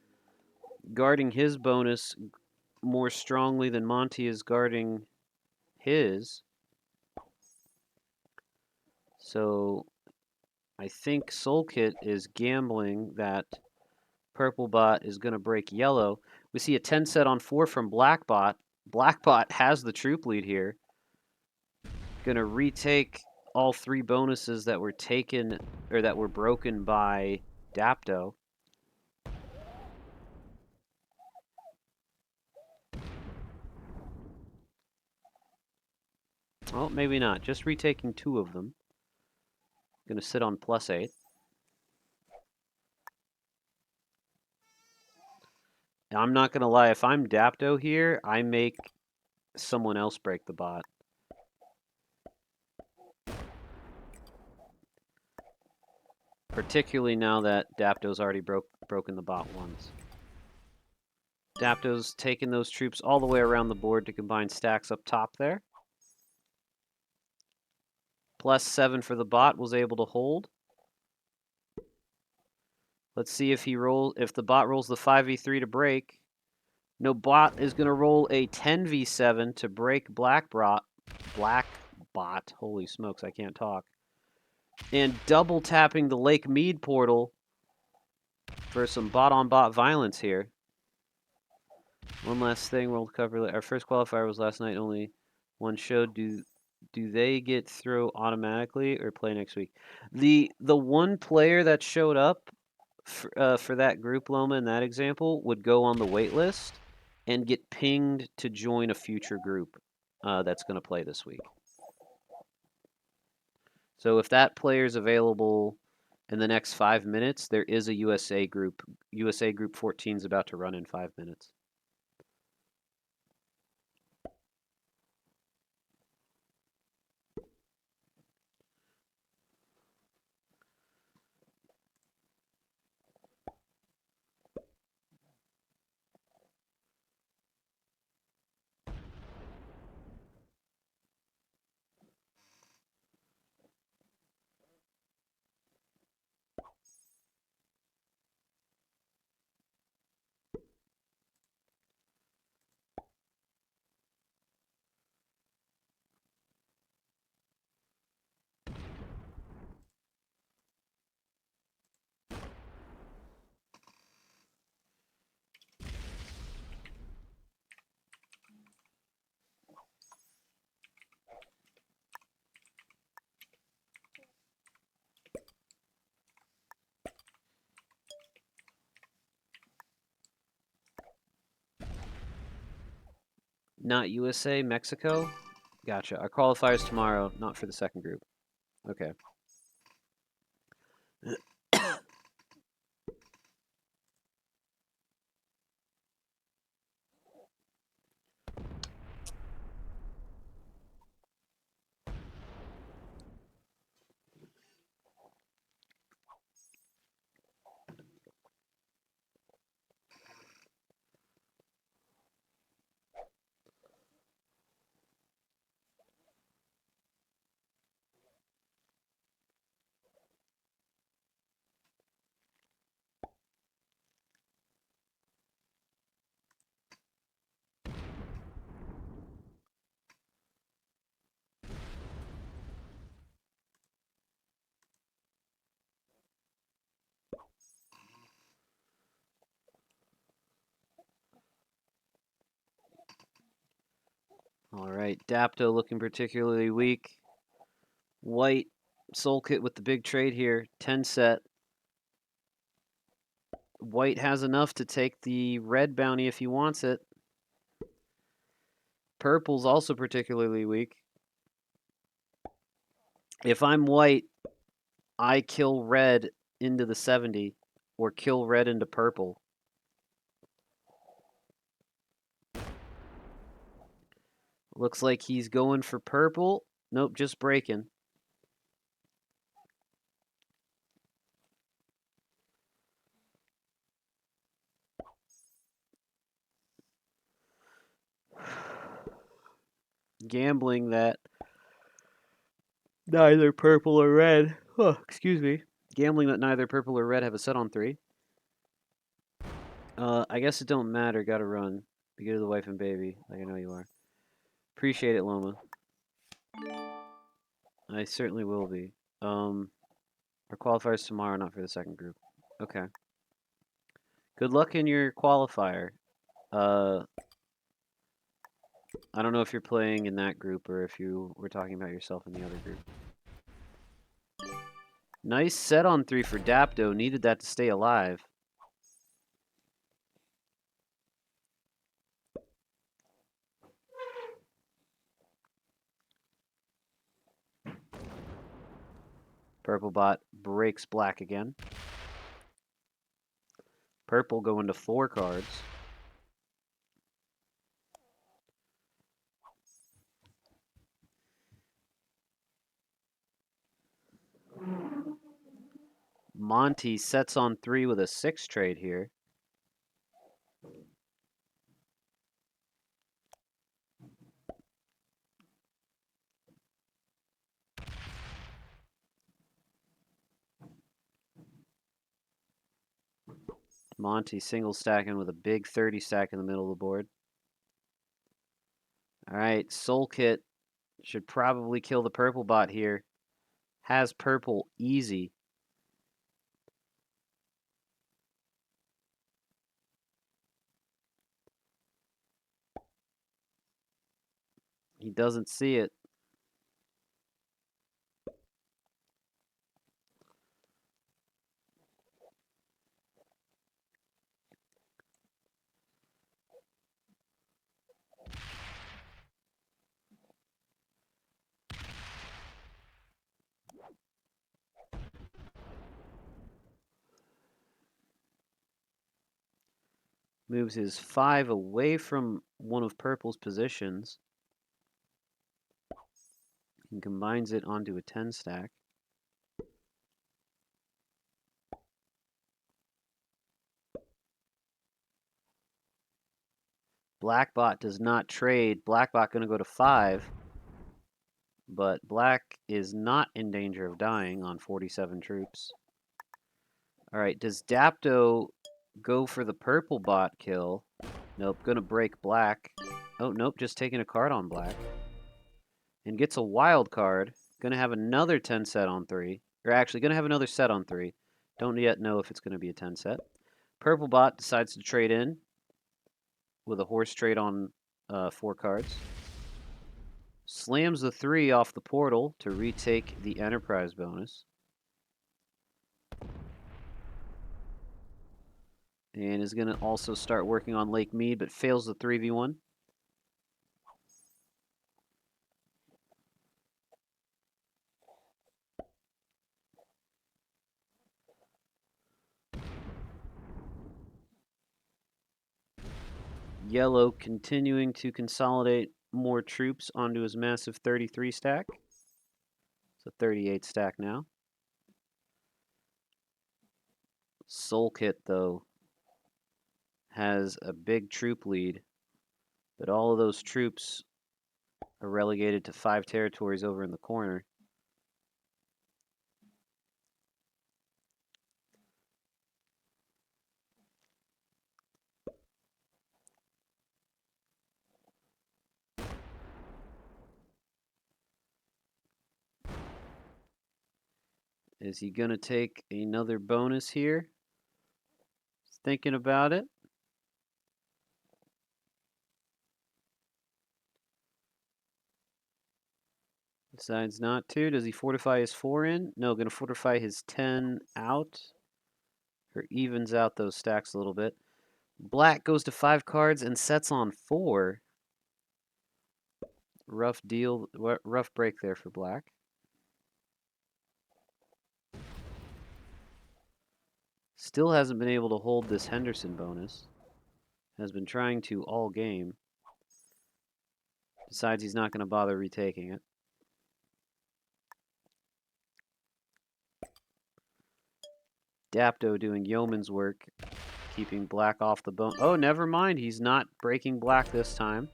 Guarding his bonus more strongly than Monty is guarding his. So I think Soul Kit is gambling that Purple Bot is going to break yellow. We see a 10 set on 4 from Black Bot. Black Bot has the troop lead here. Going to retake all 3 bonuses that were taken or that were broken by Dapto. Well, maybe not. Just retaking 2 of them. Going to sit on +8. I'm not going to lie. If I'm Dapto here, I make someone else break the bot. Particularly now that Dapto's already broken the bot once. Dapto's taking those troops all the way around the board to combine stacks up top there. +7 for the bot was able to hold. Let's see if the bot rolls the 5v3 to break. No, bot is going to roll a 10v7 to break Black bot. Holy smokes, I can't talk. And double tapping the Lake Mead portal for some bot-on-bot violence here. One last thing we'll cover. Our first qualifier was last night. Only one showed. Do they get through automatically or play next week? The one player that showed up for that group Loma in that example would go on the wait list and get pinged to join a future group. that's going to play this week. So if that player's available in the next 5 minutes, there is a USA group. USA Group 14 is about to run in 5 minutes. Not USA, Mexico? Gotcha. Our qualifiers tomorrow, not for the second group. Okay. All right, Dapto looking particularly weak. White Soul Kit with the big trade here, 10 set. White has enough to take the red bounty if he wants it. Purple's also particularly weak. If I'm white, I kill red into the 70 or kill red into purple. Looks like he's going for purple. Nope, just breaking. Gambling that neither purple or red. Oh, excuse me. Gambling that neither purple or red have a set on 3. I guess it don't matter. Gotta run. Be good to the wife and baby, like I know you are. Appreciate it, Loma. I certainly will be. Our qualifiers tomorrow, not for the second group. Okay. Good luck in your qualifier. I don't know if you're playing in that group or if you were talking about yourself in the other group. Nice set on 3 for Dapto. Needed that to stay alive. Purple bot breaks black again. Purple going to 4 cards. Monty sets on 3 with a 6 trade here. Monty single stacking with a big 30 stack in the middle of the board. All right, Soul Kit should probably kill the purple bot here. Has purple easy. He doesn't see it. moves his 5 away from one of purple's positions and combines it onto a 10 stack. Blackbot does not trade. Blackbot going to go to 5. But black is not in danger of dying on 47 troops. All right, does Dapto go for the purple bot kill? Nope, gonna break black. Oh, nope, just taking a card on black. And gets a wild card. Gonna have another 10 set on 3. Or actually, gonna have another set on 3. Don't yet know if it's gonna be a 10 set. Purple bot decides to trade in with a horse trade on 4 cards. Slams the 3 off the portal to retake the Enterprise bonus. And is going to also start working on Lake Mead, but fails the 3v1. Yellow continuing to consolidate more troops onto his massive 33 stack. It's a 38 stack now. Soul Kit, though, has a big troop lead, but all of those troops are relegated to 5 territories over in the corner. Is he going to take another bonus here? He's thinking about it. Decides not to. Does he fortify his 4 in? No, going to fortify his 10 out. Or evens out those stacks a little bit. Black goes to 5 cards and sets on 4. Rough deal, rough break there for black. Still hasn't been able to hold this Henderson bonus. Has been trying to all game. Decides he's not going to bother retaking it. Dapto doing yeoman's work, keeping black off the bone. Oh, never mind. He's not breaking black this time.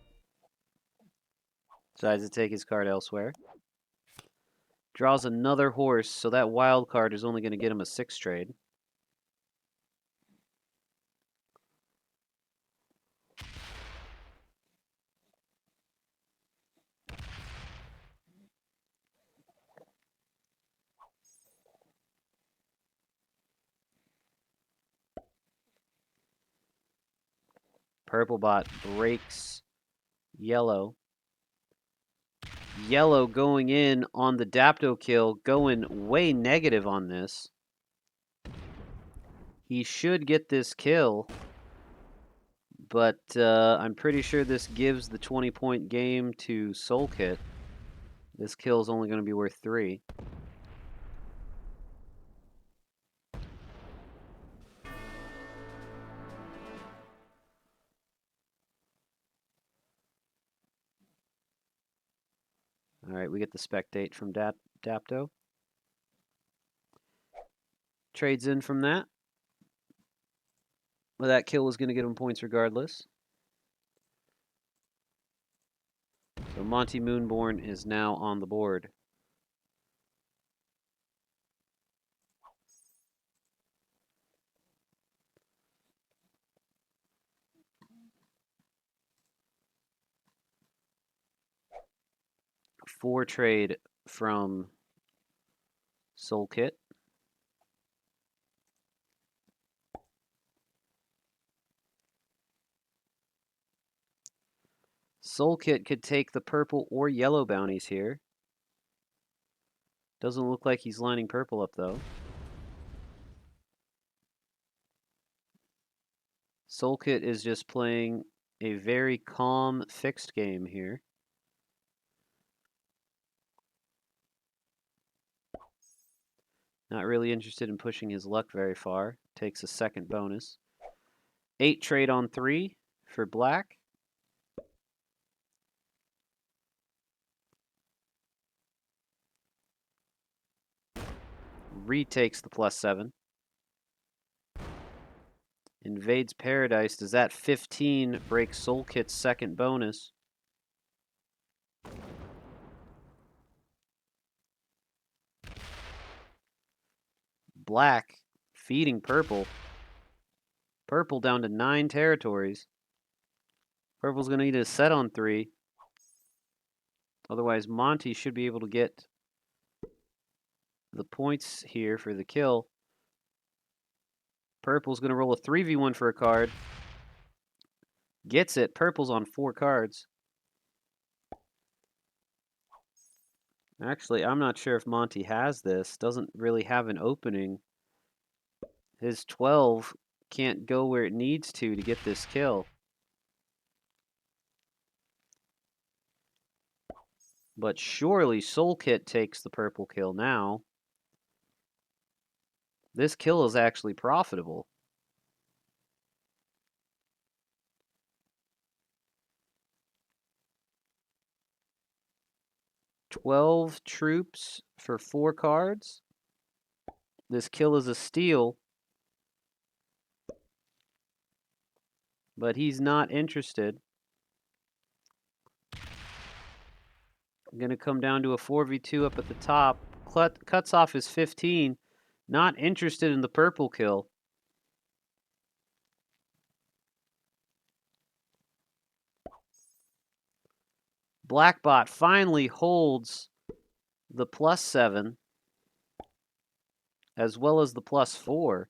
Decides to take his card elsewhere. Draws another horse, so that wild card is only going to get him a 6 trade. Purple bot breaks yellow. Yellow going in on the Dapto kill, going way negative on this. He should get this kill, but I'm pretty sure this gives the 20-point game to Soul Kit. This kill is only going to be worth 3. All right, we get the spectate from Dapto. Trades in from that. Well, that kill was going to get him points regardless. So Monty Moonborn is now on the board. Four trade from Soul Kit. Soul Kit could take the purple or yellow bounties here. Doesn't look like he's lining purple up, though. Soul Kit is just playing a very calm, fixed game here. Not really interested in pushing his luck very far. Takes a second bonus. 8 trade on 3 for black. Retakes the +7. Invades Paradise. Does that 15 break Soul Kit's second bonus? Black feeding purple. Purple down to 9 territories. Purple's going to need a set on 3. Otherwise, Monty should be able to get the points here for the kill. Purple's going to roll a 3v1 for a card. Gets it. Purple's on 4 cards. Actually, I'm not sure if Monty has this. Doesn't really have an opening. His 12 can't go where it needs to get this kill. But surely Soul Kit takes the purple kill now. This kill is actually profitable. $12 troops for 4 cards. This kill is a steal. But he's not interested. Going to come down to a 4v2 up at the top. Cuts off his 15. Not interested in the purple kill. Blackbot finally holds the +7 as well as the +4.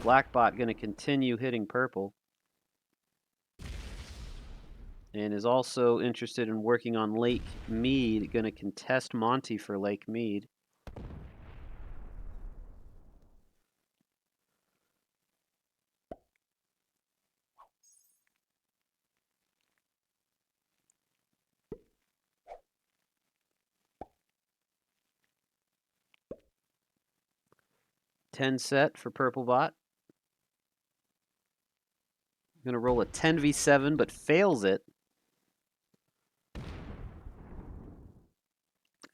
Blackbot going to continue hitting purple. And is also interested in working on Lake Mead. Going to contest Monty for Lake Mead. $10 set for purple bot. Going to roll a 10v7, but fails it.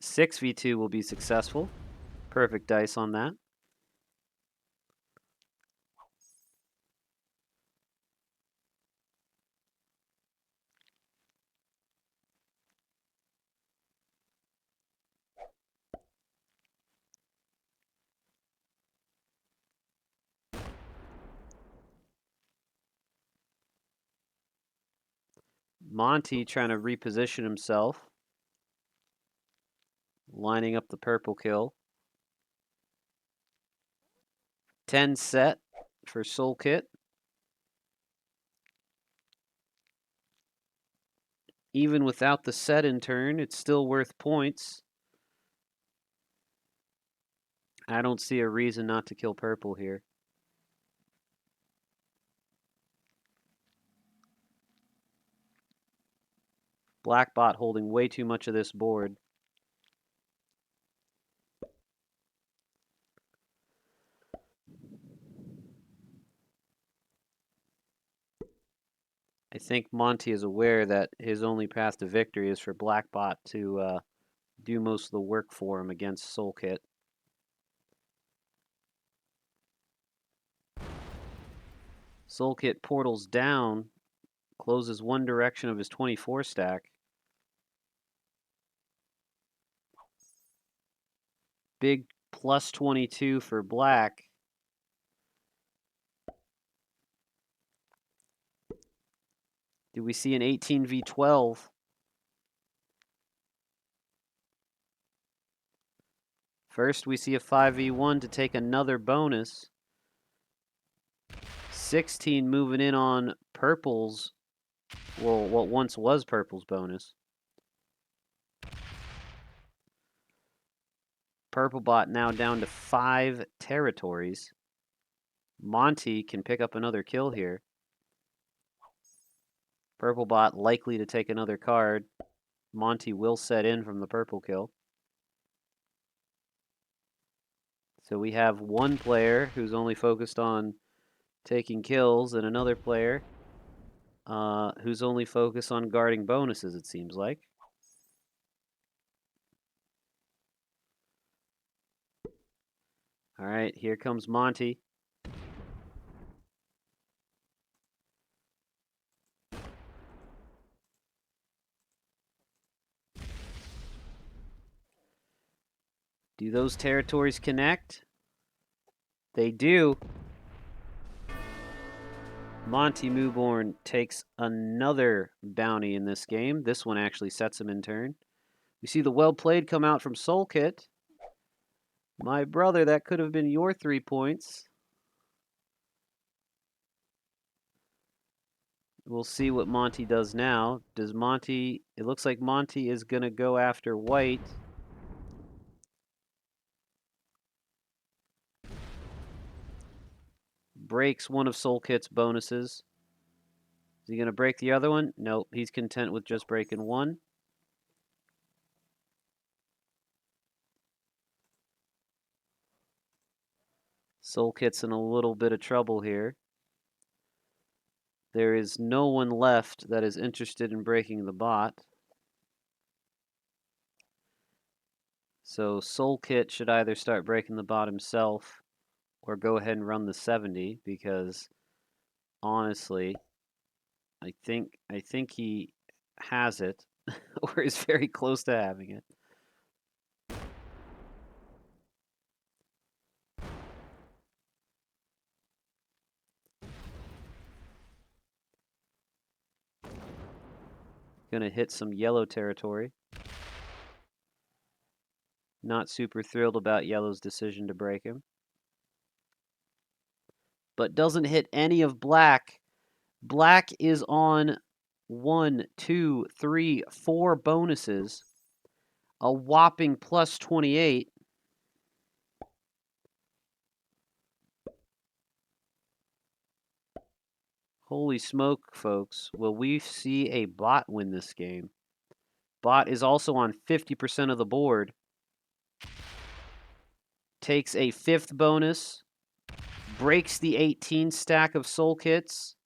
6v2 will be successful. Perfect dice on that. Monty trying to reposition himself. Lining up the purple kill. 10 set for Soul Kit. Even without the set in turn, it's still worth points. I don't see a reason not to kill purple here. Blackbot holding way too much of this board. I think Monty is aware that his only path to victory is for Blackbot to do most of the work for him against Soul Kit. Soul Kit portals down, closes one direction of his 24 stack. Big +22 for black. Do we see an 18v12? First, we see a 5v1 to take another bonus. 16 moving in on purple's, well, what once was purple's bonus. Purple bot now down to 5 territories. Monty can pick up another kill here. Purple bot likely to take another card. Monty will set in from the purple kill. So we have one player who's only focused on taking kills and another player who's only focused on guarding bonuses, it seems like. All right, here comes Monty. Do those territories connect? They do. Monty Mooborn takes another bounty in this game. This one actually sets him in turn. We see the well played come out from Soul Kit. My brother, that could have been your 3 points. We'll see what Monty does now. Does Monty... It looks like Monty is going to go after White. Breaks one of Soul Kit's bonuses. Is he going to break the other one? Nope, he's content with just breaking one. Soul Kit's in a little bit of trouble here. There is no one left that is interested in breaking the bot. So Soul Kit should either start breaking the bot himself or go ahead and run the 70 because honestly, I think he has it or is very close to having it. Gonna hit some yellow territory. Not super thrilled about yellow's decision to break him. But doesn't hit any of black. Black is on 1, 2, 3, 4 bonuses. A whopping plus 28. Holy smoke, folks. Will we see a bot win this game? Bot is also on 50% of the board. Takes a 5th bonus. Breaks the 18 stack of soul kits.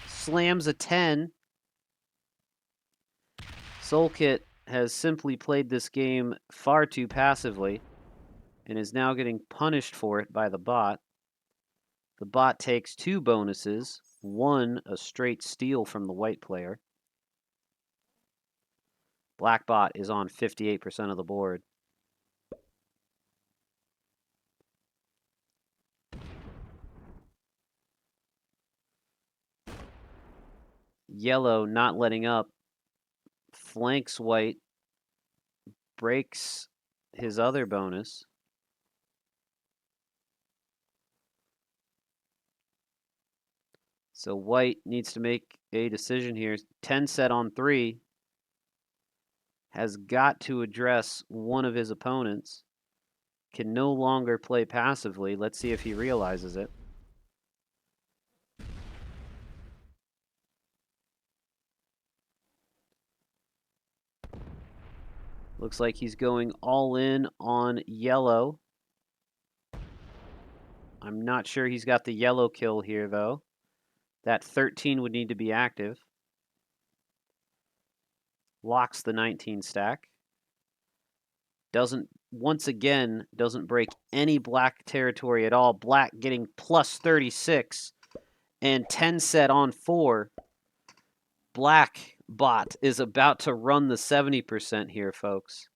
Slams a 10. Soul Kit has simply played this game far too passively and is now getting punished for it by the bot. The bot takes 2 bonuses, 1 a straight steal from the white player. Black bot is on 58% of the board. Yellow not letting up, flanks white, breaks his other bonus. So white needs to make a decision here. 10 set on 3. Has got to address one of his opponents. Can no longer play passively. Let's see if he realizes it. Looks like he's going all in on yellow. I'm not sure he's got the yellow kill here, though. That 13 would need to be active. Locks the 19 stack. Once again, doesn't break any black territory at all. Black getting plus 36 and 10 set on 4. Black bot is about to run the 70% here, folks.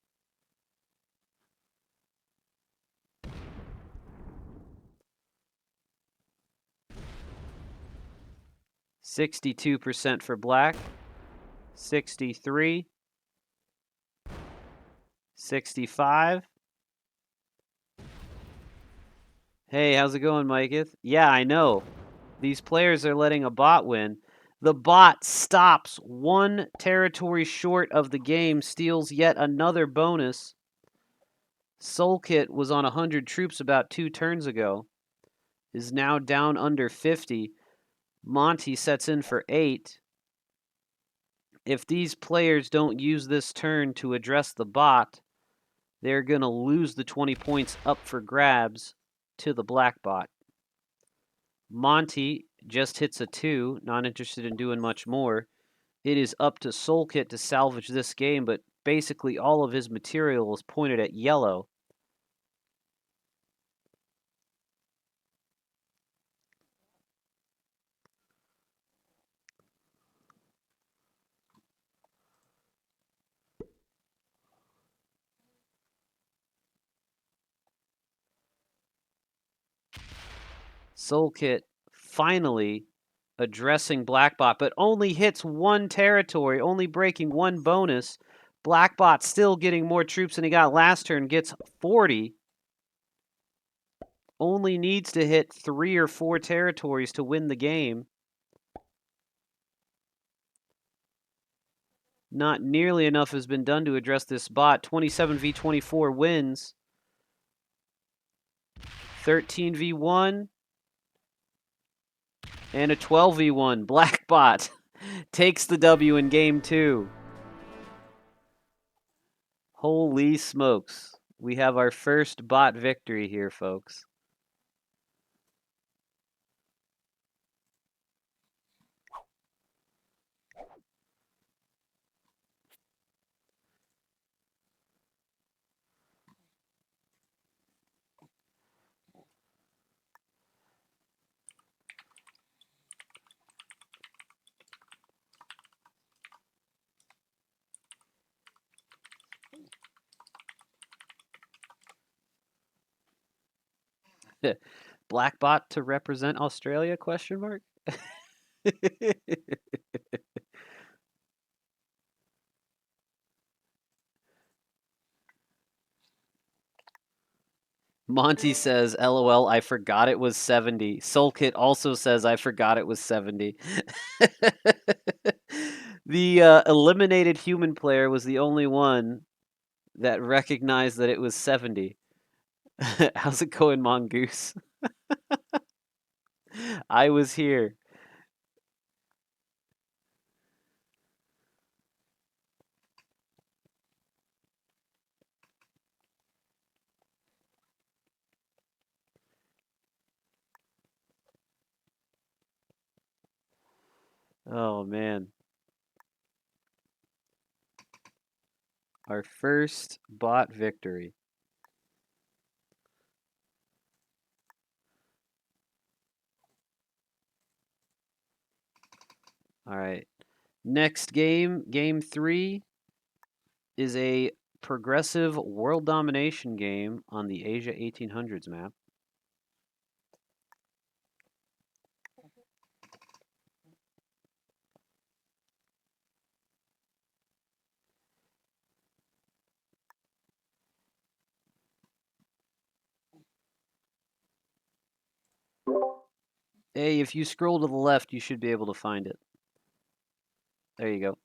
%62 for black, 63, 65. Hey, how's it going, Mikeeth? Yeah, I know. These players are letting a bot win. The bot stops 1 territory short of the game, steals yet another bonus. Soul Kit was on 100 troops about 2 turns ago. Is now down under 50. Monty sets in for 8. If these players don't use this turn to address the bot, they're going to lose the 20 points up for grabs to the black bot. Monty just hits a 2, not interested in doing much more. It is up to Soulkit to salvage this game, but basically all of his material is pointed at yellow. Soulkit finally addressing Blackbot, but only hits one territory, only breaking one bonus. Blackbot still getting more troops than he got last turn, gets 40. Only needs to hit 3 or 4 territories to win the game. Not nearly enough has been done to address this bot. 27v24 wins. 13v1 and a 12v1. Blackbot takes the W in game 2. Holy smokes. We have our first bot victory here, folks. Blackbot to represent Australia? Question mark. Monty says, LOL, I forgot it was 70. Soulkit also says, I forgot it was 70. The eliminated human player was the only one that recognized that it was 70. How's it going, Mongoose? I was here. Oh, man. Our first bot victory. All right. Next game, game 3, is a progressive world domination game on the Asia 1800s map. Hey, if you scroll to the left, you should be able to find it. There you go.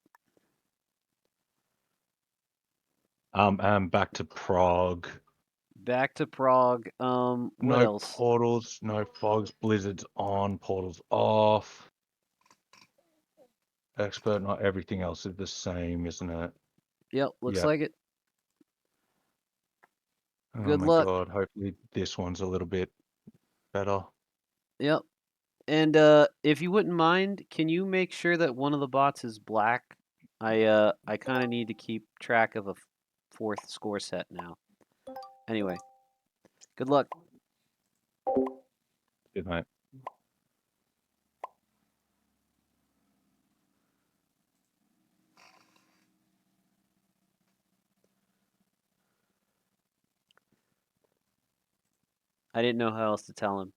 And back to Prague. Back to Prague. What No else? portals, no fogs, blizzards on, portals off. Expert, not everything else is the same, isn't it? Yep, looks Yep. like it. Oh Good my luck. god, hopefully this one's a little bit better. Yep. And if you wouldn't mind, can you make sure that one of the bots is black? I kind of need to keep track of a 4th score set now. Anyway, good luck. Good night. I didn't know how else to tell him.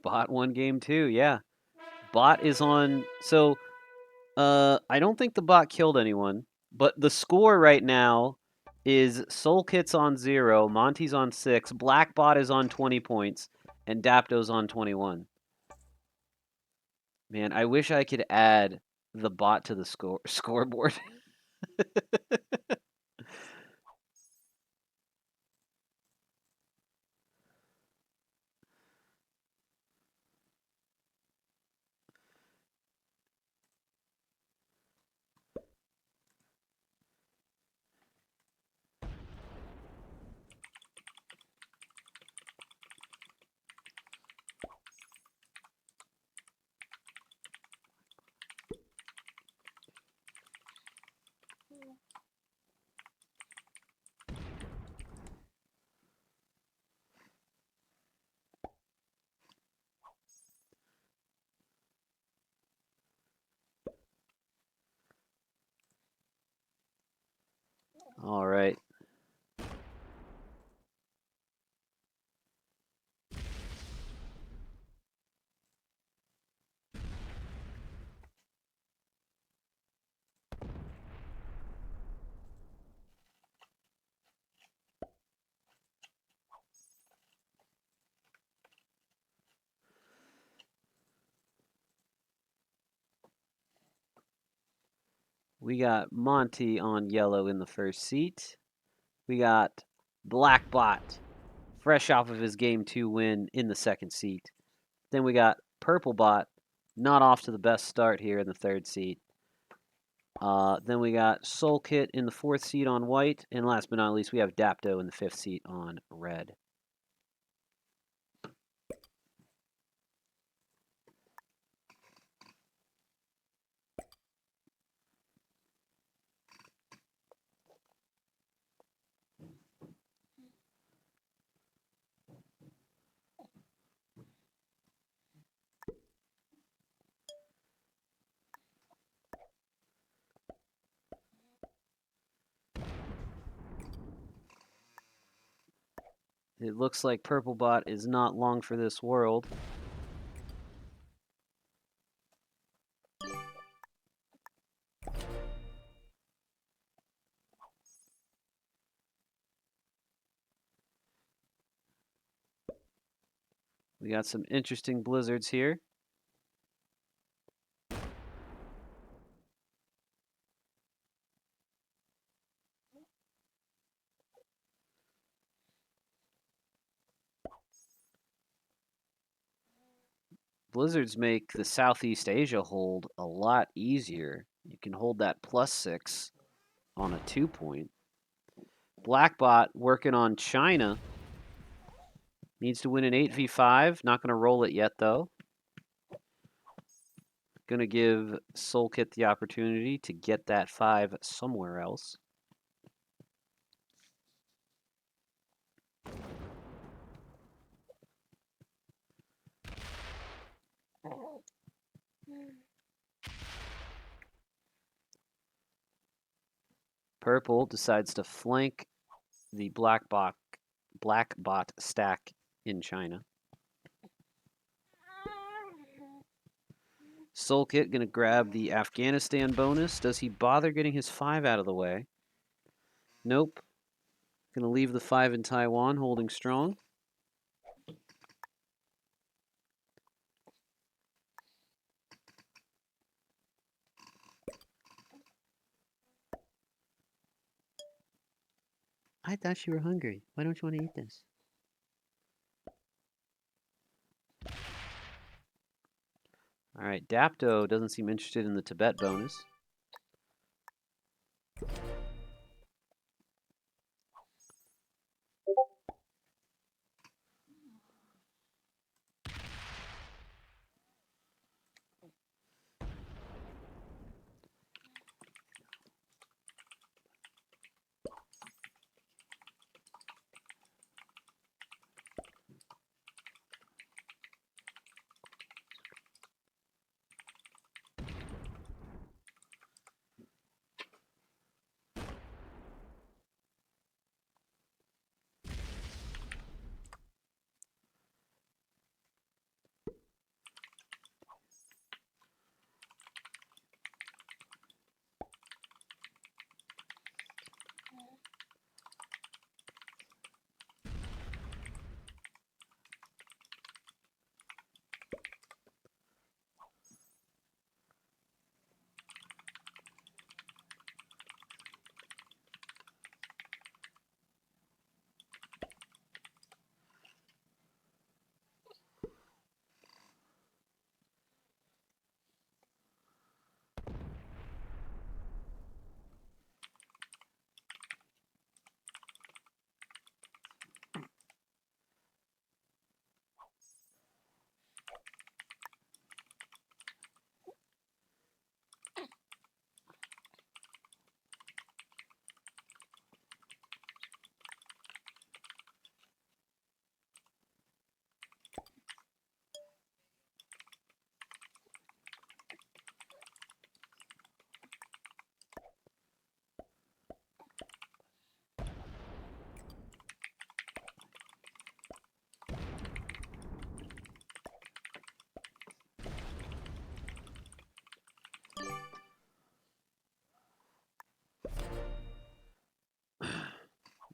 Bot won game 2, yeah. Bot is on. So, I don't think the bot killed anyone, but the score right now is Soulkit's on 0, Monty's on 6, Blackbot is on 20 points, and Dapto's on 21. Man, I wish I could add the bot to the scoreboard. All right. We got Monty on yellow in the first seat. We got Blackbot, fresh off of his Game 2 win in the second seat. Then we got Purplebot, not off to the best start here in the third seat. Then we got Soul Kit in the fourth seat on white. And last but not least, we have Dapto in the fifth seat on red. It looks like Purplebot is not long for this world. We got some interesting blizzards here. Blizzards make the Southeast Asia hold a lot easier. You can hold that +6 on a 2-point. Blackbot working on China. Needs to win an 8v5. Not going to roll it yet, though. Going to give Soul Kit the opportunity to get that 5 somewhere else. Purple decides to flank the Blackbot stack in China. Soul Kit going to grab the Afghanistan bonus. Does he bother getting his 5 out of the way? Nope. Going to leave the 5 in Taiwan, holding strong. I thought you were hungry. Why don't you want to eat this? All right, Dapto doesn't seem interested in the Tibet bonus.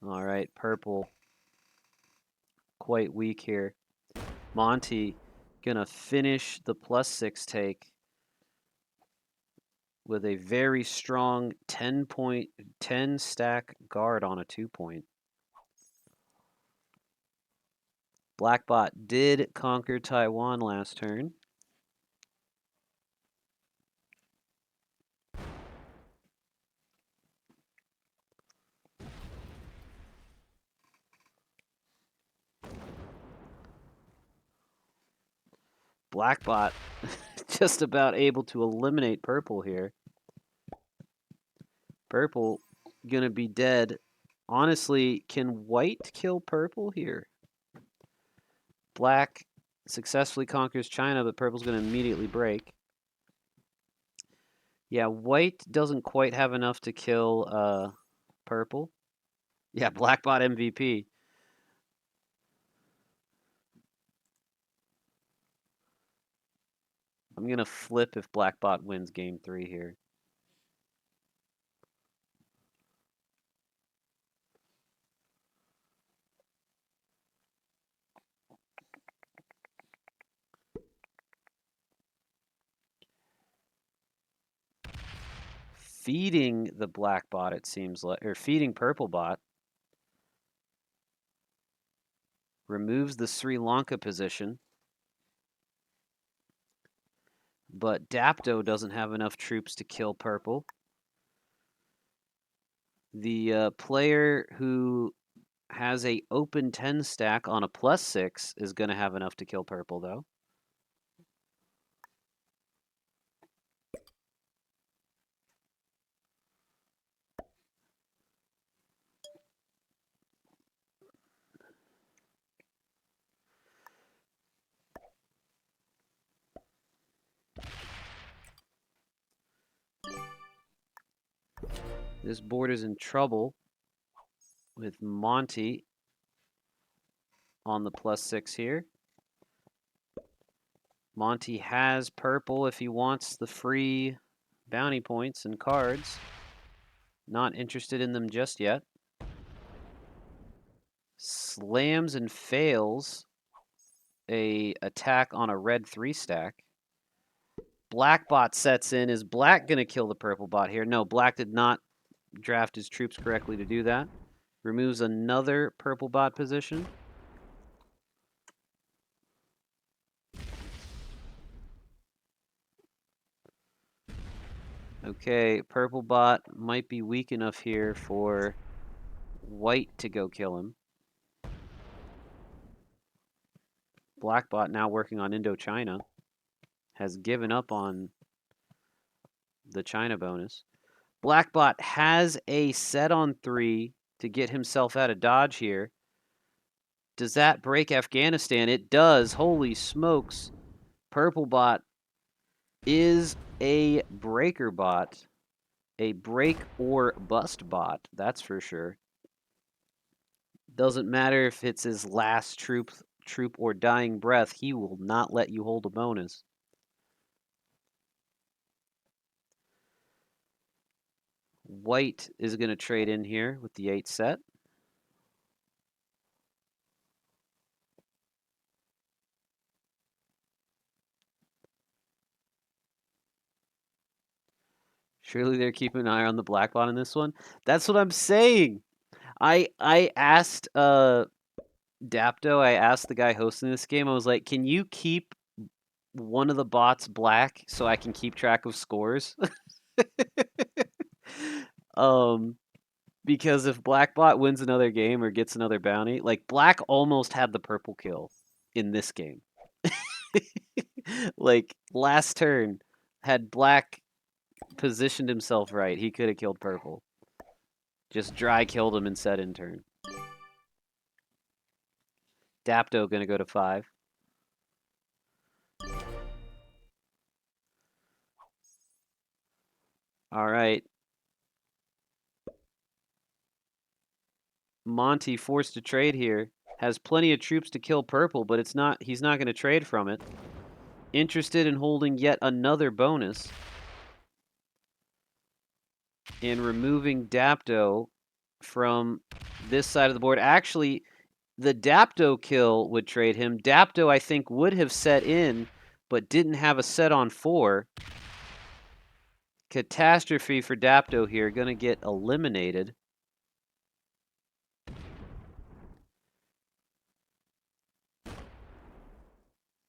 All right, purple. Quite weak here. Monty gonna finish the +6 take with a very strong 10 stack guard on a 2-point. Blackbot did conquer Taiwan last turn. Blackbot just about able to eliminate purple here. Purple gonna be dead. Honestly, can white kill purple here? Black successfully conquers China, but purple's gonna immediately break. Yeah, white doesn't quite have enough to kill purple. Yeah, Blackbot MVP. I'm gonna flip if Blackbot wins game 3 here. Feeding the black bot, it seems like, or feeding purple bot. Removes the Sri Lanka position. But Dapto doesn't have enough troops to kill purple. The player who has a open 10 stack on a +6 is going to have enough to kill purple, though. This board is in trouble with Monty on the +6 here. Monty has purple if he wants the free bounty points and cards. Not interested in them just yet. Slams and fails a attack on a red 3 stack. Black bot sets in. Is black going to kill the purple bot here? No, black did not draft his troops correctly to do that. Removes another purple bot position. Okay, purple bot might be weak enough here for white to go kill him. Black bot now working on Indochina. Has given up on the China bonus. Blackbot has a set on 3 to get himself out of dodge here. Does that break Afghanistan? It does. Holy smokes. Purple bot is a breaker bot. A break or bust bot, that's for sure. Doesn't matter if it's his last troop or dying breath, he will not let you hold a bonus. White is going to trade in here with the 8 set. Surely they're keeping an eye on the black bot in this one. That's what I'm saying. I asked Dapto, I asked the guy hosting this game, I was like, can you keep one of the bots black so I can keep track of scores? Because if black bot wins another game or gets another bounty, like black almost had the purple kill in this game. Like last turn, had black positioned himself right, he could have killed purple. Just dry killed him and set in turn. Dapto gonna go to 5. All right. Monty forced to trade here. Has plenty of troops to kill purple, but he's not going to trade from it. Interested in holding yet another bonus. And removing Dapto from this side of the board. Actually, the Dapto kill would trade him. Dapto, I think, would have set in, but didn't have a set on 4. Catastrophe for Dapto here. Going to get eliminated.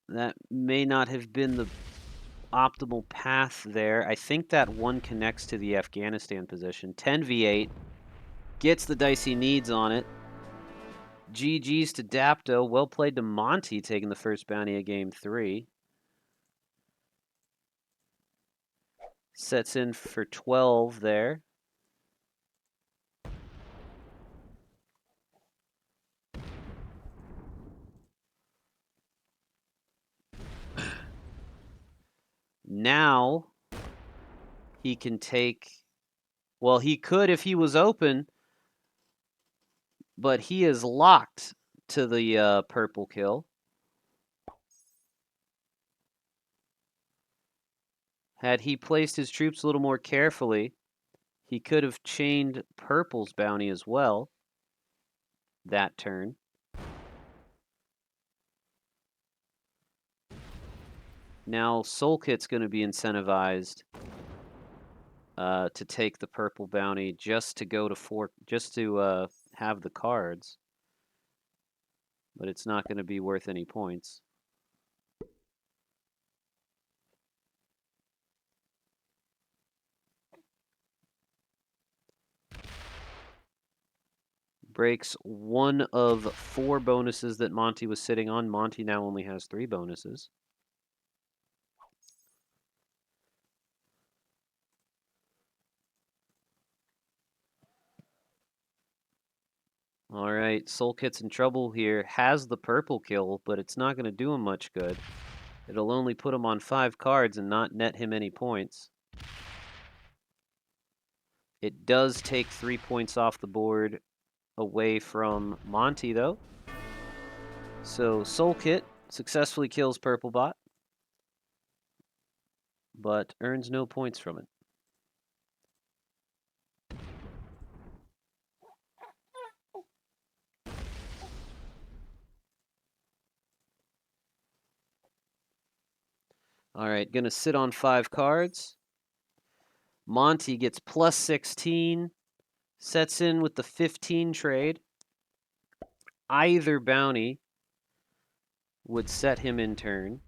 That may not have been the optimal path there. I think that one connects to the Afghanistan position. 10v8. Gets the dice he needs on it. GG's to Dapto. Well played to Monty, taking the first bounty of game 3. Sets in for 12 there. Now he can take, well, he could if he was open, but he is locked to the purple kill. Had he placed his troops a little more carefully, he could have chained purple's bounty as well that turn. Now Soul Kit's going to be incentivized to take the purple bounty just to go to 4, just to have the cards. But it's not going to be worth any points. Breaks one of 4 bonuses that Monty was sitting on. Monty now only has 3 bonuses. All right, Soul Kit's in trouble here. Has the purple kill, but it's not going to do him much good. It'll only put him on 5 cards and not net him any points. It does take 3 points off the board away from Monty, though. So Soul Kit successfully kills Purple Bot, but earns no points from it. All right, gonna sit on 5 cards. Monty gets plus 16, sets in with the 15 trade. Either bounty would set him in turn.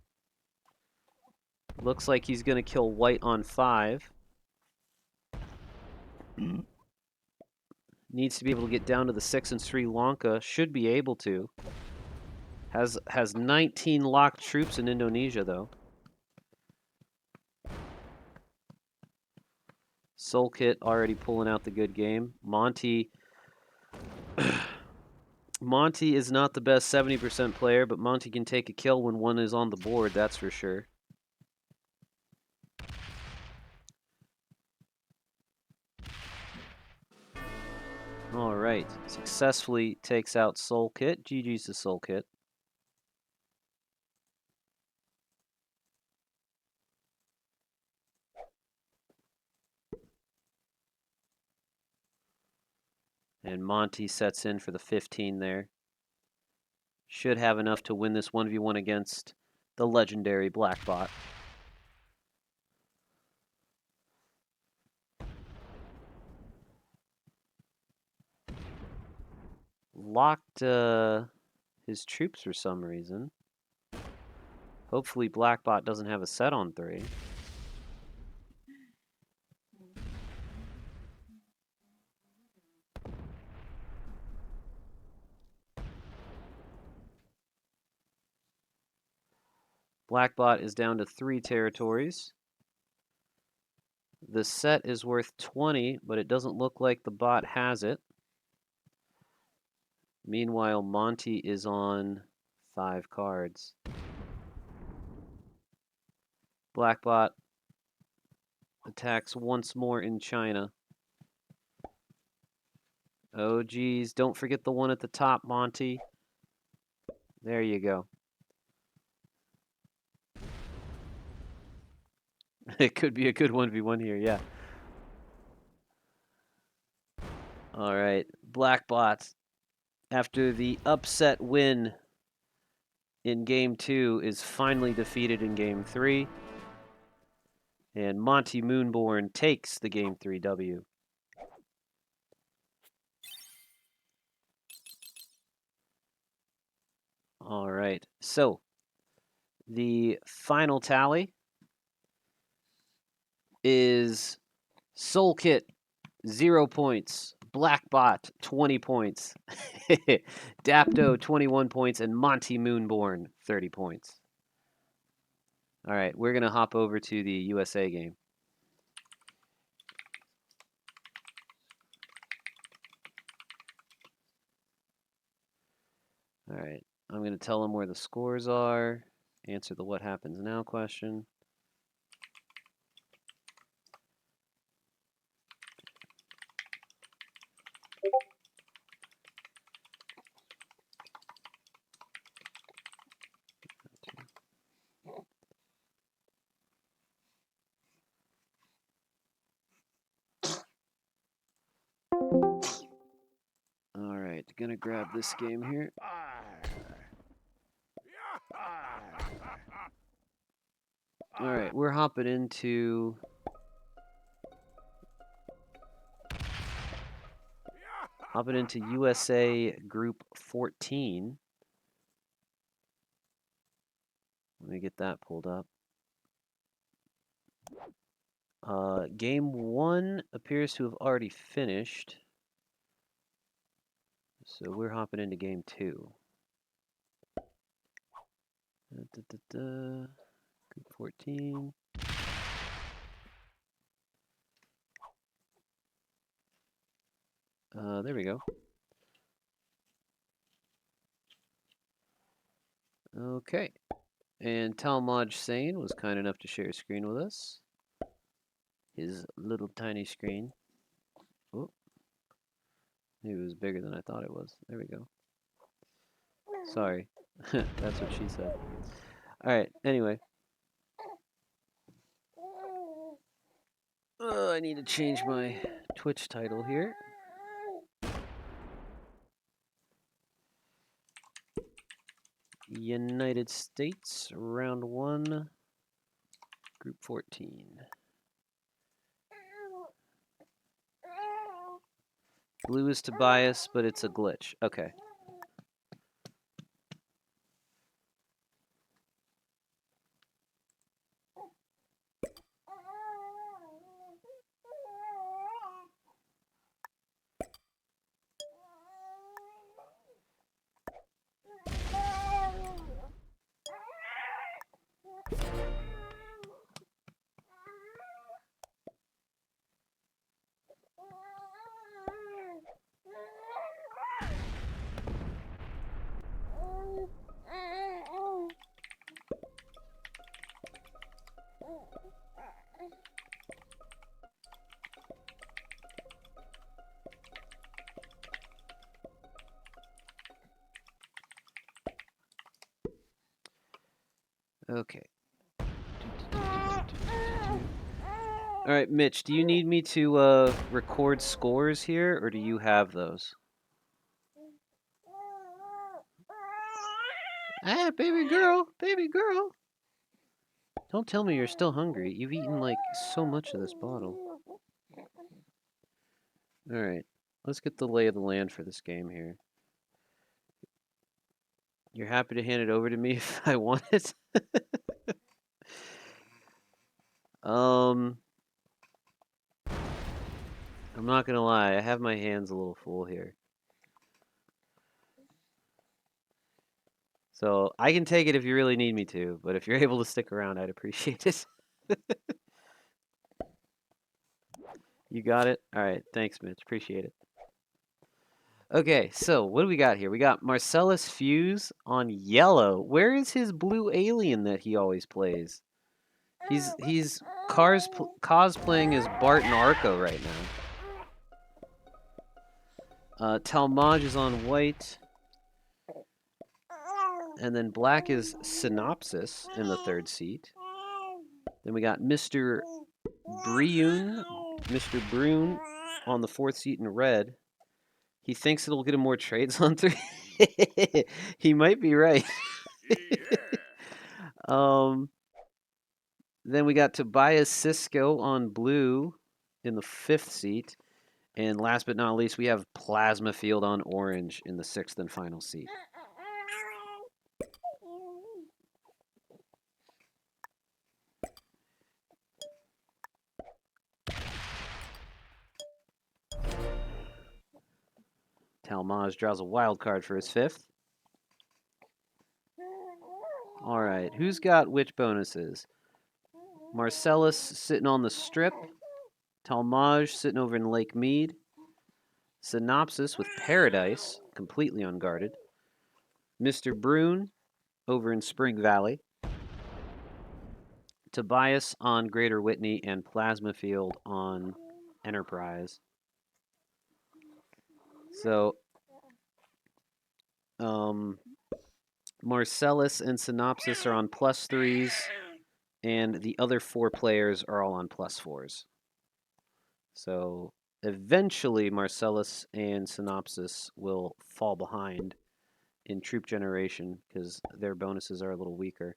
Looks like he's gonna kill white on 5. Needs to be able to get down to the 6 and Sri Lanka. Should be able to. Has 19 locked troops in Indonesia, though. Soul Kit already pulling out the good game. Monty Monty is not the best 70% player, but Monty can take a kill when one is on the board, that's for sure. All right, successfully takes out Soul Kit. GG's to Soul Kit. And Monty sets in for the 15 there. Should have enough to win this 1v1 against the legendary Black Bot. Locked his troops for some reason. Hopefully Black Bot doesn't have a set on 3. Black Bot is down to 3 territories. The set is worth 20, but it doesn't look like the bot has it. Meanwhile, Monty is on 5 cards. Black Bot attacks once more in China. Oh, geez. Don't forget the one at the top, Monty. There you go. It could be a good 1v1 here, yeah. All right. Black Bot after the upset win in Game 2, is finally defeated in Game 3. And Monty Moonborn takes the Game 3 W. All right, so the final tally is Soul Kit 0 points, Blackbot 20 points, Dapto 21 points, and Monty Moonborn 30 points. All right, we're gonna hop over to the USA game. All right, I'm gonna tell them where the scores are, answer the what happens now question. All right, gonna grab this game here. All right, we're hopping into USA Group 14. Let me get that pulled up. Game 1 appears to have already finished. So we're hopping into Game 2. Group 14. There we go. Okay. And Talmaj Sane was kind enough to share a screen with us. His little tiny screen. Oh, maybe it was bigger than I thought it was. There we go. Sorry. That's what she said. All right, anyway. I need to change my Twitch title here. United States, round 1, group 14. Blue is Tobias, but it's a glitch. Okay. Okay. All right, Mitch, do you need me to record scores here, or do you have those? Ah, baby girl, baby girl. Don't tell me you're still hungry. You've eaten like so much of this bottle. All right, let's get the lay of the land for this game here. You're happy to hand it over to me if I want it? I'm not gonna lie, I have my hands a little full here. So I can take it if you really need me to, but if you're able to stick around, I'd appreciate it. You got it? All right, thanks, Mitch. Appreciate it. Okay, so what do we got here? We got Marcellus Fuse on yellow. Where is his blue alien that he always plays? He's cosplaying as Barton Arco right now. Talmaj is on white. And then black is Synopsis in the third seat. Then we got Mr. Brune on the fourth seat in red. He thinks it'll get him more trades on 3. He might be right. Then we got Tobias Cisco on blue in the 5th seat. And last but not least, we have Plasma Field on orange in the 6th and final seat. Talmage draws a wild card for his 5th. All right, who's got which bonuses? Marcellus sitting on the strip. Talmage sitting over in Lake Mead. Synopsis with Paradise, completely unguarded. Mr. Brune over in Spring Valley. Tobias on Greater Whitney and Plasma Field on Enterprise. So, Marcellus and Synopsis are on +3s, and the other 4 players are all on +4s. So, eventually, Marcellus and Synopsis will fall behind in Troop Generation because their bonuses are a little weaker.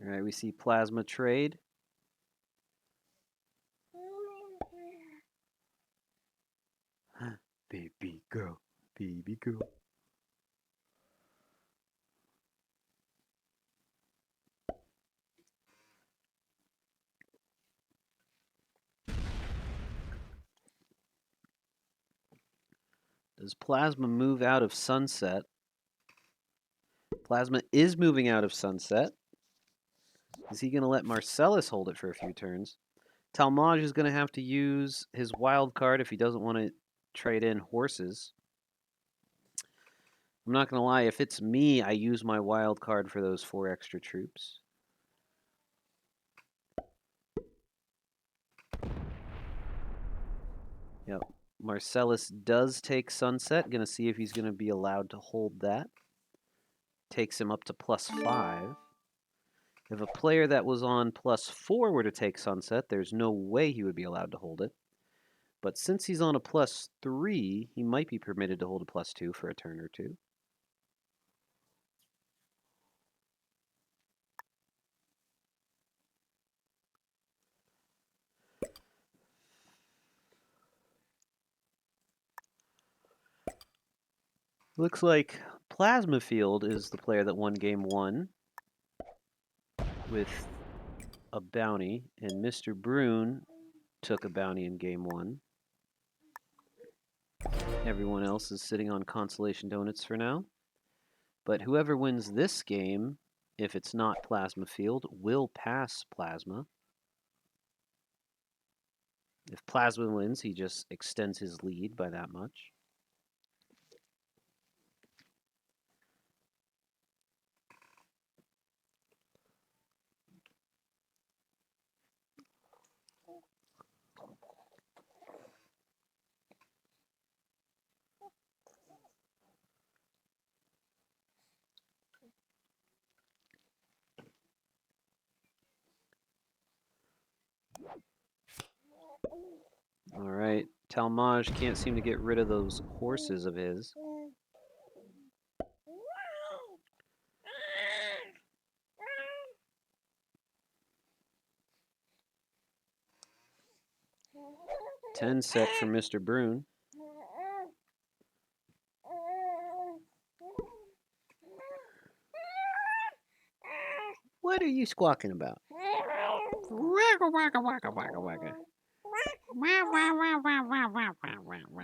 All right, we see Plasma Trade. Baby girl, baby girl. Does Plasma move out of Sunset? Plasma is moving out of Sunset. Is he going to let Marcellus hold it for a few turns? Talmage is going to have to use his wild card if he doesn't want to trade in horses. I'm not going to lie, if it's me, I use my wild card for those 4 extra troops. Yep. Marcellus does take Sunset. Going to see if he's going to be allowed to hold that. Takes him up to +5. If a player that was on +4 were to take Sunset, there's no way he would be allowed to hold it. But since he's on a +3, he might be permitted to hold a +2 for a turn or 2. Looks like Plasma Field is the player that won game 1 with a bounty, and Mr. Brune took a bounty in game 1. Everyone else is sitting on consolation donuts for now. But whoever wins this game, if it's not Plasma Field, will pass Plasma. If Plasma wins, he just extends his lead by that much. All right, Talmage can't seem to get rid of those horses of his. 10 set for Mr. Brune. What are you squawking about? Wagga, wagga, wagga, wagga, wagga. Wah, wah, wah, wah, wah, wah, wah, wah, wah.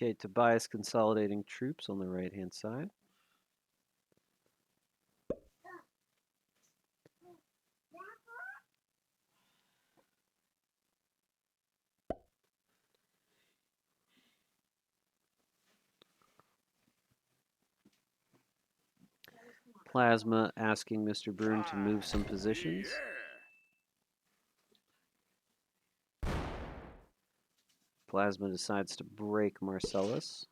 Okay, Tobias consolidating troops on the right-hand side. Plasma asking Mr. Brune to move some positions. Plasma decides to break Marcellus.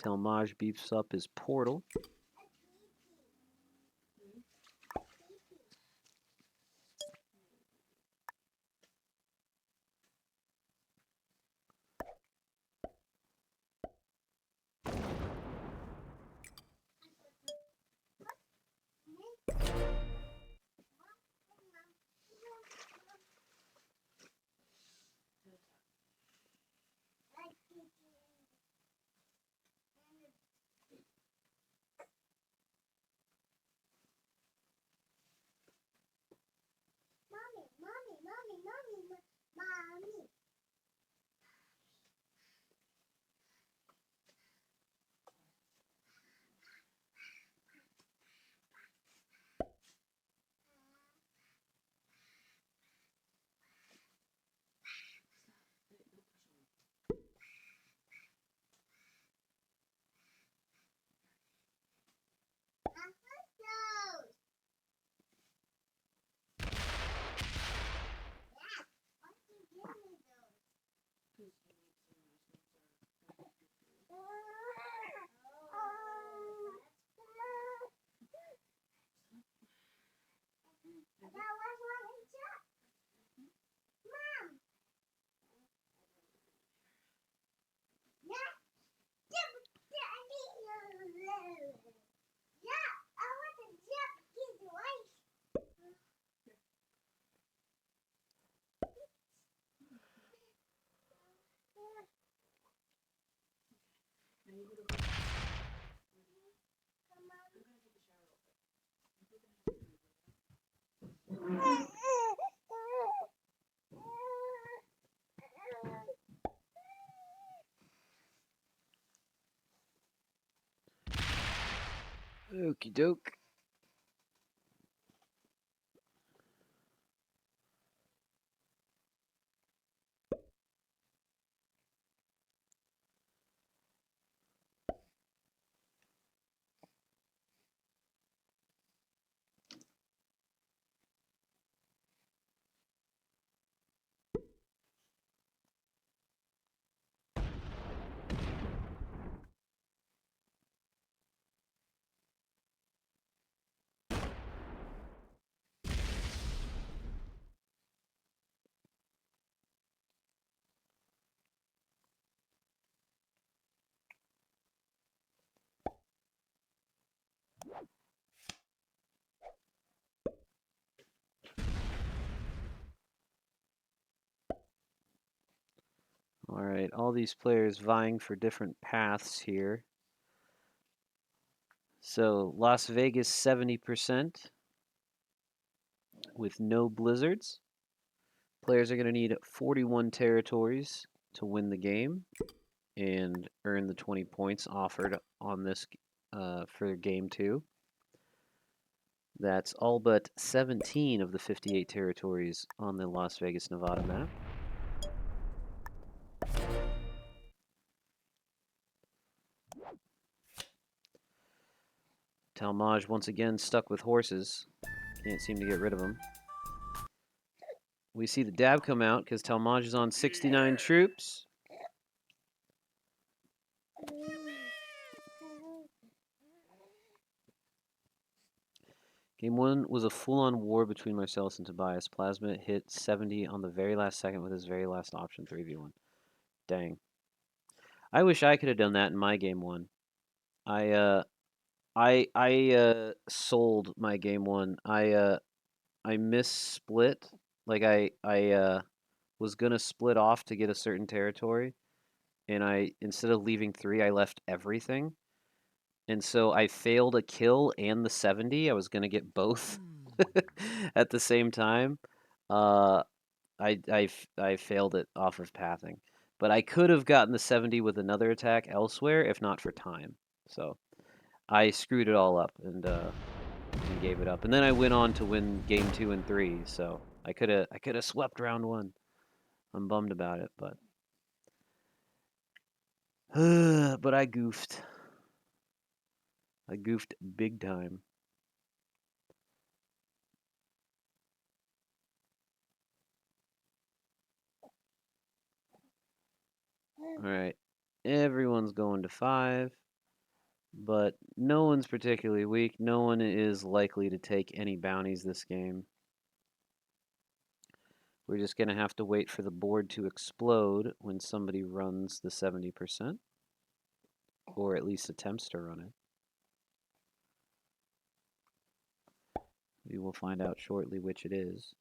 Talmage beefs up his portal. Okie doke. all these players vying for different paths here. So Las Vegas 70% with no blizzards. Players are going to need 41 territories to win the game and earn the 20 points offered on this for game 2. That's all but 17 of the 58 territories on the Las Vegas, Nevada map. Talmage once again stuck with horses. Can't seem to get rid of them. We see the dab come out because Talmage is on 69 troops. Game 1 was a full-on war between Marcellus and Tobias. Plasma hit 70 on the very last second with his very last option 3v1. Dang. I wish I could have done that in my game 1. I sold my game 1. I missplit. Like I was gonna split off to get a certain territory, and I instead of leaving 3, I left everything. And so I failed a kill and the 70. I was gonna get both at the same time. Uh, I failed it off of pathing, but I could have gotten the 70 with another attack elsewhere if not for time. So I screwed it all up and gave it up. And then I went on to win game 2 and 3. So I could have swept round 1. I'm bummed about it, but but I goofed. I goofed big time. All right. Everyone's going to 5, but no one's particularly weak. No one is likely to take any bounties this game. We're just going to have to wait for the board to explode when somebody runs the 70%, or at least attempts to run it. We will find out shortly which it is.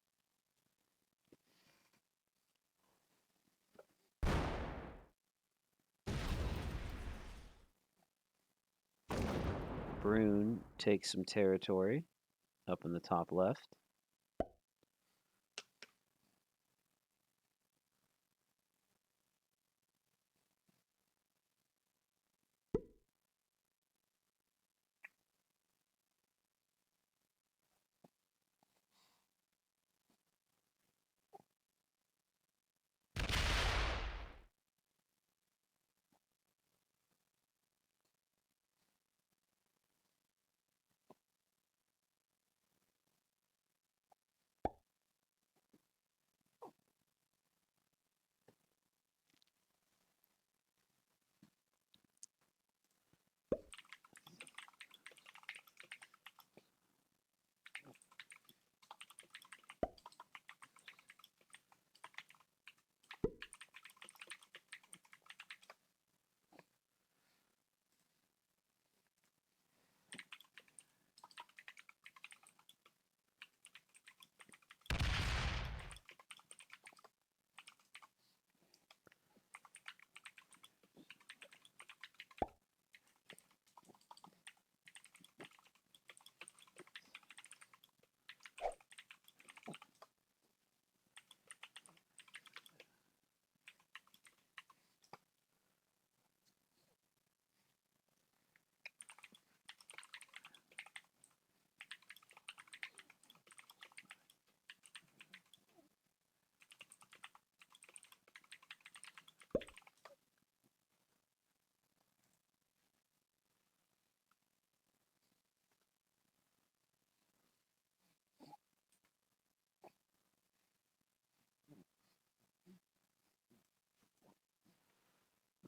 Brune takes some territory up in the top left.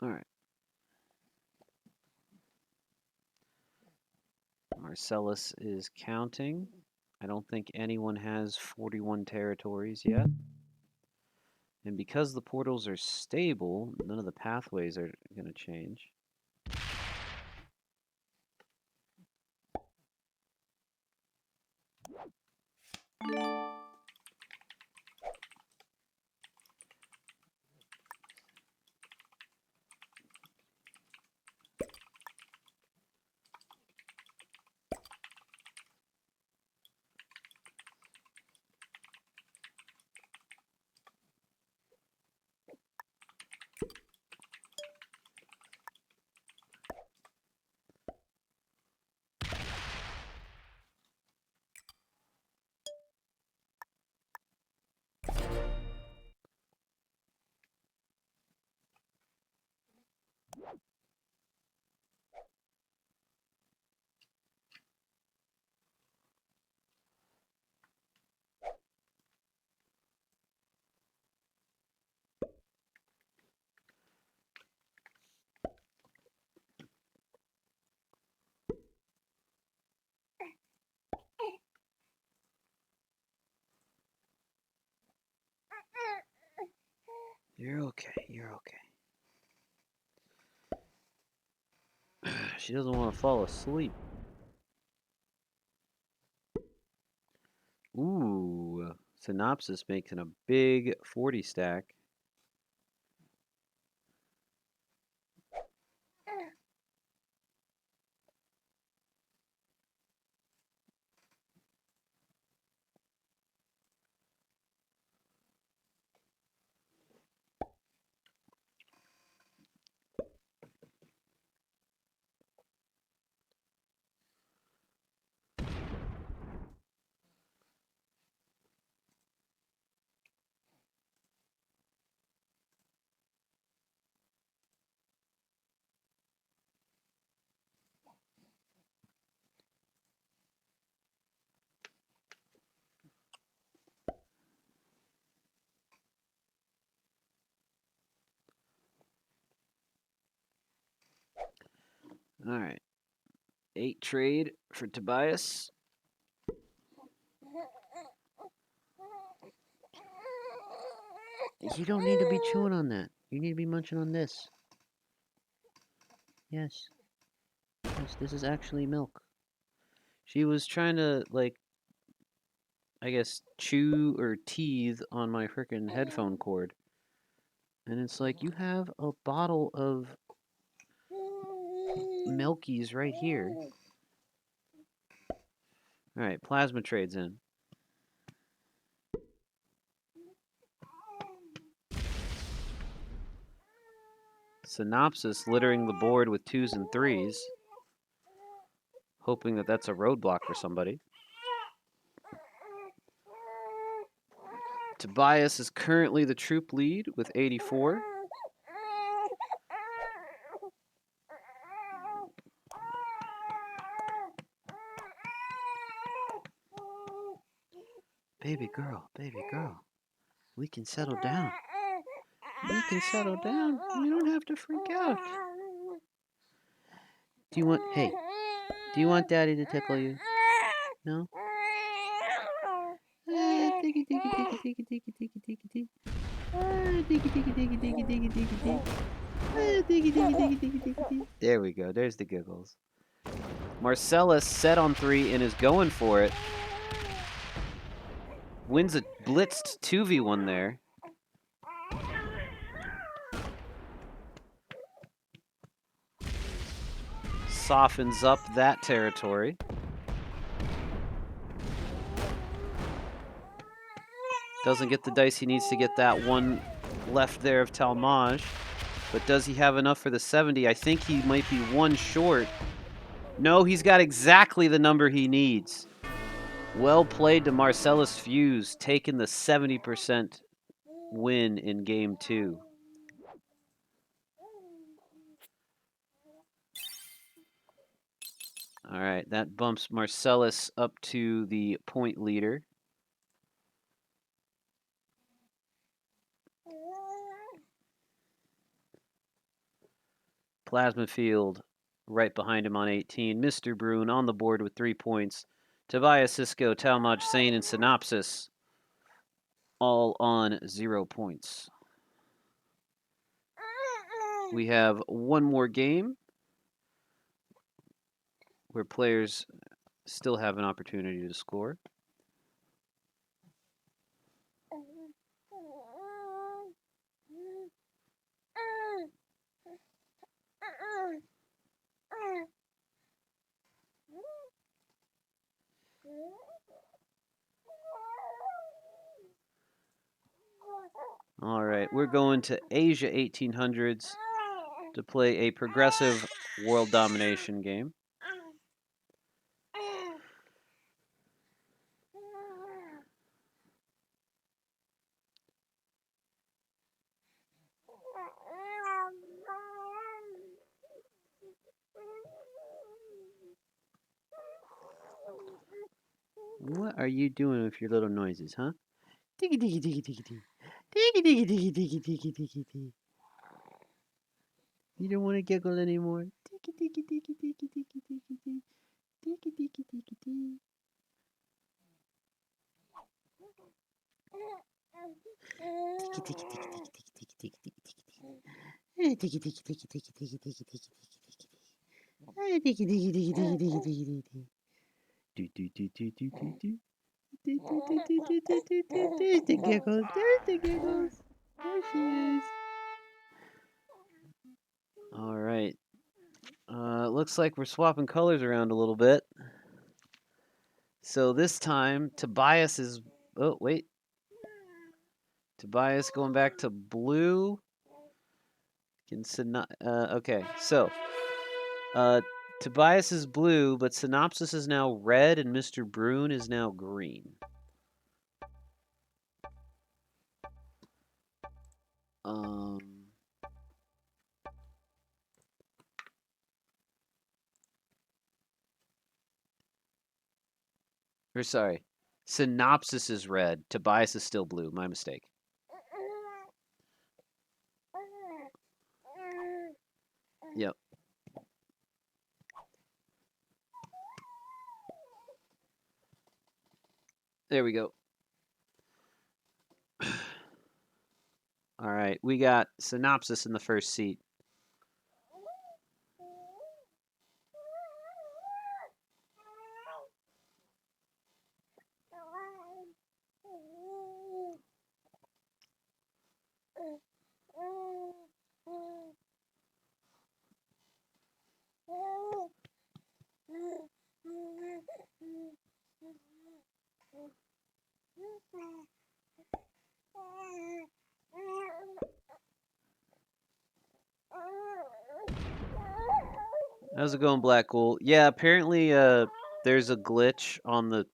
All right. Marcellus is counting. I don't think anyone has 41 territories yet. And because the portals are stable, none of the pathways are going to change. You're okay. You're okay. She doesn't want to fall asleep. Ooh, Synopsis making a big 40 stack. All right. 8 trade for Tobias. You don't need to be chewing on that. You need to be munching on this. Yes. Yes, this is actually milk. She was trying to, like, I guess, chew or teethe on my frickin' headphone cord. And it's like, you have a bottle of Milkies right here. Alright, plasma trade's in. Synopsis littering the board with 2s and 3s. Hoping that that's a roadblock for somebody. Tobias is currently the troop lead with 84. Baby girl, we can settle down. We can settle down. You don't have to freak out. Do you want, hey, do you want Daddy to tickle you? No? Diggy, diggy, diggy, diggy, diggy, diggy, diggy, diggy. Diggy, diggy, diggy, diggy, diggy, diggy, diggy. Diggy, diggy, diggy, diggy, diggy, diggy. There we go. There's the giggles. Marcellus set on 3 and is going for it. Wins a blitzed 2v1 there. Softens up that territory. Doesn't get the dice he needs to get that one left there of Talmage. But does he have enough for the 70? I think he might be one short. No, he's got exactly the number he needs. Well played to Marcellus Fuse, taking the 70% win in game 2. All right, that bumps Marcellus up to the point leader. Plasma Field right behind him on 18. Mr. Brune on the board with 3 points. Tobias Sisko, Talmage Sane, and Synopsis all on 0 points. We have one more game where players still have an opportunity to score. All right, we're going to Asia 1800s to play a progressive world domination game. What are you doing with your little noises, huh? Diggy diggy diggy diggy diggy. Diggy diggy diggy diggy diggy diggy diggy. You don't want to giggle anymore. Diggy diggy diggy diggy diggy diggy diggy. Diggy diggy diggy diggy. Diggy diggy diggy diggy diggy diggy. There's the giggles. There's the giggles. There she is. All right. Looks like we're swapping colors around a little bit. So this time, Tobias is. Oh, wait. Tobias going back to blue. Okay, so. Tobias is blue, but Synopsis is now red, and Mr. Brune is now green. Or sorry, Synopsis is red. Tobias is still blue. My mistake. Yep. There we go. All right, we got Synopsis in the first seat. How's it going, Black Hole? Yeah, apparently there's a glitch on the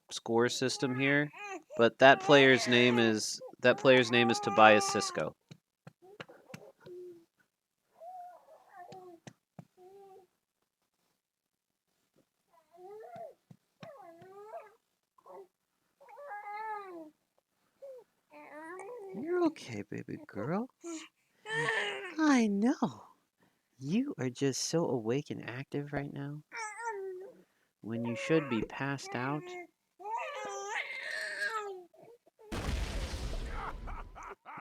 score system here, but that player's name is Tobias Cisco. You're okay, baby girl. I know. You are just so awake and active right now, when you should be passed out.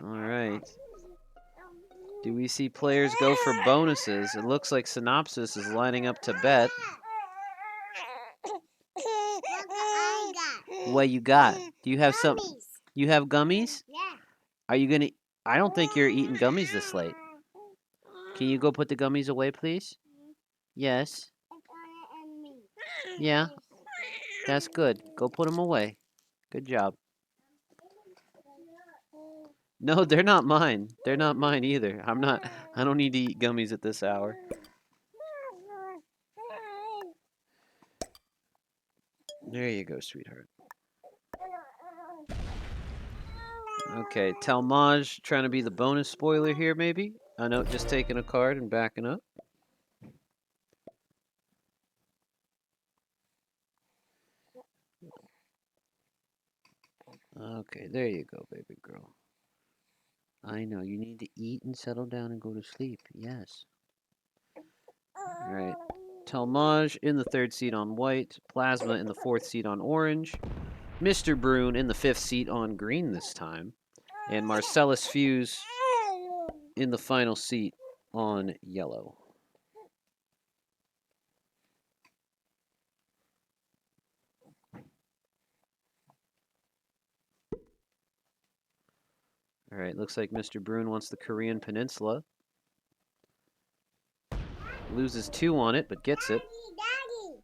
All right. Do we see players go for bonuses? It looks like Synopsis is lining up to bet. What you got? Do you have some? You have gummies? Yeah. Are you gonna? I don't think you're eating gummies this late. Can you go put the gummies away, please? Yes. Yeah. That's good. Go put them away. Good job. No, they're not mine. They're not mine either. I don't need to eat gummies at this hour. There you go, sweetheart. Okay, Talmage trying to be the bonus spoiler here, maybe? I know, just taking a card and backing up. Okay, there you go, baby girl. I know, you need to eat and settle down and go to sleep. Yes. All right. Talmage in the third seat on white. Plasma in the fourth seat on orange. Mr. Brune in the fifth seat on green this time. And Marcellus Fuse in the final seat on yellow. All right, looks like Mr. Brune wants the Korean Peninsula. Loses 2 on it, but gets it. Daddy,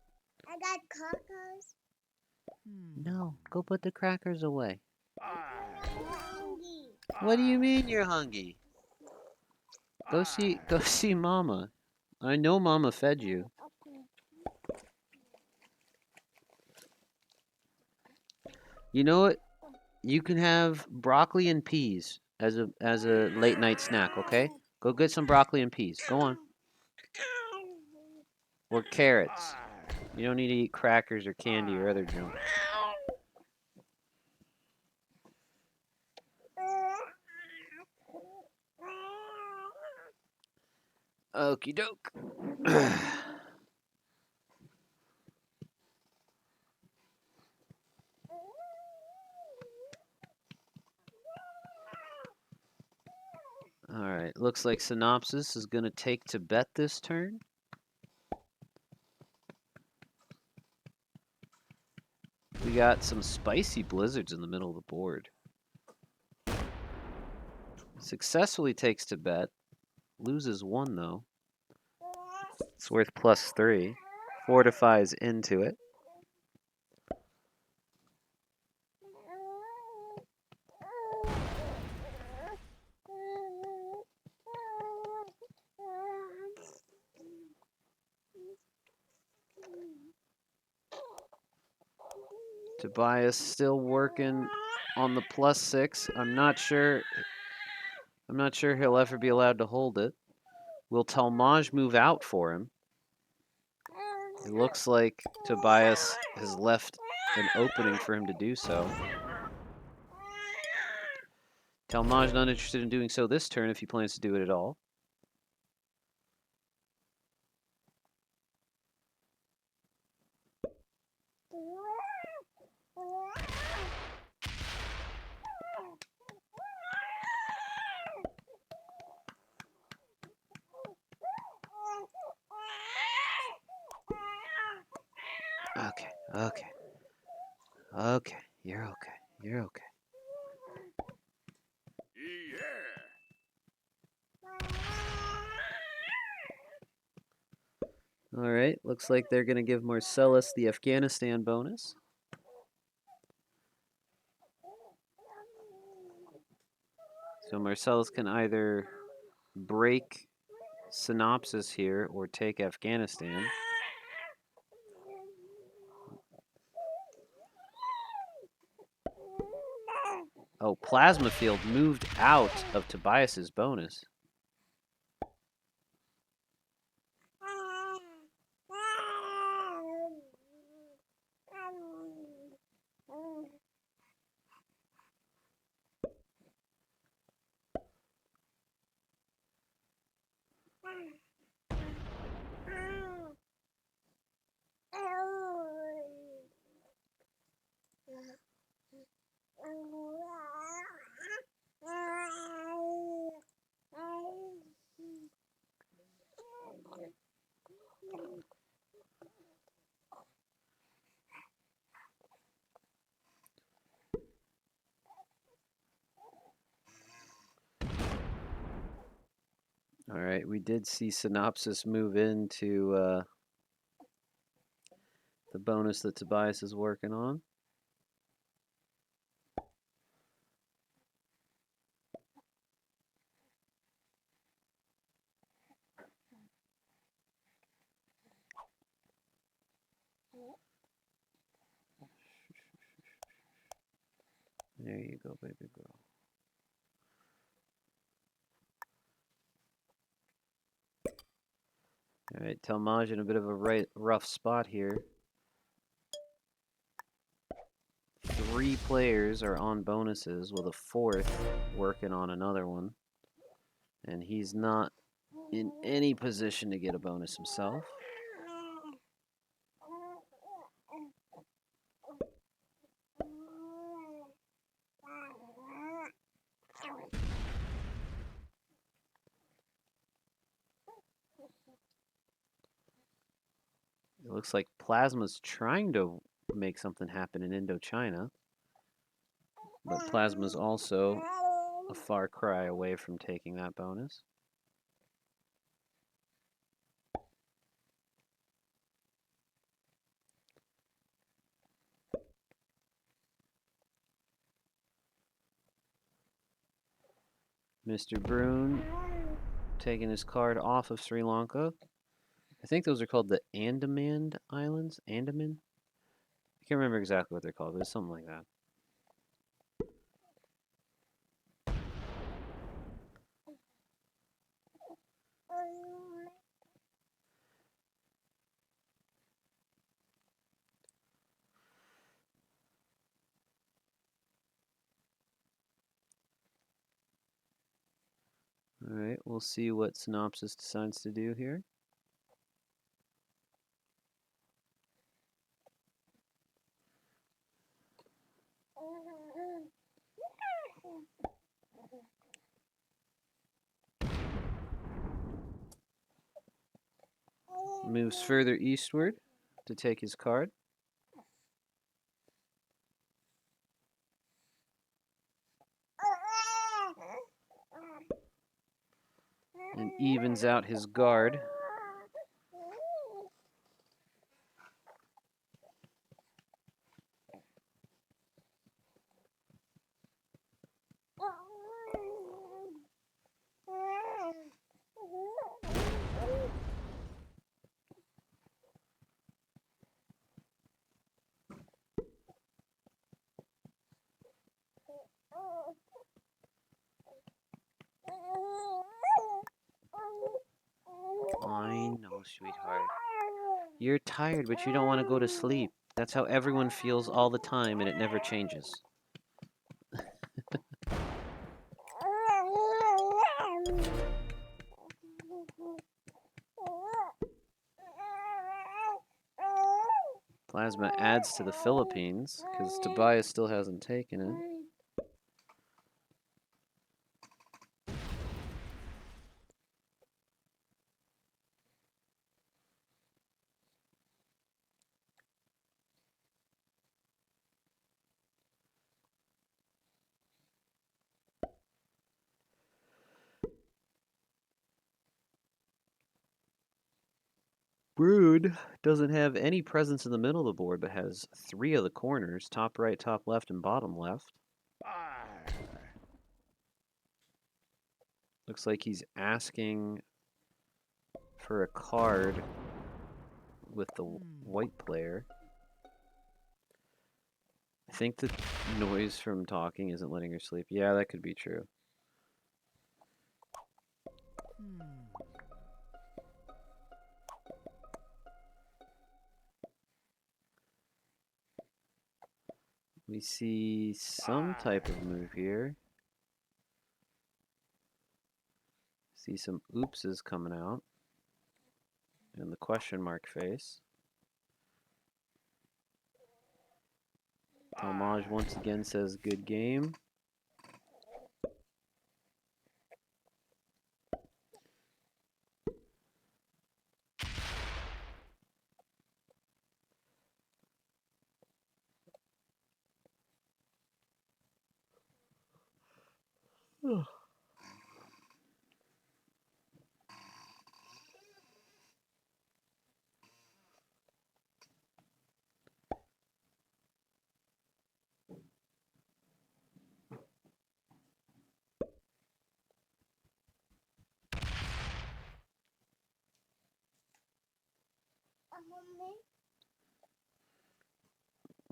I got crackers. No, go put the crackers away. I'm hungry. What do you mean you're hungry? Go see Mama. I know Mama fed you. You know what? You can have broccoli and peas as a late night snack, okay? Go get some broccoli and peas. Go on. Or carrots. You don't need to eat crackers or candy or other junk. Okie doke. All right, looks like Synopsis is going to take Tibet this turn. We got some spicy blizzards in the middle of the board. Successfully takes Tibet. Loses 1, though. It's worth +3. Fortifies into it. Tobias still working on the +6. I'm not sure he'll ever be allowed to hold it. Will Talmage move out for him? It looks like Tobias has left an opening for him to do so. Talmage not interested in doing so this turn if he plans to do it at all. Okay, you're okay. All right, looks like they're going to give Marcellus the Afghanistan bonus. So Marcellus can either break Synopsis here or take Afghanistan. Oh, Plasma Field moved out of Tobias's bonus. All right, we did see Synopsis move into the bonus that Tobias is working on. There you go, baby girl. All right, Talmage in a bit of a rough spot here. 3 players are on bonuses with a 4th working on another one. And he's not in any position to get a bonus himself. It looks like Plasma's trying to make something happen in Indochina. But Plasma's also a far cry away from taking that bonus. Mr. Brune taking his card off of Sri Lanka. I think those are called the Andaman Islands. Andaman? I can't remember exactly what they're called, but it's something like that. All right, we'll see what Synopsis decides to do here. Moves further eastward to take his card. And evens out his guard. I know, sweetheart. You're tired, but you don't want to go to sleep. That's how everyone feels all the time, and it never changes. Plasma adds to the Philippines, because Tobias still hasn't taken it. Brood doesn't have any presence in the middle of the board, but has 3 of the corners, top right, top left, and bottom left. Looks like he's asking for a card with the white player. I think the noise from talking isn't letting her sleep. Yeah, that could be true. We see some type of move here. See some oopses coming out. And the question mark face. Talmage once again says good game.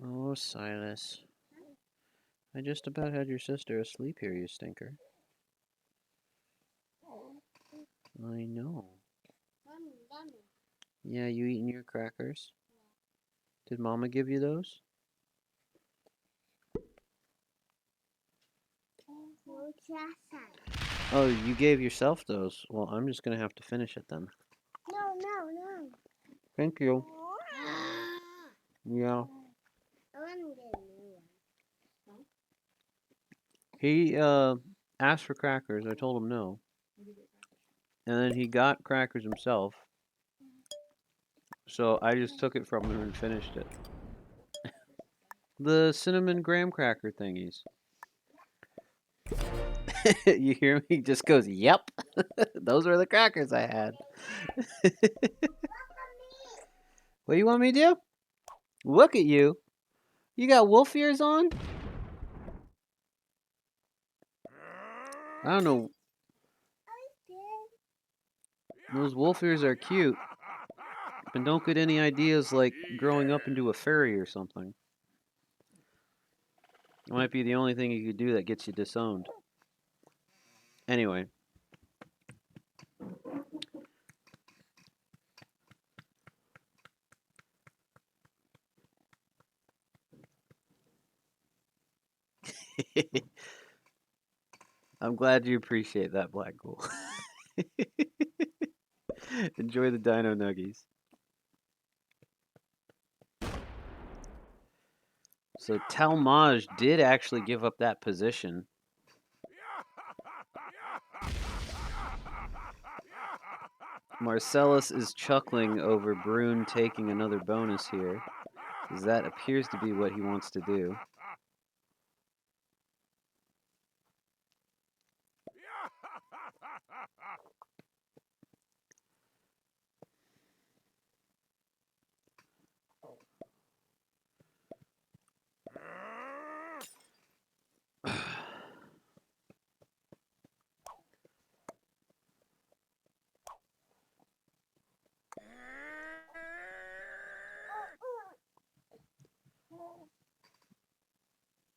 Oh, Silas. I just about had your sister asleep here, you stinker. I know. Yeah, you eating your crackers? Did Mama give you those? Oh, you gave yourself those? Well, I'm just going to have to finish it then. No. Thank you. Yeah. I want to get a new one. He asked for crackers. I told him no. And then he got crackers himself. So I just took it from him and finished it. The cinnamon graham cracker thingies. You hear me? He just goes, yep. Those are the crackers I had. What do you want me to do? Look at you. You got wolf ears on? I don't know. Those wolf ears are cute. But don't get any ideas like growing up into a furry or something. It might be the only thing you could do that gets you disowned. Anyway. I'm glad you appreciate that, Black Ghoul. Enjoy the Dino Nuggies. So Talmage did actually give up that position. Marcellus is chuckling over Brune taking another bonus here, as that appears to be what he wants to do.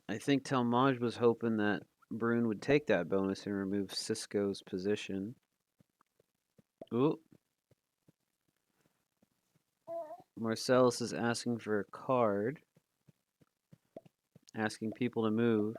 I think Talmage was hoping that Brune would take that bonus and remove Cisco's position. Ooh. Marcellus is asking for a card, asking people to move.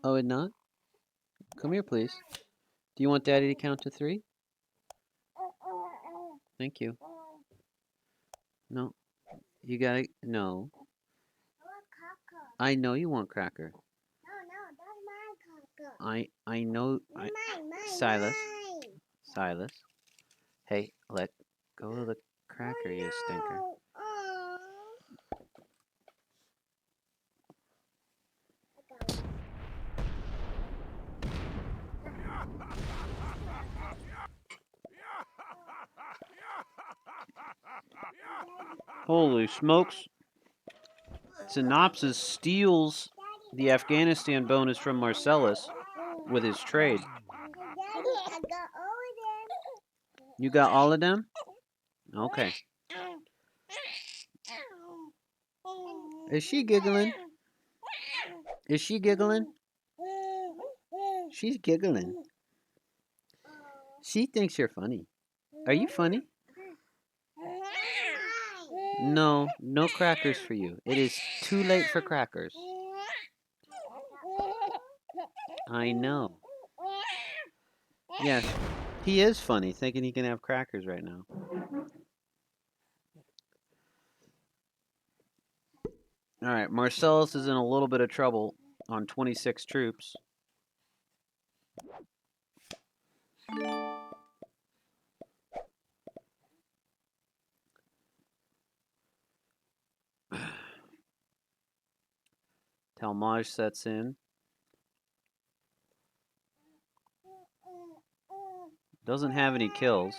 Oh, and not? Come here, please. Do you want Daddy to count to 3? Thank you. No. You gotta... No. I know you want cracker. No, that's my cracker. I know... Mine. Silas. Silas. Hey, let go of the cracker, you stinker. Holy smokes. Synopsis steals the Afghanistan bonus from Marcellus with his trade. Daddy, I got all of them. You got all of them? Okay. Is she giggling? Is she giggling? She's giggling. She thinks you're funny. Are you funny? No, no crackers for you. It is too late for crackers. I know. Yes, he is funny, thinking he can have crackers right now. All right, Marcellus is in a little bit of trouble on 26 troops. Talmage sets in. Doesn't have any kills.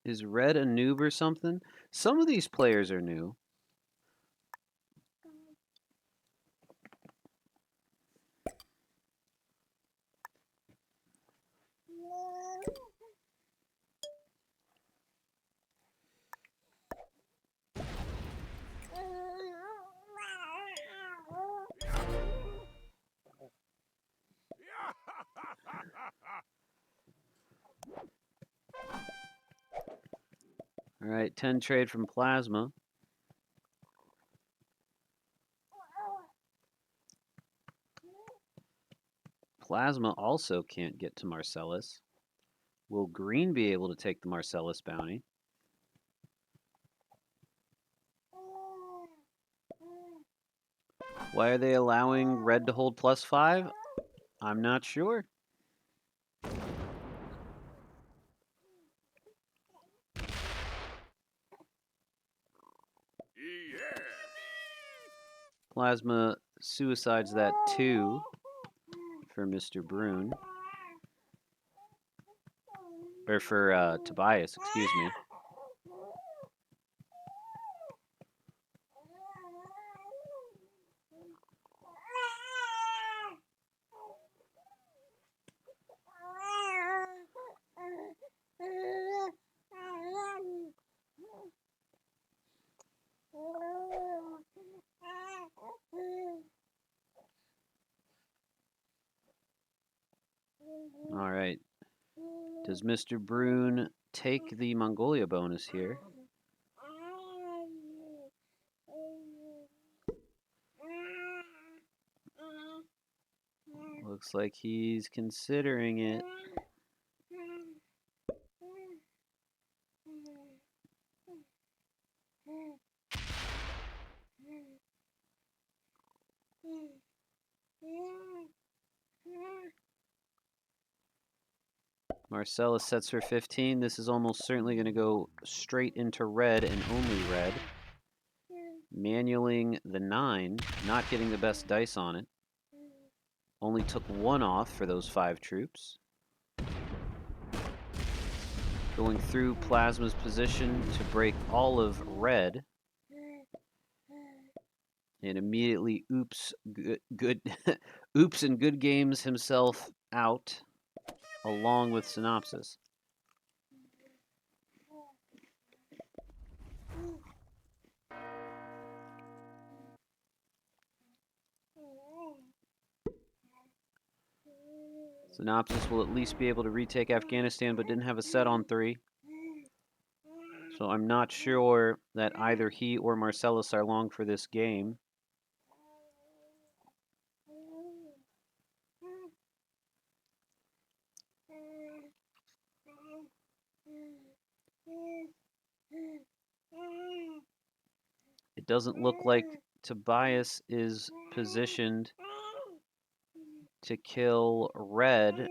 Is Red a noob or something? Some of these players are new. All right, 10 trade from Plasma. Plasma also can't get to Marcellus. Will Green be able to take the Marcellus bounty? Why are they allowing Red to hold +5? I'm not sure. Plasma suicides that 2 for Mr. Brune. Or for Tobias, excuse me. All right. Does Mr. Brune take the Mongolia bonus here? Looks like he's considering it. Marcellus sets for 15. This is almost certainly going to go straight into red and only red. Manualing the 9, not getting the best dice on it. Only took 1 off for those 5 troops. Going through Plasma's position to break all of red. And immediately oops oops and good games himself out along with Synopsis. Synopsis will at least be able to retake Afghanistan, but didn't have a set on 3. So I'm not sure that either he or Marcellus are long for this game. It doesn't look like Tobias is positioned to kill red,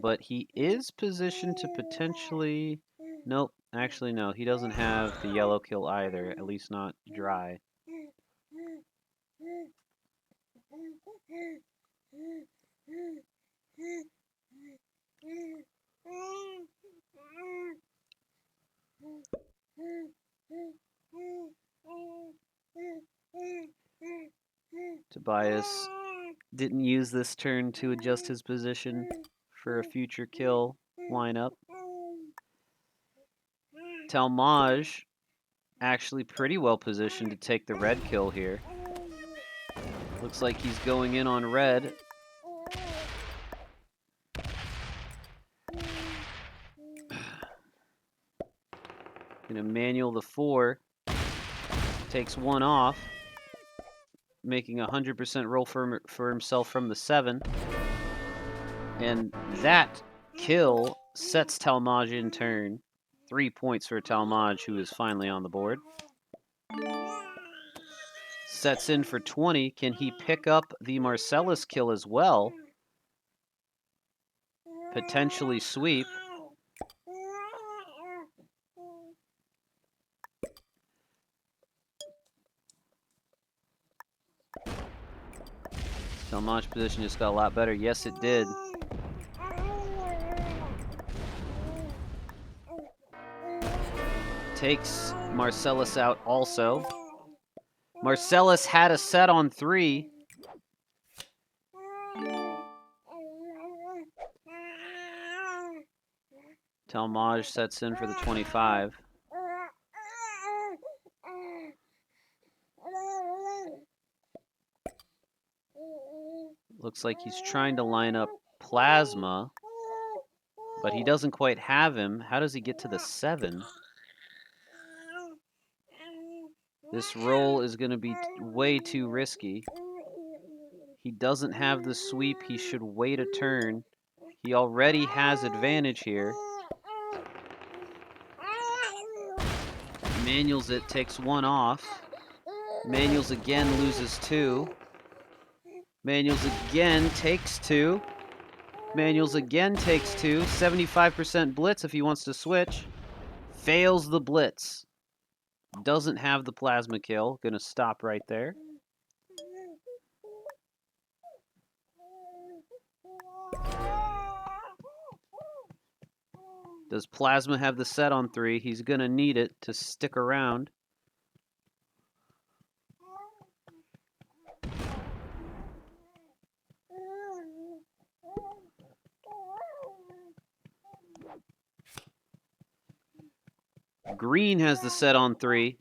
but he is positioned to potentially... Nope, actually no, he doesn't have the yellow kill either, at least not dry. Tobias didn't use this turn to adjust his position for a future kill lineup. Talmage actually pretty well positioned to take the red kill here. Looks like he's going in on red. Gonna manual the 4. Takes 1 off. Making a 100% roll for himself from the 7. And that kill sets Talmage in turn. 3 points for Talmage, who is finally on the board. Sets in for 20. Can he pick up the Marcellus kill as well? Potentially sweep. Talmage's position just got a lot better. Yes, it did. Takes Marcellus out also. Marcellus had a set on 3. Talmage sets in for the 25. Looks like he's trying to line up Plasma, but he doesn't quite have him. How does he get to the 7? This roll is going to be way too risky. He doesn't have the sweep. He should wait a turn. He already has advantage here. Manuals it, takes 1 off. Manuals again, loses 2. Manuals again, takes 2. Manuals again, takes 2. 75% blitz if he wants to switch. Fails the blitz. Doesn't have the plasma kill. Gonna stop right there. Does Plasma have the set on 3? He's gonna need it to stick around. Green has the set on 3.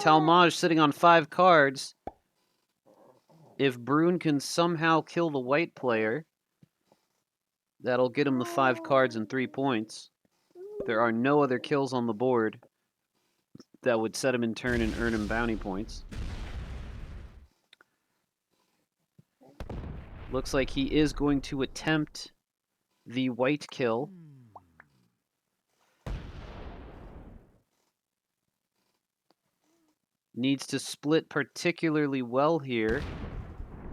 Talmage sitting on 5 cards. If Brune can somehow kill the white player, That'll get him the 5 cards and 3 points. There are no other kills on the board that would set him in turn and earn him bounty points. Looks like he is going to attempt the white kill. Needs to split particularly well here,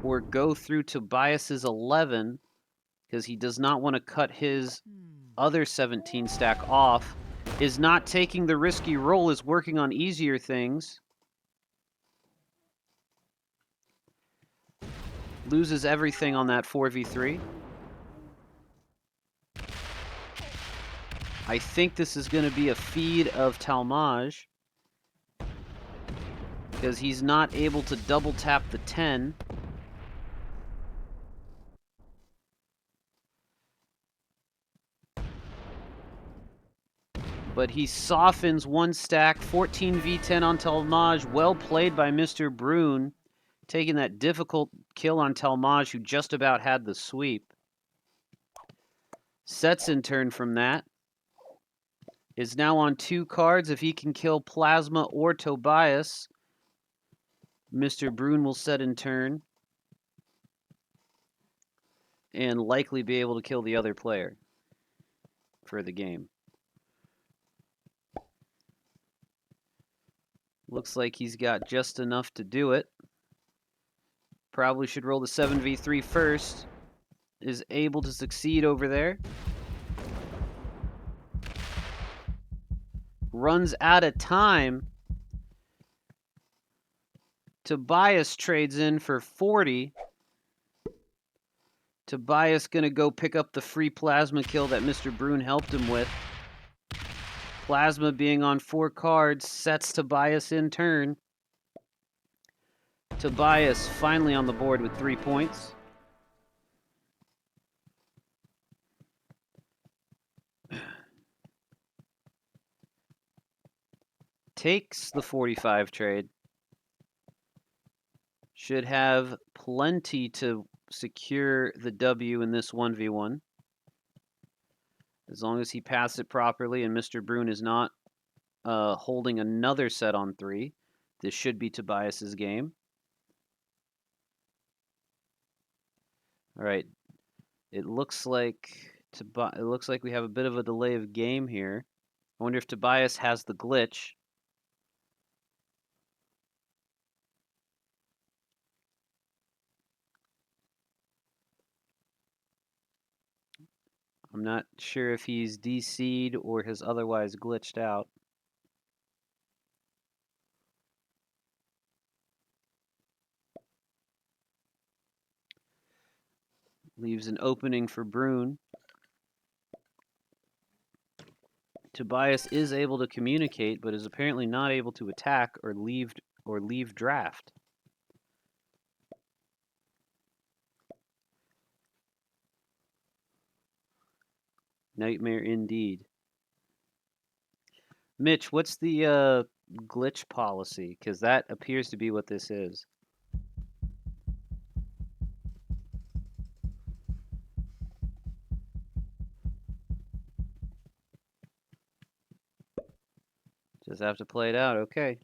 or go through Tobias's 11, because he does not want to cut his other 17 stack off. Is not taking the risky roll, is working on easier things. Loses everything on that 4v3. I think this is going to be a feed of Talmage, because he's not able to double tap the 10. But he softens one stack, 14 v10 on Talmage. Well played by Mr. Brune, taking that difficult kill on Talmage, who just about had the sweep. Sets in turn from that. Is now on 2 cards. If he can kill Plasma or Tobias, Mr. Brune will set in turn and likely be able to kill the other player for the game. Looks like he's got just enough to do it. Probably should roll the 7v3 first. Is able to succeed over there. Runs out of time. Tobias trades in for 40. Tobias gonna go pick up the free plasma kill that Mr. Brune helped him with. Plasma being on 4 cards sets Tobias in turn. Tobias finally on the board with 3 points. Takes the 45 trade. Should have plenty to secure the W in this 1v1. As long as he passes it properly and Mr. Brune is not holding another set on 3. This should be Tobias's game. All right. It looks like we have a bit of a delay of game here. I wonder if Tobias has the glitch. I'm not sure if he's DC'd or has otherwise glitched out. Leaves an opening for Brune. Tobias is able to communicate, but is apparently not able to attack or leave draft. Nightmare indeed. Mitch, what's the glitch policy? Because that appears to be what this is. Just have to play it out, okay.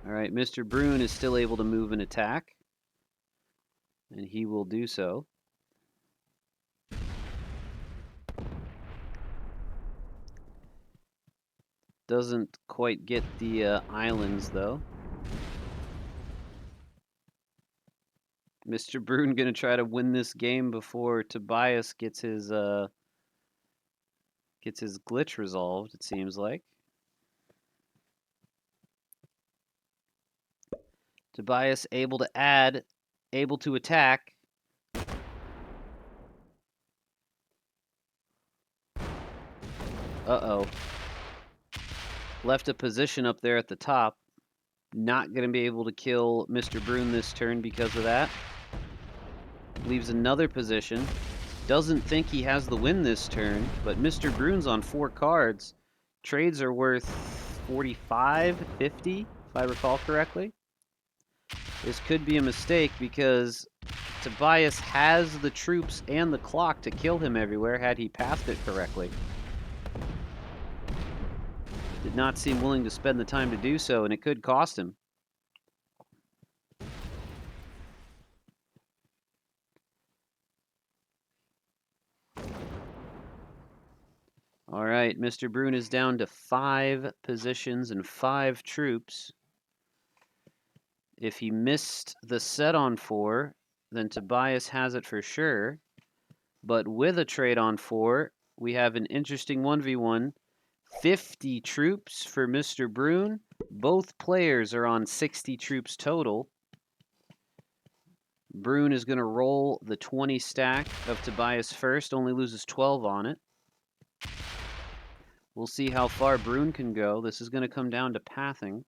All right, Mr. Brune is still able to move and attack, and he will do so. Doesn't quite get the islands, though. Mr. Brune gonna try to win this game before Tobias gets his glitch resolved, it seems like. Tobias able to add, able to attack. Uh-oh. Left a position up there at the top. Not going to be able to kill Mr. Brune this turn because of that. Leaves another position. Doesn't think he has the win this turn, but Mr. Brune's on 4 cards. Trades are worth 45, 50, if I recall correctly. This could be a mistake because Tobias has the troops and the clock to kill him everywhere had he passed it correctly. Did not seem willing to spend the time to do so, and it could cost him. All right, Mr. Brune is down to 5 positions and 5 troops. If he missed the set on 4, then Tobias has it for sure. But with a trade on 4, we have an interesting 1v1. 50 troops for Mr. Brune. Both players are on 60 troops total. Brune is going to roll the 20 stack of Tobias first, only loses 12 on it. We'll see how far Brune can go. This is going to come down to pathing.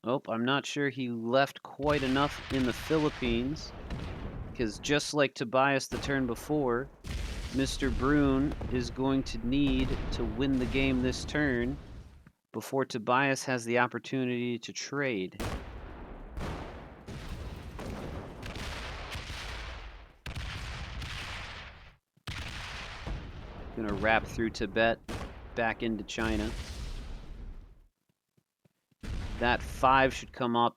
Oh, I'm not sure he left quite enough in the Philippines, because just like Tobias the turn before, Mr. Brune is going to need to win the game this turn before Tobias has the opportunity to trade. Gonna wrap through Tibet back into China. That 5 should come up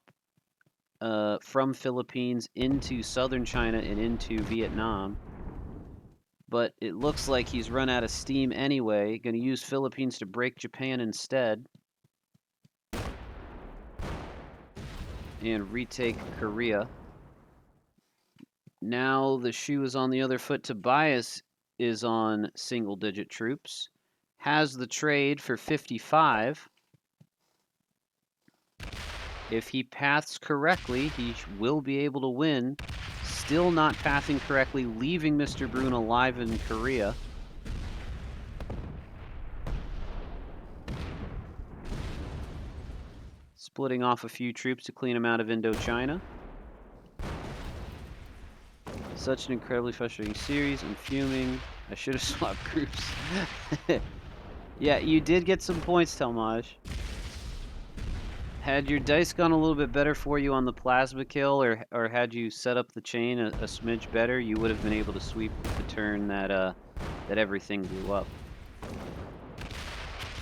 from Philippines into southern China and into Vietnam. But it looks like he's run out of steam anyway. Going to use Philippines to break Japan instead. And retake Korea. Now the shoe is on the other foot. Tobias is on single-digit troops. Has the trade for 55. If he paths correctly, he will be able to win. Still not pathing correctly, leaving Mr. Brune alive in Korea. Splitting off a few troops to clean him out of Indochina. Such an incredibly frustrating series. I'm fuming. I should have swapped groups. Yeah, you did get some points, Telmaj. Had your dice gone a little bit better for you on the plasma kill, or had you set up the chain a smidge better, you would have been able to sweep the turn that that everything blew up.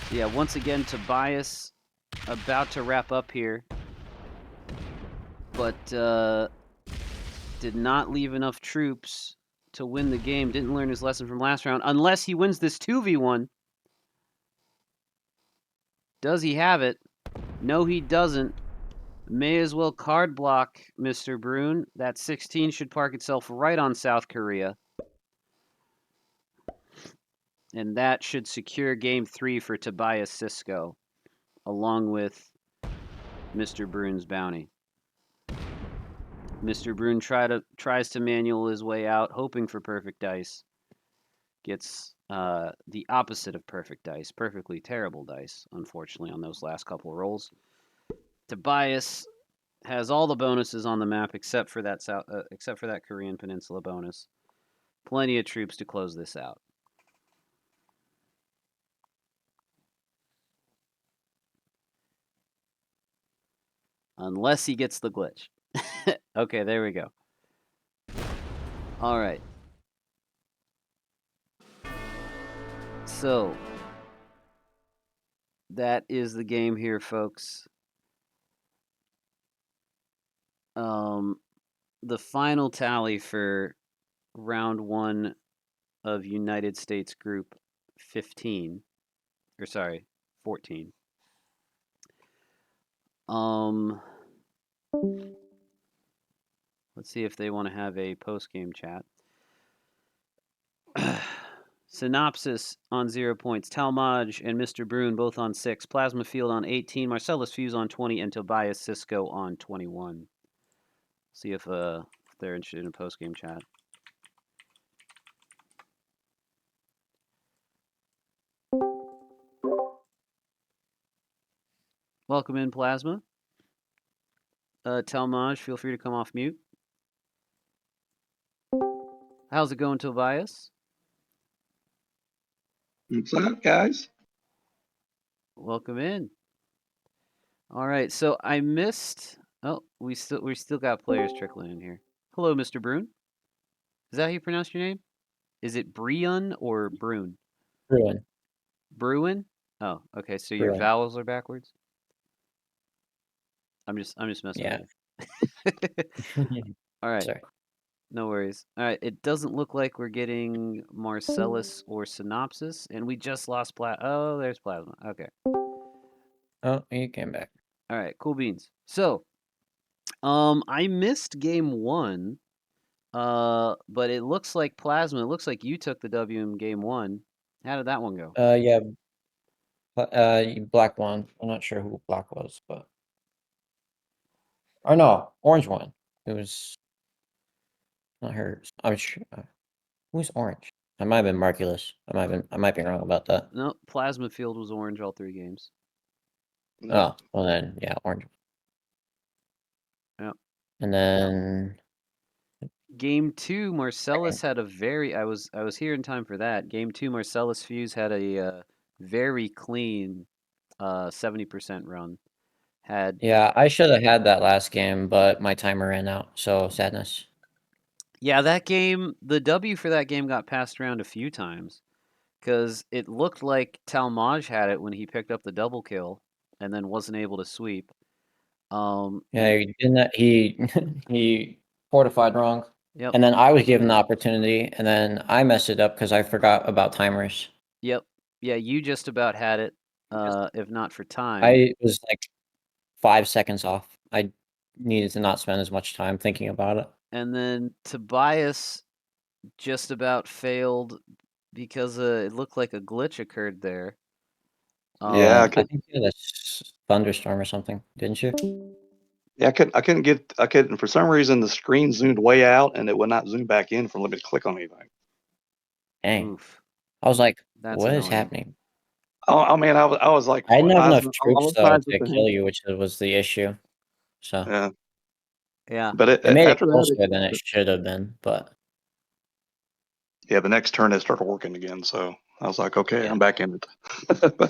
So yeah, once again, Tobias about to wrap up here, but did not leave enough troops to win the game. Didn't learn his lesson from last round, unless he wins this 2v1. Does he have it? No, he doesn't. May as well card block Mr. Brune. That 16 should park itself right on South Korea. And that should secure game 3 for Tobias Sisko, along with Mr. Brune's bounty. Mr. Brune tries to manual his way out, hoping for perfect dice. Gets the opposite of perfect dice, perfectly terrible dice, unfortunately, on those last couple rolls. Tobias has all the bonuses on the map except for that Korean Peninsula bonus. Plenty of troops to close this out. Unless he gets the glitch. Okay, there we go. All right. So, that is the game here, folks. The final tally for round 1 of United States Group 15, or sorry, 14. Let's see if they want to have a post-game chat. Synopsis on 0 points. Talmaj and Mr. Brune both on 6. Plasma Field on 18. Marcellus Fuse on 20. And Tobias Sisko on 21. See if they're interested in a post-game chat. Welcome in, Plasma. Talmaj, feel free to come off mute. How's it going, Tobias? What's up, guys? Welcome in. All right, so I missed. Oh, we still got players trickling in here. Hello, Mr. Brune. Is that how you pronounce your name? Is it Brian or Brune? Bruin. Bruin? Oh, okay. So your Bruin. vowels are backwards. I'm just messing Yeah. with you. All right. Sorry. No worries. All right. It doesn't look like we're getting Marcellus or Synopsis, and we just lost Oh, there's Plasma. Okay. Oh, he came back. All right. Cool beans. So, I missed game 1. But it looks like Plasma. It looks like you took the W in game 1. How did that one go? Yeah. Black won. I'm not sure who black was, but oh no, orange won. It was not hers. I'm sure. Who's orange? I might have been Marculus. I might be wrong about that. No, Plasma Field was orange all 3 games. Oh, well then, yeah, orange. Yep. And then Game 2, Marcellus had a very. I was here in time for that. Game 2, Marcellus Fuse had a very clean 70% run. yeah, I should have had that last game, but my timer ran out, so sadness. Yeah, that game, the W for that game got passed around a few times because it looked like Talmaj had it when he picked up the double kill and then wasn't able to sweep. Yeah, he didn't. He he fortified wrong. Yep. And then I was given the opportunity, and then I messed it up because I forgot about timers. Yep. Yeah, you just about had it, if not for time. I was like 5 seconds off. I needed to not spend as much time thinking about it. And then Tobias just about failed because it looked like a glitch occurred there. Yeah, I think you had a thunderstorm or something, didn't you? I couldn't for some reason the screen zoomed way out and it would not zoom back in for letting me click on anything. Dang. Oof. I was like, That's what is annoying. happening? I mean, I was like, I didn't have enough I troops was though surprised to at the kill hint. you, which was the issue. So Yeah, Yeah. but it made it after that, closer than it should have been, but yeah, the next turn it started working again. So I was like, okay, Yeah. I'm back in it.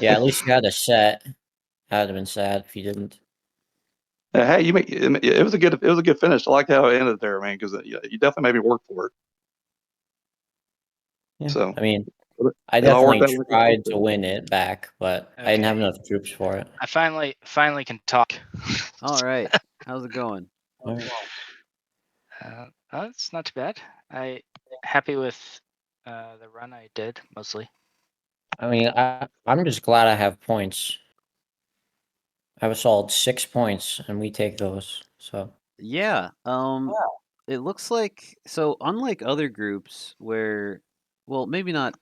yeah, at least you had a set. I'd have been sad if you didn't. Hey, it was a good finish. I liked how it ended there, man, because you definitely made me work for it. Yeah. So I mean, it I all worked definitely out like tried to win it back, but I didn't have Okay. enough troops for it. I finally can talk. All right. How's it going? All right. It's not too bad. I happy with the run I did mostly. I mean, I'm just glad I have points. I have a solid 6 points, and we take those. So Yeah. It looks like, so unlike other groups where, well, maybe not,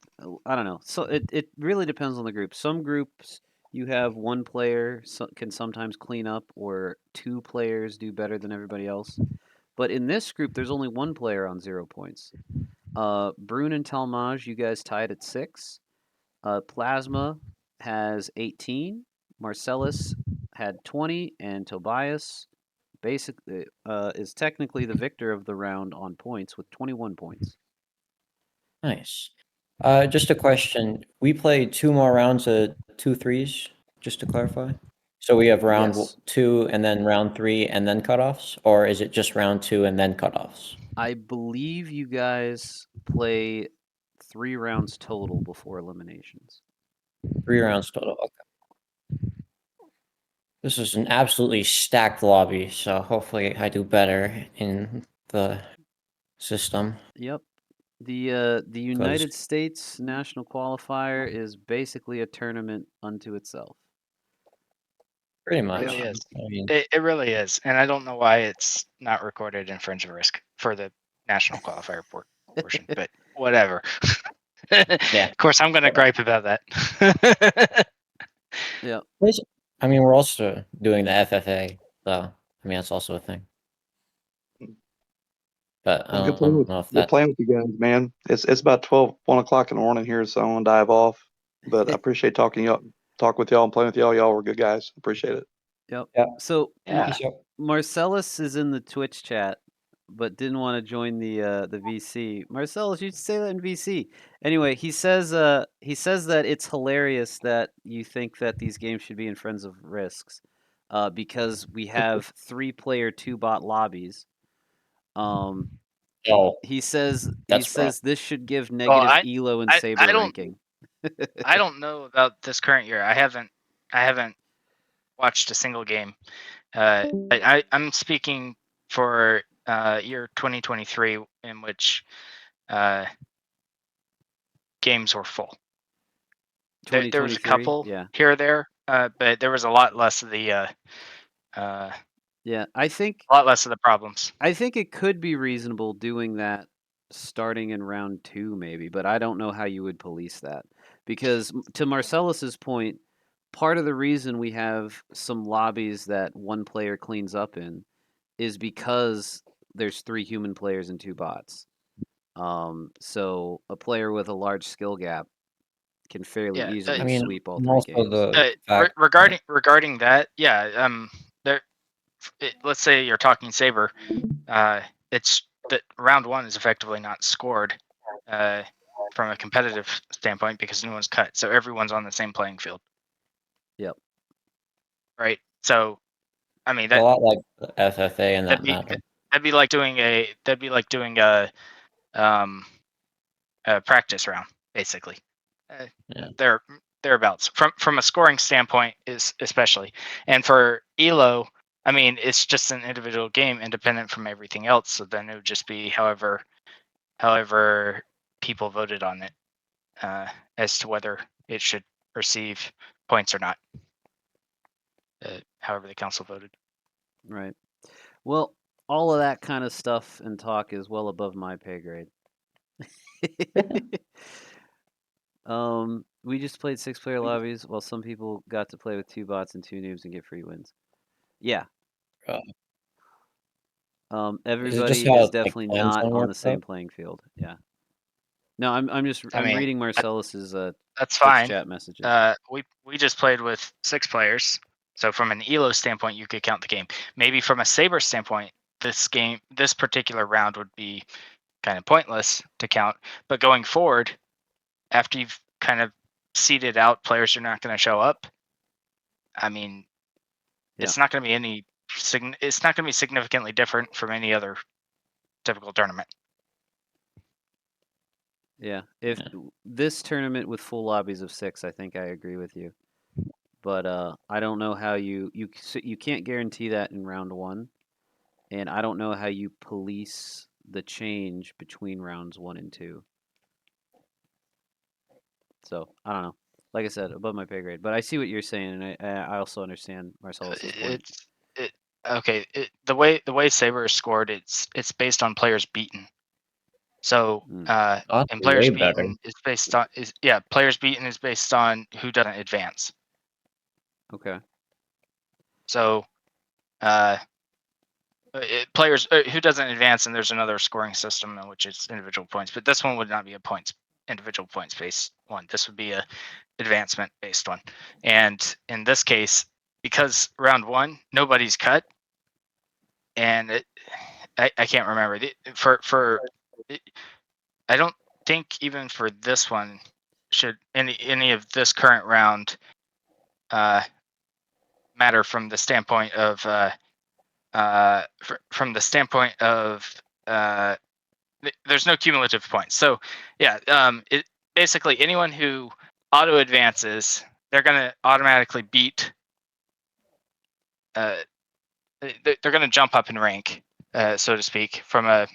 I don't know. So it really depends on the group. Some groups you have one player can sometimes clean up, or 2 players do better than everybody else. But in this group, there's only 1 player on 0 points. Brune and Talmaj, you guys tied at 6. Plasma has 18. Marcellus had 20, and Tobias basically is technically the victor of the round on points with 21 points. nice. Just a question. We played 2 more rounds of 2-3s, just to clarify. So we have round Yes. 2 and then round 3 and then cutoffs, or is it just round 2 and then cutoffs? I believe you guys play 3 rounds total before eliminations. 3 rounds total. Okay. This is an absolutely stacked lobby, so hopefully I do better in the system. Yep. The United States National Qualifier is basically a tournament unto itself. Pretty It much. really is. I mean, It really is, and I don't know why it's not recorded in Fringe of Risk for the national qualifier portion, but whatever. Yeah. Of course, I'm gonna gripe about that. Yeah. I mean, we're also doing the FFA, so I mean that's also a thing. But I Good don't know if good that's playing with you guys, man. It's about 1 o'clock in the morning here, so I'm gonna dive off. But I appreciate talk with y'all and playing with y'all. Y'all were good guys. Appreciate it. Yep. Yeah. So Yeah. Marcellus is in the Twitch chat, but didn't want to join the VC. Marcellus, you should say that in VC. Anyway, he says that it's hilarious that you think that these games should be in Friends of Risks, because we have 3-player 2-bot lobbies. Oh, He says that's wrong. this should give Well, negative elo and I saber don't ranking. I don't know about this current year. I haven't watched a single game. I'm speaking for year 2023, in which games were full. There was a 2023. couple Yeah. here or there, but there was a lot less of the Yeah. I think problems. I think it could be reasonable doing that starting in round 2 maybe, but I don't know how you would police that. Because to Marcellus's point, part of the reason we have some lobbies that one player cleans up in is because there's 3 human players and 2 bots. So a player with a large skill gap can fairly Yeah, easily I mean, sweep all 3 also games. the fact regarding that, yeah, there. Let's say you're talking Saber, it's that round 1 is effectively not scored from a competitive standpoint because no one's cut, so everyone's on the same playing field. Yep. Right. So, I mean a that lot like the FFA in that that'd be matter. that'd be like doing a practice round, basically. Yeah. Thereabouts from a scoring standpoint, is especially, and for Elo, I mean, it's just an individual game independent from everything else. So then it would just be however people voted on it as to whether it should receive points or not. However the council voted. Right. Well, all of that kind of stuff and talk is well above my pay grade. We just played 6-player lobbies while some people got to play with 2 bots and 2 noobs and get free wins. Yeah. Everybody how is like definitely time not zone on the works same out? playing field. Yeah. No, I'm I mean, reading Marcellus's that's Twitch fine. chat messages. We just played with 6 players, so from an Elo standpoint, you could count the game. Maybe from a Saber standpoint, this particular round would be kind of pointless to count. But going forward, after you've kind of seeded out players who are not going to show up, I mean, it's not going to be it's not going to be significantly different from any other typical tournament. Yeah. If this tournament with full lobbies of 6, I think I agree with you. But I don't know how you can't guarantee that in round 1, and I don't know how you police the change between rounds 1 and 2. So I don't know. Like I said, above my pay grade. But I see what you're saying, and I also understand Marcellus's point. The way Saber is scored, it's based on players beaten. So and players beaten is based on players beaten is based on who doesn't advance. Okay. So players who doesn't advance, and there's another scoring system in which it's individual points, but this one would not be a individual points based one. This would be a advancement based one. And in this case, because round 1 nobody's cut, and I can't remember I don't think even for this one should any of this current round matter from the standpoint of there's no cumulative points. So yeah, it basically anyone who auto advances, they're gonna automatically beat. They're gonna jump up in rank, so to speak, from a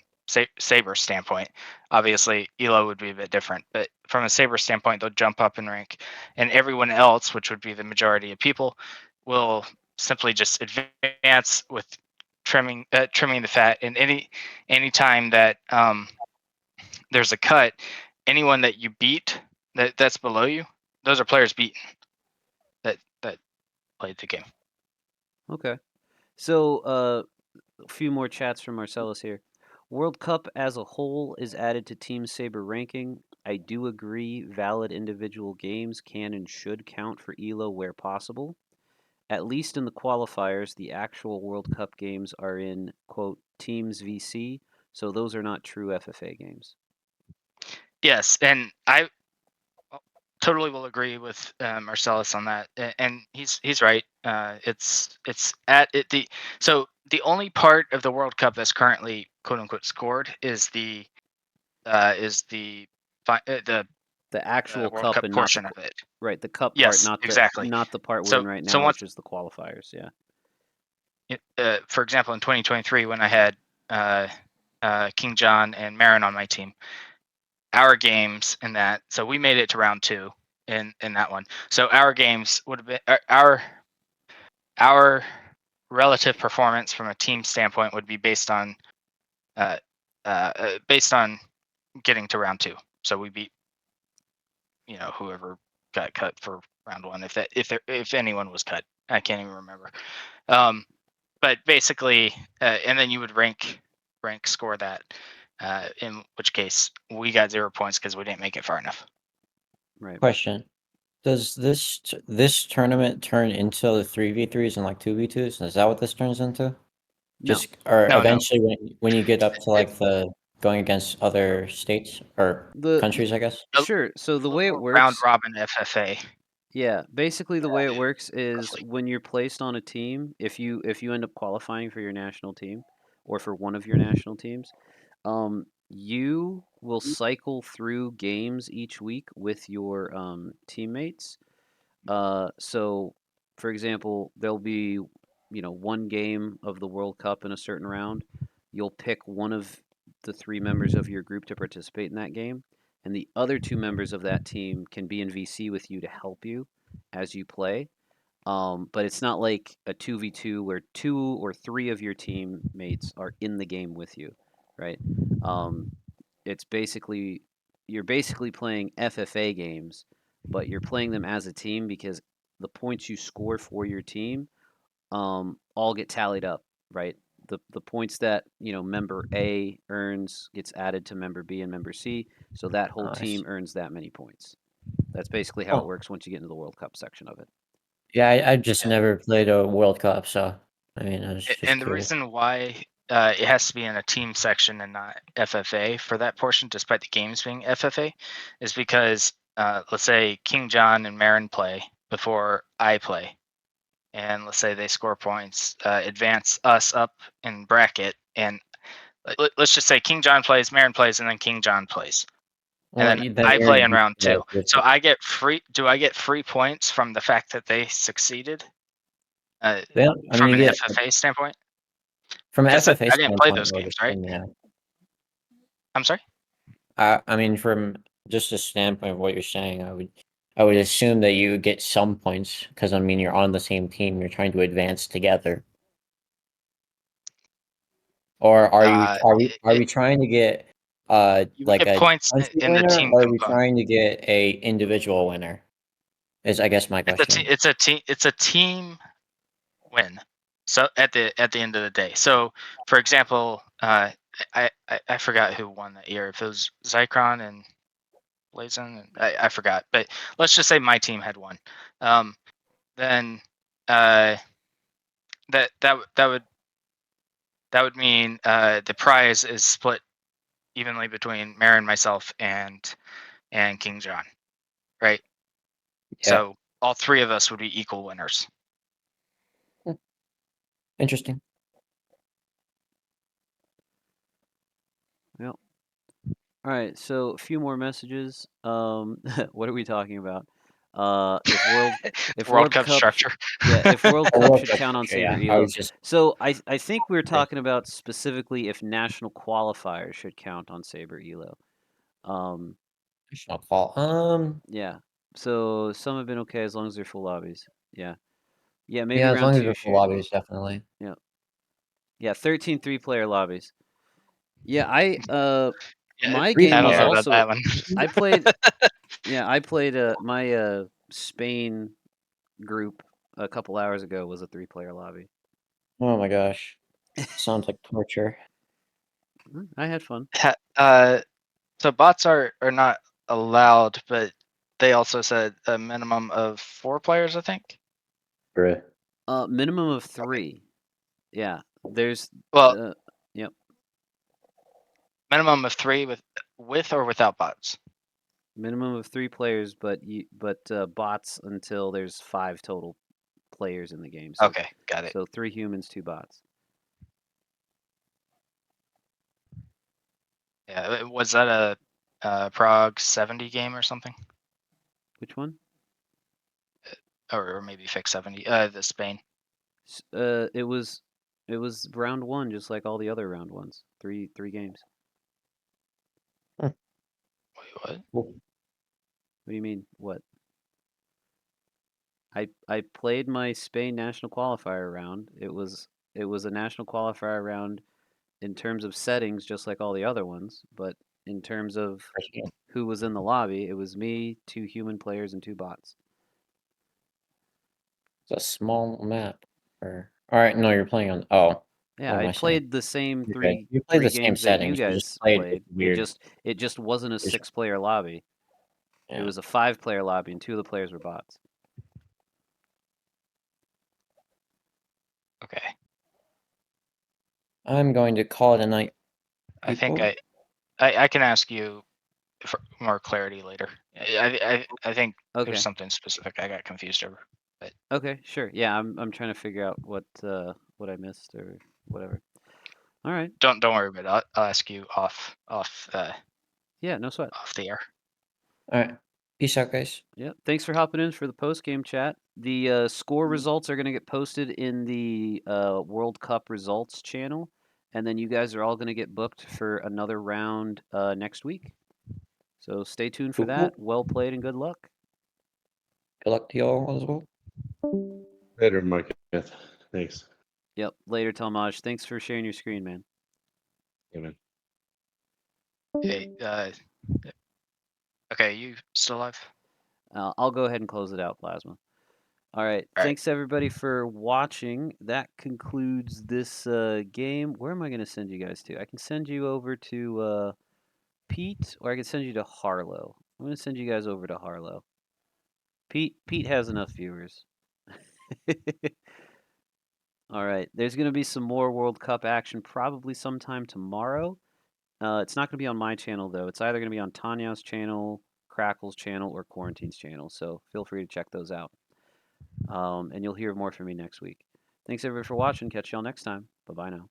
Saber standpoint. Obviously, Elo would be a bit different, but from a Saber standpoint, they'll jump up in rank, and everyone else, which would be the majority of people, will simply just advance with trimming the fat. And any time that there's a cut, anyone that you beat that's below you, those are players beaten that played the game. Okay. So a few more chats from Marcellus here. World Cup as a whole is added to Team Saber ranking. I do agree valid individual games can and should count for ELO where possible. At least in the qualifiers, the actual World Cup games are in, quote, Teams VC, so those are not true FFA games. Yes, and I totally will agree with Marcellus on that, and he's right. It's at it so the only part of the World Cup that's currently quote unquote scored is the the actual World cup Cup and not portion the of it. right, the cup part, Yes, not exactly. the part we're So in right so now, once which is the qualifiers. Yeah. For example, in 2023, when I had King John and Marin on my team, our games in that, so we made it to round 2 in that one. So our games would have been our relative performance from a team standpoint would be based on getting to round 2. So we beat whoever got cut for round 1, if anyone was cut. I can't even remember. But basically, and then you would rank score that. In which case, we got 0 points because we didn't make it far enough. Right. Question: Does this tournament turn into the 3v3s and like 2v2s? Is that what this turns into? No. Just or No. eventually when you get up to like the going against other states or countries, I guess. Sure. So the way it Round works, robin FFA. yeah, basically the way it works is when you're placed on a team, if you end up qualifying for your national team or for one of your national teams, you will cycle through games each week with your teammates. So, for example, there'll be one game of the World Cup in a certain round. You'll pick one of the 3 members of your group to participate in that game, and the other 2 members of that team can be in VC with you to help you as you play. But it's not like a 2v2 where 2 or 3 of your teammates are in the game with you, right? It's basically you're basically playing FFA games, but you're playing them as a team because the points you score for your team all get tallied up, right? The points that member A earns gets added to member B and member C, so that whole team earns that many points. That's basically how it works once you get into the World Cup section of it. Yeah, I just never played a World Cup, so I mean, I was just And the curious. reason why it has to be in a team section and not FFA for that portion, despite the games being FFA, is because let's say King John and Marin play before I play, and let's say they score points, advance us up in bracket, and let's just say King John plays, Marin plays, and then King John plays, Well, and then I play in round 2. So I get free. Do I get free points from the fact that they succeeded? I From mean, an you get FFA standpoint, from an 'Cause FFA I didn't play standpoint, those I would games, right? assume, yeah. I'm sorry. I mean, from just a standpoint of what you're saying, I would assume that you would get some points because I mean, you're on the same team, you're trying to advance together. Or are we trying to get You like get a points country in the winner, team or are we component. trying to get a individual winner? Is I guess my question. It's a team win. So at the end of the day. So for example, I forgot who won that year. If it was Zycron and Blazon, I forgot. But let's just say my team had won. Then that would mean the prize is split evenly between Marin, myself, and King John, right? Yeah. So all 3 of us would be equal winners. Interesting. Yep. All right, so a few more messages. What are we talking about? If World Cup structure. if World Oh, Cup World should Cup count on structure, Saber yeah. I Elo. was just So I think we're talking about specifically if national qualifiers should count on Saber Elo. national call. Yeah. So some have been okay as long as they're full lobbies. Yeah. Yeah, maybe Yeah, as round long as 2 they're full should. lobbies, definitely. Yeah, 13 3-player lobbies. Yeah, my I game don't was know about also that one. I played my Spain group a couple hours ago was a 3-player lobby. Oh my gosh. Sounds like torture. I had fun. So bots are not allowed, but they also said a minimum of 4 players, I think. Bruh. Minimum of 3. Yeah. There's Well, yep. minimum of 3 with or without bots. Minimum of 3 players, but bots until there's 5 total players in the game. So, Okay, got it. So 3 humans, 2 bots. Yeah, was that a Prague 70 game or something? Which one? Or maybe Fix 70. The Spain. It was round 1, just like all the other round ones. 3 games. Wait, what? What do you mean? What? I played my Spain national qualifier round. It was a national qualifier round in terms of settings, just like all the other ones. But in terms of First game. who was in the lobby, it was me, 2 human players, and 2 bots. It's a small map. Or all right, no, you're playing on. Oh, Yeah, what am I I saying? played the same Okay, 3 you played the same games that you settings. You just guys played played. weird. It just wasn't a Just- 6-player lobby. It Yeah. was a 5-player lobby, and 2 of the players were bots. Okay. I'm going to call it a night. I think people. I can ask you for more clarity later. I think Okay. there's something specific I got confused over. Okay, sure. Yeah, I'm trying to figure out what I missed or whatever. All right. Don't worry about it. I'll ask you off Yeah, no sweat. off the air. All right. Peace out, guys. Yeah. Thanks for hopping in for the post game chat. The score results are going to get posted in the World Cup results channel, and then you guys are all going to get booked for another round next week. So stay tuned for Cool. that. Well played and good luck. Good luck to y'all as well. Later, Mike. Thanks. Yep. Later, Talmaj. Thanks for sharing your screen, man. Yeah, man. Hey, okay, you still alive? I'll go ahead and close it out, Plasma. All right. All right. Thanks everybody for watching. That concludes this game. Where am I going to send you guys to? I can send you over to Pete, or I can send you to Harlow. I'm going to send you guys over to Harlow. Pete has enough viewers. All right. There's going to be some more World Cup action probably sometime tomorrow. It's not going to be on my channel though. It's either going to be on Tanya's channel, Crackle's channel, or Quarantine's channel. So feel free to check those out. And you'll hear more from me next week. Thanks everybody for watching. Catch y'all next time. Bye-bye now.